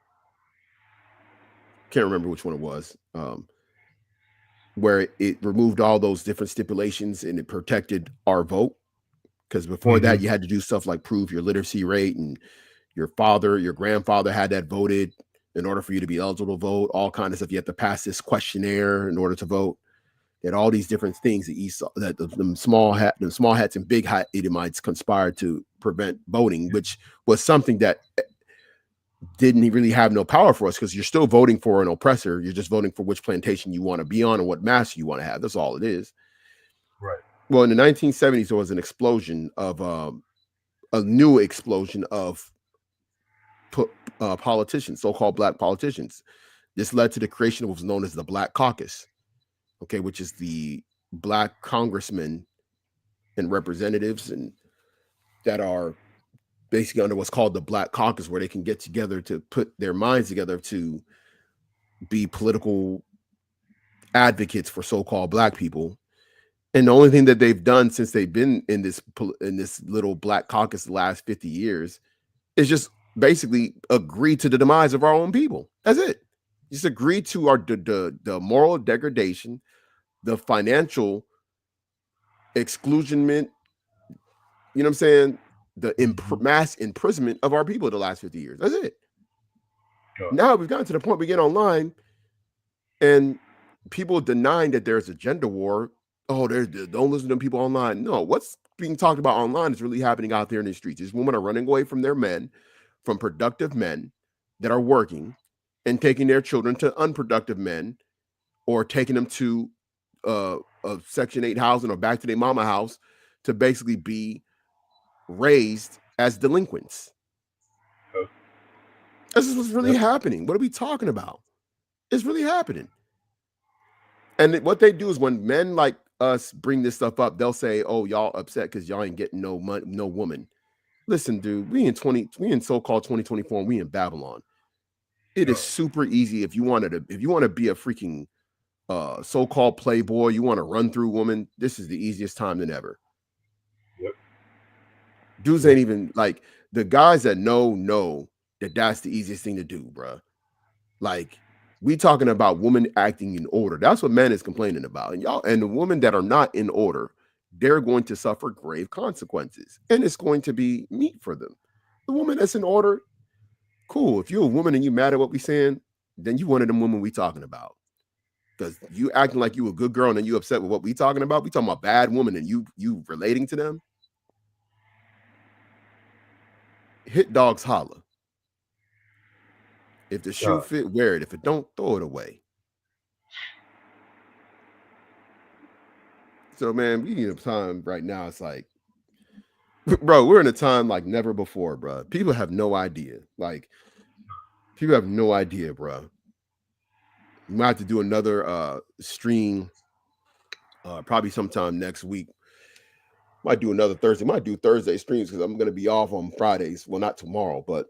Can't remember which one it was. Where it removed all those different stipulations and it protected our vote. Because before that, Hmm. you had to do stuff like prove your literacy rate, and your grandfather had that voted in order for you to be eligible to vote. All kind of stuff. You have to pass this questionnaire in order to vote. That all these different things that you saw, that the small hats and big hat Edomites conspired to prevent voting, which was something that didn't really have no power for us, because you're still voting for an oppressor. You're just voting for which plantation you want to be on and what master you want to have. That's all it is. Right. Well, in the 1970s, there was an explosion of a new explosion of politicians, so-called black politicians. This led to the creation of what was known as the Black Caucus, okay, which is the black congressmen and representatives and that are basically under what's called the Black Caucus, where they can get together to put their minds together to be political advocates for so-called black people. And the only thing that they've done since they've been in this little Black Caucus the last 50 years is just basically agree to the demise of our own people. That's it. Just agree to the moral degradation, the financial exclusionment, you know what I'm saying? The Hmm. mass imprisonment of our people the last 50 years. That's it. God. Now we've gotten to the point we get online and people denying that there's a gender war. Oh, don't listen to people online. No, what's being talked about online is really happening out there in the streets. These women are running away from their men, from productive men that are working, and taking their children to unproductive men, or taking them to a Section 8 housing or back to their mama house to basically be raised as delinquents. Uh, This is what's really yep. happening. What are we talking about? It's really happening. And what they do is when men like us bring this stuff up, they'll say, "Oh, y'all upset because y'all ain't getting no money, no woman." Listen, dude, we in so-called 2024, and we in Babylon. It is God. super easy if you want to be a freaking so-called playboy, you want to run through woman. This is the easiest time than ever. Yep. Dudes Yep. ain't even like the guys that know that that's the easiest thing to do, bruh. Like We talking about women acting in order. That's what men is complaining about. And y'all and the women that are not in order, they're going to suffer grave consequences. And it's going to be meat for them. The woman that's in order, cool. If you're a woman and you mad at what we saying, then you one of them women we talking about. Because you acting like you a good girl and then you upset with what we talking about. We talking about bad woman and you relating to them. Hit dogs holler. If the shoe Uh, fit, wear it. If it don't, throw it away. So man, we need a time right now. It's like, bro, we're in a time like never before, bro. People have no idea. Like, people have no idea, bro. We might have to do another stream, probably sometime next week. Might do another Thursday. Might do Thursday streams because I'm gonna be off on Fridays. Well, not tomorrow, but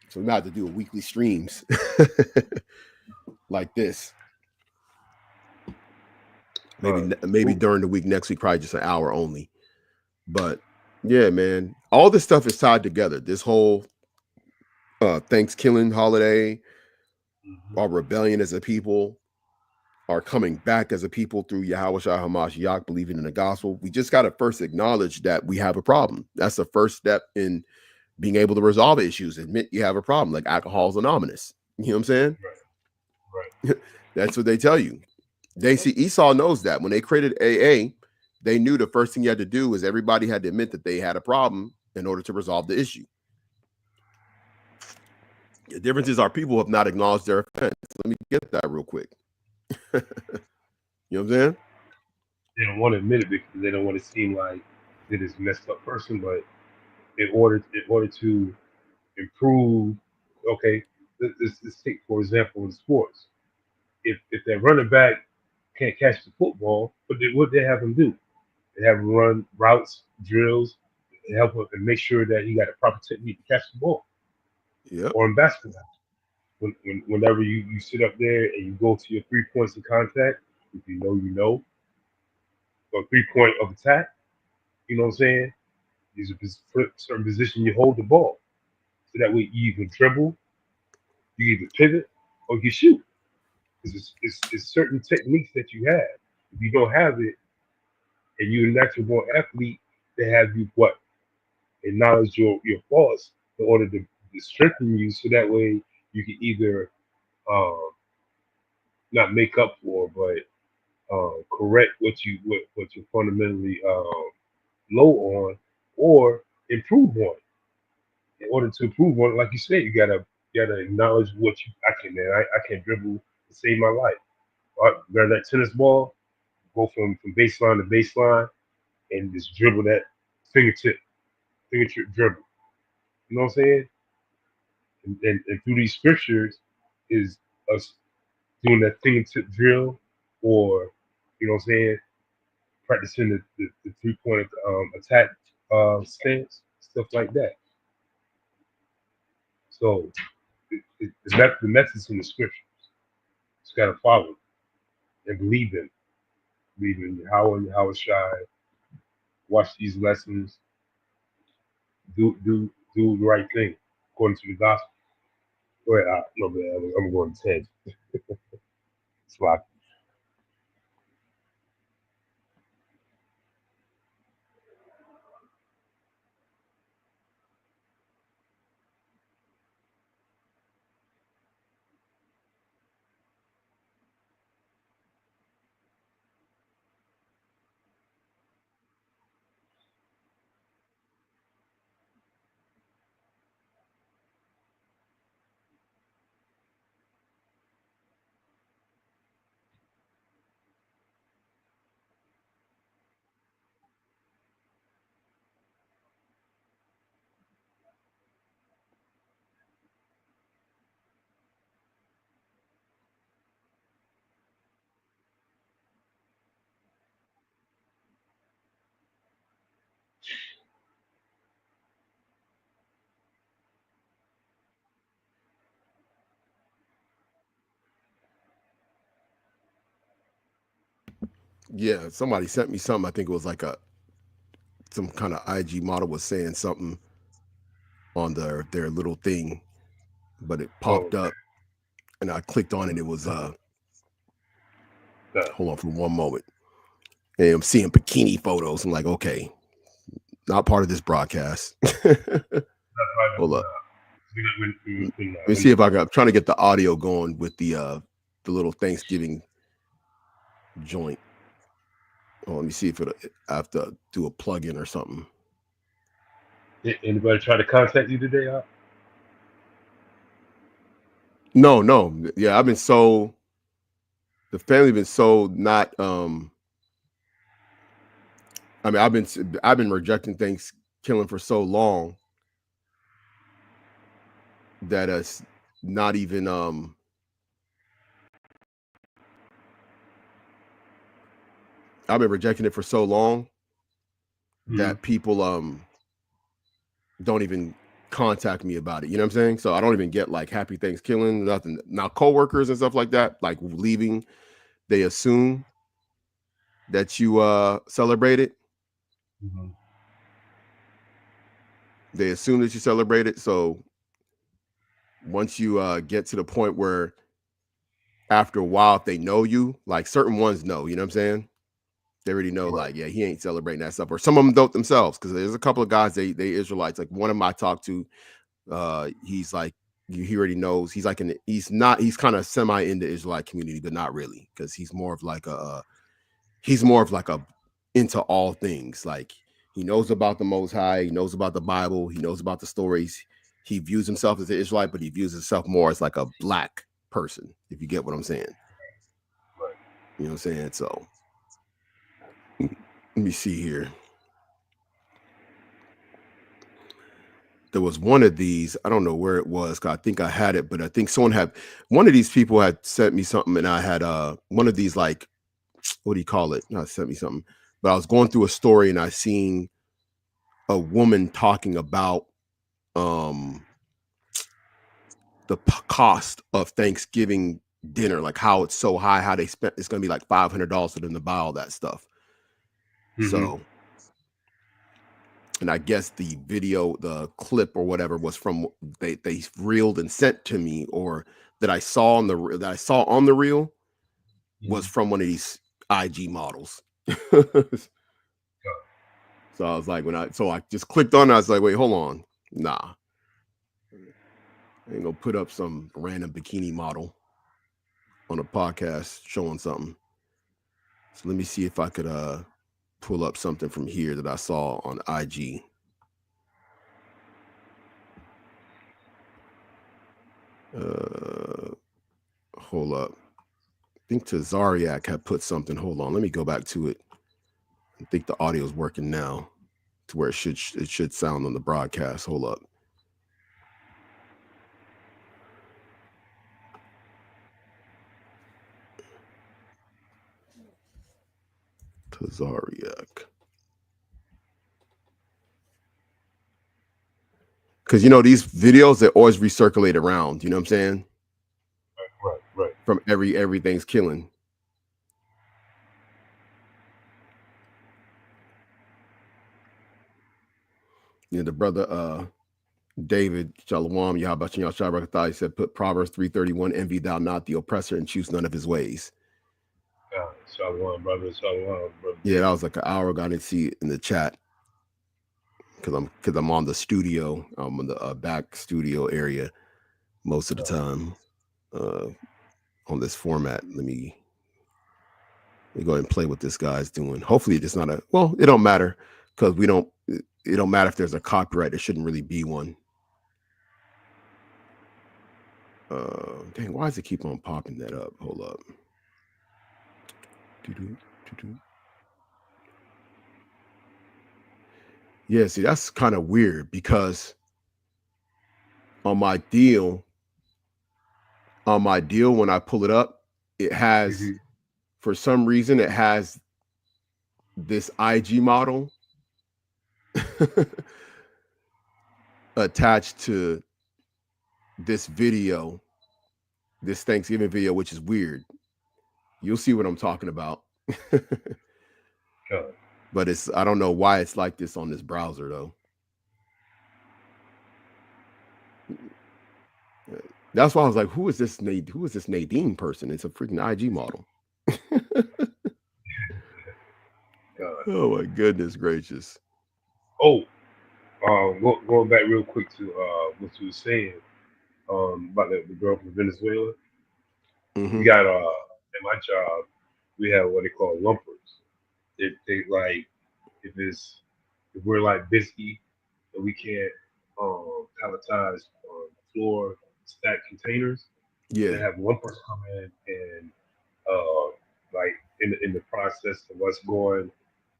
so we might have to do a weekly streams like this. Maybe ooh, during the week next week, probably just an hour only. But yeah, man, all this stuff is tied together. This whole Thanksgiving holiday, mhm. our rebellion as a people, our coming back as a people through Yahawashi Hamashiach, believing in the gospel. We just got to first acknowledge that we have a problem. That's the first step in being able to resolve issues. Admit you have a problem, like Alcohol's Anonymous. You know what I'm saying? Right, right. That's what they tell you. They see Esau knows that when they created AA, they knew the first thing you had to do was everybody had to admit that they had a problem in order to resolve the issue. The difference is our people have not acknowledged their offense. Let me get that real quick. You know what I'm saying? They don't want to admit it because they don't want to seem like they're this messed up person. But in order to improve, okay, let's take for example in sports. If that running back can't catch the football, what they have him do? They have him run routes, drills, and help him and make sure that he got a proper technique to catch the ball. Yep. Or in basketball, whenever you sit up there and you go to your 3 points of contact, if you know, or 3 point of attack, you know what I'm saying? There's a certain position you hold the ball. So that way you either dribble, you either pivot, or you shoot. It's certain techniques that you have. If you don't have it and you're a natural born athlete, they have you what? Acknowledge your faults in order to strengthen you so that way you can either um, not make up for, but correct what you're fundamentally low on, or improve on. In order to improve on it, like you said, you gotta acknowledge what you. I can man, I can't dribble to save my life. All right, grab that tennis ball, go from baseline to baseline, and just dribble that fingertip fingertip dribble. You know what I'm saying? And through these scriptures is us doing that fingertip drill, or you know what I'm saying, practicing the 3 point attack stance, stuff like that. So the methods in the scripture. Just gotta follow and believe in Yahweh and Yahweh Shai. Watch these lessons. Do the right thing according to the gospel. Go ahead. No, man, I'm going to 10. It's like, Yeah. Somebody sent me something. I think it was like a some kind of IG model was saying something on their little thing, but it oh, popped up. and I clicked on it. It was God. hold on for one moment. And I'm seeing bikini photos. I'm like, okay, not part of this broadcast. Hold up. Let me see if I got. I'm trying to get the audio going with the little Thanksgiving joint. Oh, let me see if I have to do a plug-in or something. Anybody try to contact you today? No, no, yeah, I've been so the family been so not. I mean, I've been rejecting Thanksgiving for so long that it's not even I've been rejecting it for so long that people don't even contact me about it. You know what I'm saying? So I don't even get like happy Thanksgiving, nothing. Now coworkers and stuff like that, like leaving, they assume that you celebrate it. Mm-hmm. They assume that you celebrate it. So once you get to the point where after a while, if they know you, like certain ones know, you know what I'm saying? They already know, Right. like, yeah, he ain't celebrating that stuff. Or some of them don't themselves, because there's a couple of guys, they Israelites. Like one of them I talked to, he's like, he already knows. He's like, he's kind of semi in the Israelite community, but not really, because he's more of like a into all things. Like he knows about the Most High, he knows about the Bible, he knows about the stories. He views himself as an Israelite, but he views himself more as like a black person, if you get what I'm saying. Right. You know what I'm saying? So let me see here. There was one of these, I don't know where it was, 'cause I think I had it, but I think one of these people had sent me something, and I had one of these, like, what do you call it? Not sent me something, but I was going through a story and I seen a woman talking about um the cost of Thanksgiving dinner, like how it's so high, how they spent it's gonna be like $500 for them to buy all that stuff. Mm-hmm. So, and I guess the video, the clip or whatever was from they reeled and sent to me, or that I saw on the reel was Mm-hmm. from one of these IG models. So I was like, I just clicked on it, I was like, wait, hold on. Nah. I ain't gonna put up some random bikini model on a podcast showing something. So let me see if I could pull up something from here that I saw on IG. Uh hold up. I think Tazariak had put something. Hold on, let me go back to it. I think the audio is working now to where it should sound on the broadcast. Hold up. Tazariak. Because these videos, they always recirculate around, you know what I'm saying? Right. Right. From everything's killing. The brother David Shalom, Yahabashim Yashabarakai said, put Proverbs 3:31, envy thou not the oppressor and choose none of his ways. Shalom, brother. Shalom, brother Yeah, that David. was like an hour ago. I didn't see it in the chat because I'm on the studio. I'm in the back studio area most of the time uh, on this format. Let me go ahead and play what this guy's doing. Hopefully, it's not it don't matter because it don't matter if there's a copyright. There shouldn't really be one. Dang, why does it keep on popping that up? Hold up. Yeah, see, that's kind of weird because on my deal, when I pull it up, it has, Mm-hmm. for some reason, it has this IG model attached to this video, this Thanksgiving video, which is weird. You'll see what I'm talking about. But I don't know why it's like this on this browser though. That's why I was like, who is this Who is this Nadine person? It's a freaking IG model. God. Oh my goodness gracious. Oh, going back real quick to what you were saying about the girl from Venezuela. We Hmm. got at my job, we have what they call lumpers. They like if we're like busy and we can't palletize floor stack containers, they Yeah. have lumpers come in and uh, like in the process of us going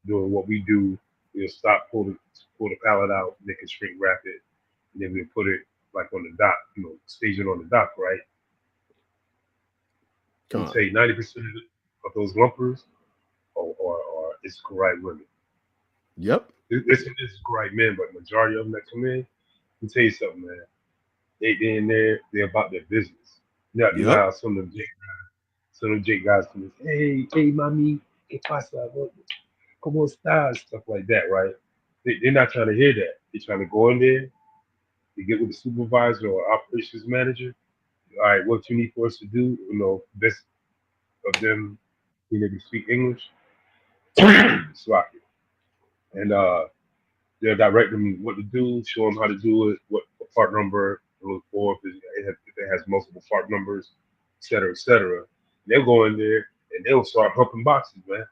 doing what we do, we'll stop pull the pallet out, make it shrink wrap it, and then we'll put it like on the dock, stage it on the dock, right? Let me Con. tell you, 90% of those lumpers are Issachar women. Yep. It's Issachar men, but majority of them that come in, let me tell you something, man. They in there, they're about their business. You know Yep. how some of them Jake guys come and say, hey, mommy, ¿qué pasa? Como estás? Stuff like that, right? They're not trying to hear that. They're trying to go in there, they get with the supervisor or operations manager. All right, what you need for us to do, best of them being able to speak English. Slack it. And they'll direct them what to do, show them how to do it, what part number to look for, if it has multiple part numbers, et cetera, et cetera. They'll go in there and they'll start humping boxes, man.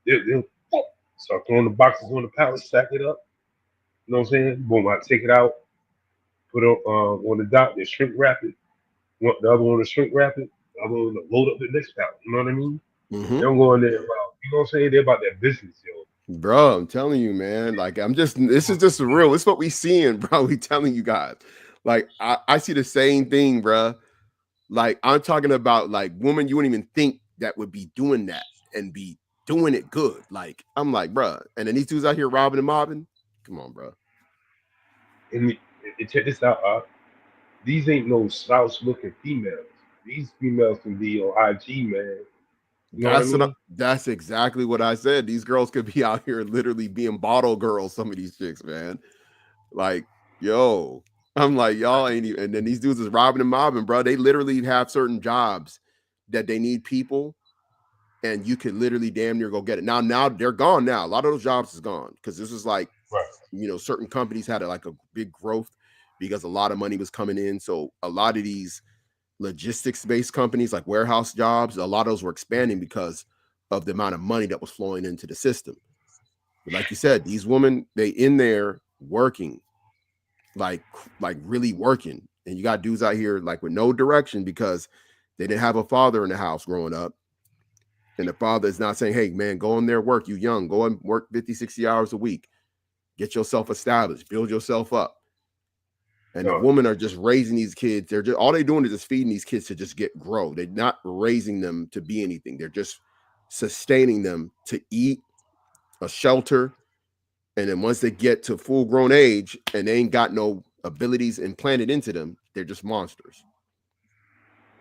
They'll start throwing the boxes on the pallet, stack it up. You know what I'm saying? Boom, I take it out, put it on the dock, they shrink wrap it. Want the other one to shrink wrap it, the other one to load up the next pallet. You know what I mean? They Hmm. don't go in there about, you know what I'm saying? They're about that business, yo. Bro, I'm telling you, man. Like, this is just real. It's what we seeing, bro. We telling you guys. Like, I see the same thing, bro. Like, I'm talking about like women you wouldn't even think that would be doing that and be doing it good. Like, I'm like, bro. And then these dudes out here robbing and mobbing. Come on, bro. And check this out, these ain't no slouch looking females. These females can be on IG, man. You know what I mean? That's exactly what I said. These girls could be out here literally being bottle girls, some of these chicks, man. Like, yo, I'm like, y'all ain't even, and then these dudes is robbing and mobbing, bro. They literally have certain jobs that they need people, and you could literally damn near go get it. Now they're gone now. A lot of those jobs is gone because this is like, Right, certain companies had like a big growth because a lot of money was coming in. So a lot of these logistics based companies, like warehouse jobs, a lot of those were expanding because of the amount of money that was flowing into the system. But like you said, these women, they in there working, like really working. And you got dudes out here like with no direction because they didn't have a father in the house growing up. And the father is not saying, hey, man, go in there, work. You young, go and work 50, 60 hours a week. Get yourself established, build yourself up. And the no, women are just raising these kids. They're just all they're doing is just feeding these kids to just get grow. They're not raising them to be anything. They're just sustaining them to eat, a shelter. And then once they get to full grown age and they ain't got no abilities implanted into them, they're just monsters.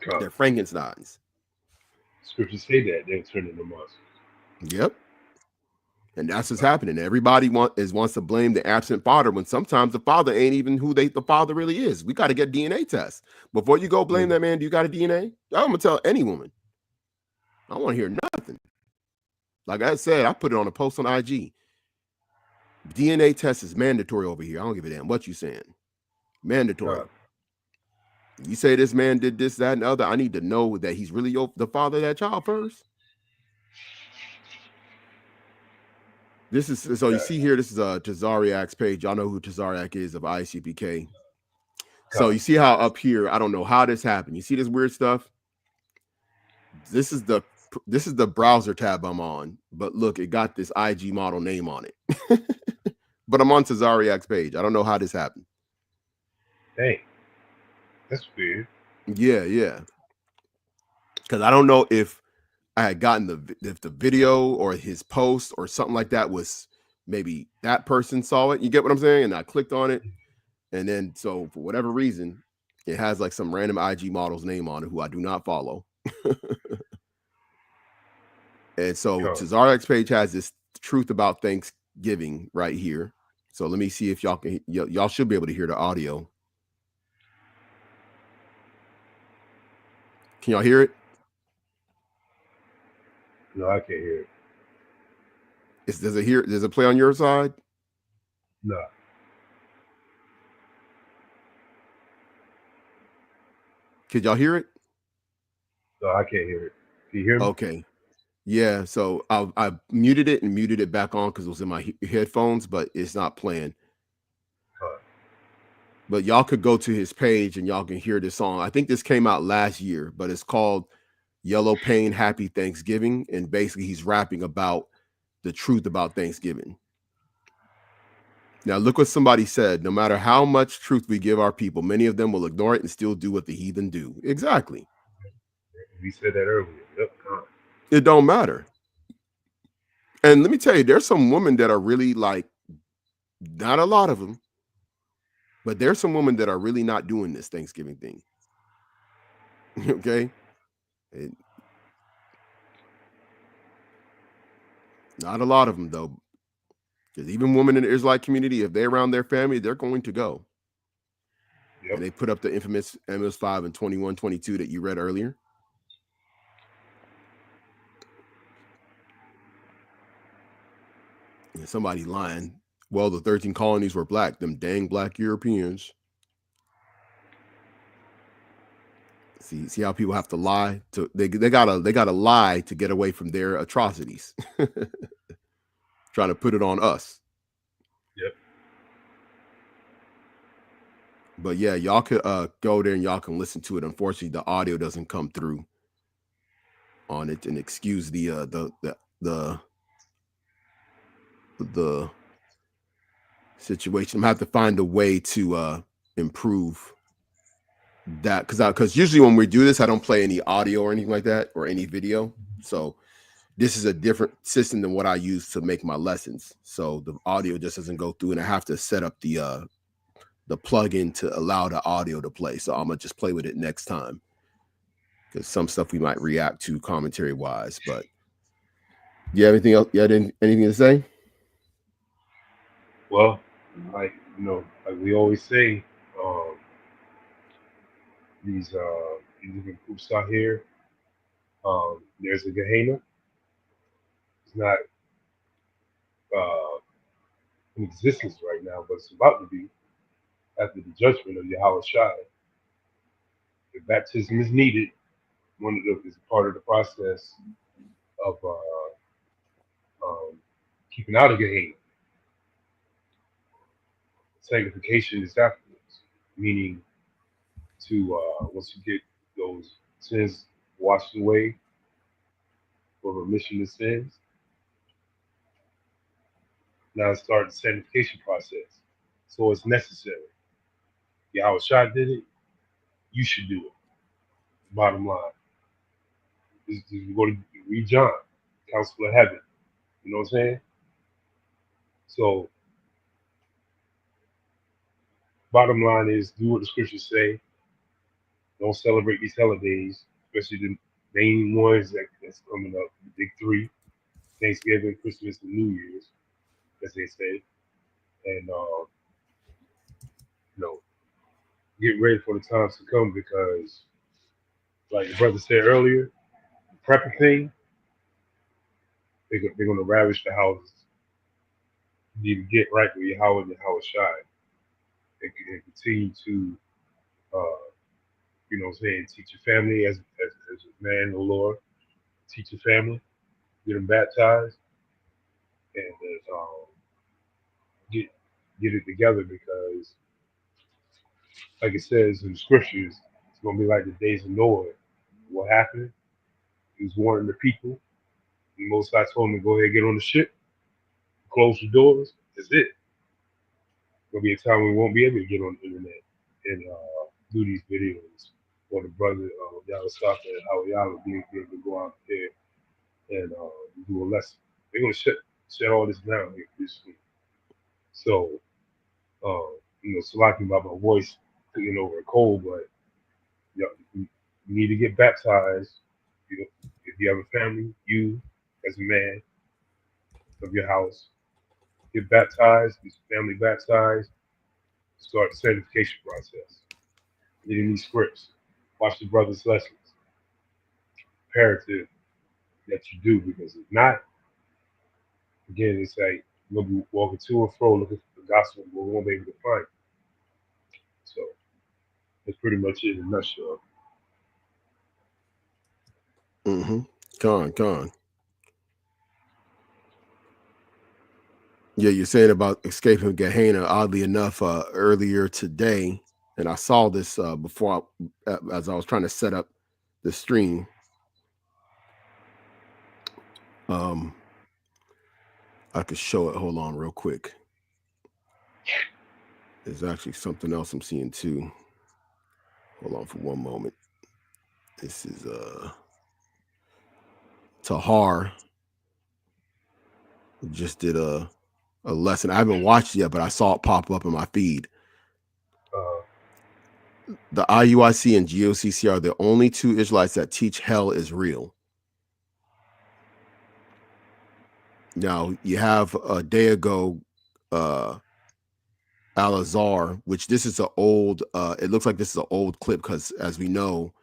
no. They're Frankensteins. Scriptures say that they'll turn into monsters. Yep. And that's what's No, happening. Everybody wants to blame the absent father when sometimes the father ain't even who the father really is. We got to get DNA tests before you go blame mm, that man. Do you got a DNA? I'm gonna tell any woman. I want to hear nothing. Like I said, I put it on a post on IG. DNA test is mandatory over here. I don't give a damn what you saying. no. Mandatory. You say this man did this, that, and the other. I need to know that he's really the father of that child first. This is so you Yeah, see here. This is a Tazariak's page. Y'all know who Tazariak is of ICPK. So God, you see how up here, I don't know how this happened. You see this weird stuff? This is the browser tab I'm on, but look, it got this IG model name on it. But I'm on Tazariak's page. I don't know how this happened. dang, that's weird. Yeah, yeah. Because I don't know if I had gotten if the video or his post or something like that was maybe that person saw it. You get what I'm saying? And I clicked on it, and then so for whatever reason, it has like some random IG model's name on it who I do not follow. And so God, Tazarek's page has this truth about Thanksgiving right here. So let me see if y'all should be able to hear the audio. Can y'all hear it? No, I can't hear it. Does it play on your side? No, Could y'all hear it? no, I can't hear it. Can you hear me? Okay. Yeah. So I muted it and muted it back on because it was in my headphones, but it's not playing. Uh, But y'all could go to his page and y'all can hear this song. I think this came out last year, but it's called Yellow Pain Happy Thanksgiving. And basically, he's rapping about the truth about Thanksgiving. Now, look what somebody said. No matter how much truth we give our people, many of them will ignore it and still do what the heathen do. Exactly. we said that earlier. Yep. It don't matter. And let me tell you, there's some women that are really like, not a lot of them, but there's some women that are really not doing this Thanksgiving thing. Okay. And not a lot of them, though. Because even women in the Israelite community, if they're around their family, they're going to go. Yep. And they put up the infamous Amos 5 and 21, 22 that you read earlier. And somebody lying. Well, the 13 colonies were black, them dang black Europeans. See how people have to lie to they gotta lie to get away from their atrocities. Trying to put it on us. Yep. But yeah, y'all could go there and y'all can listen to it. Unfortunately, the audio doesn't come through on it, and excuse the situation. I'm gonna have to find a way to improve that because usually when we do this, I don't play any audio or anything like that or any video. So this is a different system than what I use to make my lessons. So the audio just doesn't go through, and I have to set up the plug-in to allow the audio to play. So I'm gonna just play with it next time because some stuff we might react to commentary wise. But you have anything else? You had anything to say? Well, like like we always say, um, these different groups out here. There's a Gehenna. It's not uh, in existence right now, but it's about to be after the judgment of Yahweh Shai. The baptism is needed. One of the is part of the process of um, keeping out of Gehenna. Sanctification is afterwards, meaning to once you get those sins washed away for remission of sins, now start the sanctification process. So it's necessary. Yahweh Shai did it, you should do it. Bottom line. You go to read John, Council of Heaven. You know what I'm saying? So bottom line is do what the scriptures say. Don't celebrate these holidays, especially the main ones that's coming up, the big three, Thanksgiving, Christmas, and New Year's, as they say. And you know, get ready for the times to come because like the brother said earlier, the prepping thing, they're gonna ravish the houses. You need to get right with Yahweh and Yahweh Shai and continue to what I'm saying, teach your family as a man, the Lord, teach your family, get them baptized, and get get it together because, like it says in the scriptures, it's gonna be like the days of Noah. What happened? He was warning the people. The Most High told him to go ahead and get on the ship, close the doors. That's it. Gonna be a time we won't be able to get on the internet and do these videos. Or the brother Yawasaka and Hawayala be able to go out there and do a lesson. They're gonna shut all this down here this week. So, slacking about my voice taking over a cold, but you need to get baptized. You know, if you have a family, you as a man of your house, get baptized, get your family baptized, start the sanctification process. Reading these scripts, watch the brothers' lessons. imperative that you do, because if not, again, it's like we'll be walking to and fro looking for the gospel, but we won't be able to find it. So that's pretty much it in a nutshell. Mm-hmm. Con. Yeah, you're saying about escaping Gehenna. Oddly enough, earlier today, and I saw this before as I was trying to set up the stream. Um, I could show it. Hold on, real quick. There's actually something else I'm seeing too. Hold on for one moment. This is Tahar just did a lesson. I haven't watched it yet, but I saw it pop up in my feed. Uh, The IUIC and GOCC are the only two Israelites that teach hell is real. Now you have a day ago, uh, Al-Azhar, which this is an old. It looks like this is an old clip because, as we know,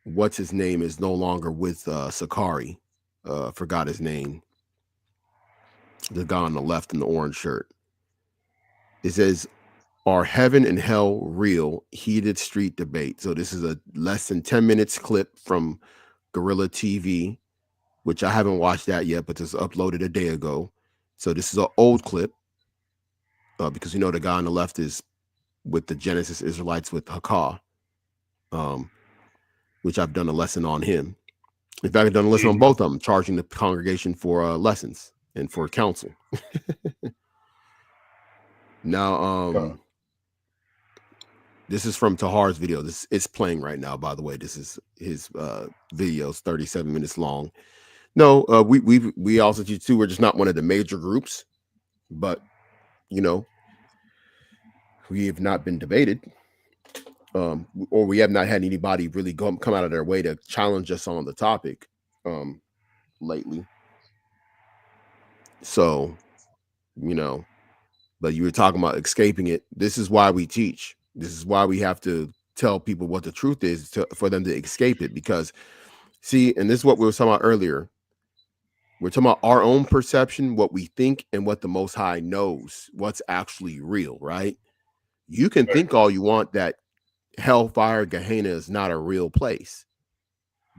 what's his name is no longer with Sakari. Forgot his name. The guy on the left in the orange shirt. It says, "Are heaven and hell real?" Heated street debate. So this is a less than 10 minutes clip from Gorilla TV, which I haven't watched that yet, but this was uploaded a day ago. So this is an old clip because you know the guy on the left is with the Genesis Israelites with Hakah, um, which I've done a lesson on him. In fact, I've done a lesson on mhm. both of them, charging the congregation for lessons and for counsel. Now, God, this is from Tahar's video. This it's playing right now, by the way. This is his videos, 37 minutes long. No, we also teach too. We're just not one of the major groups, but you know, we have not been debated, or we have not had anybody really come out of their way to challenge us on the topic um, lately. So, you know, but you were talking about escaping it. This is why we teach. This is why we have to tell people what the truth is for them to escape it. Because, see, and this is what we were talking about earlier. We're talking about our own perception, what we think, and what the Most High knows, what's actually real, right? You can right. think all you want that hellfire, Gehenna is not a real place.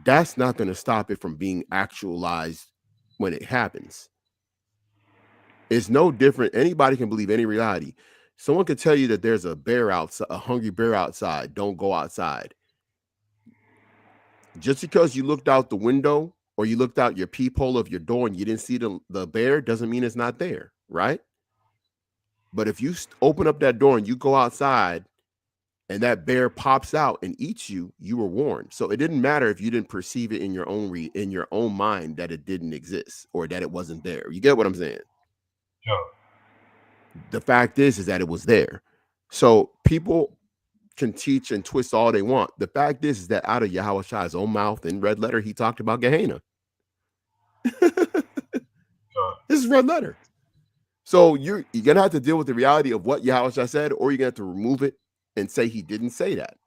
That's not going to stop it from being actualized when it happens. It's no different. Anybody can believe any reality. Someone could tell you that there's a bear outside, a hungry bear outside. Don't go outside. Just because you looked out the window or you looked out your peephole of your door and you didn't see the bear doesn't mean it's not there, right? But if you open up that door and you go outside and that bear pops out and eats you, you were warned. So it didn't matter if you didn't perceive it in your own in your own mind that it didn't exist or that it wasn't there. You get what I'm saying? God, The fact is that it was there. So people can teach and twist all they want. The fact is that out of Yahweh Shai's own mouth in red letter, he talked about Gehenna. God, This is red letter. So you're gonna have to deal with the reality of what Yahweh Shai said, or you're gonna have to remove it and say he didn't say that.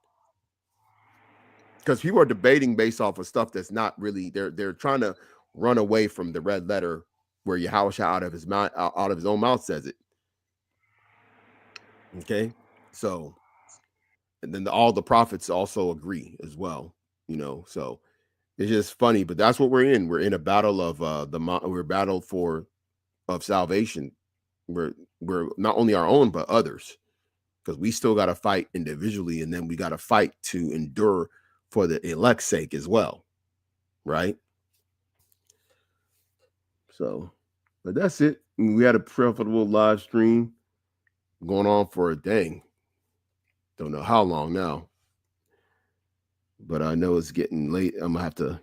Because people are debating based off of stuff that's not really they're trying to run away from the red letter where Yahweh Shai out of his mouth out of his own mouth says it. Okay. So and then all the prophets also agree as well, so it's just funny, but that's what we're in. We're in a battle of we're battled for of salvation. We're not only our own but others, because we still got to fight individually, and then we got to fight to endure for the elect's sake as well, right? So, but that's it. We had a profitable live stream going on for a dang, don't know how long now, but I know it's getting late. I'm gonna have to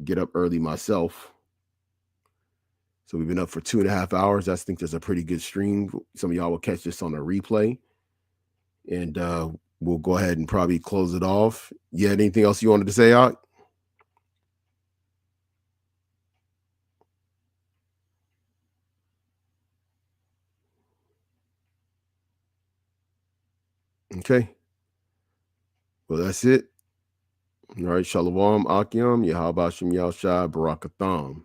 get up early myself. So we've been up for 2.5 hours. I think there's a pretty good stream. Some of y'all will catch this on a replay, and we'll go ahead and probably close it off. You had anything else you wanted to say out? Okay. Well, that's it. All right. Shalom, Akim, Yahabashim Yahshai, Barakatham.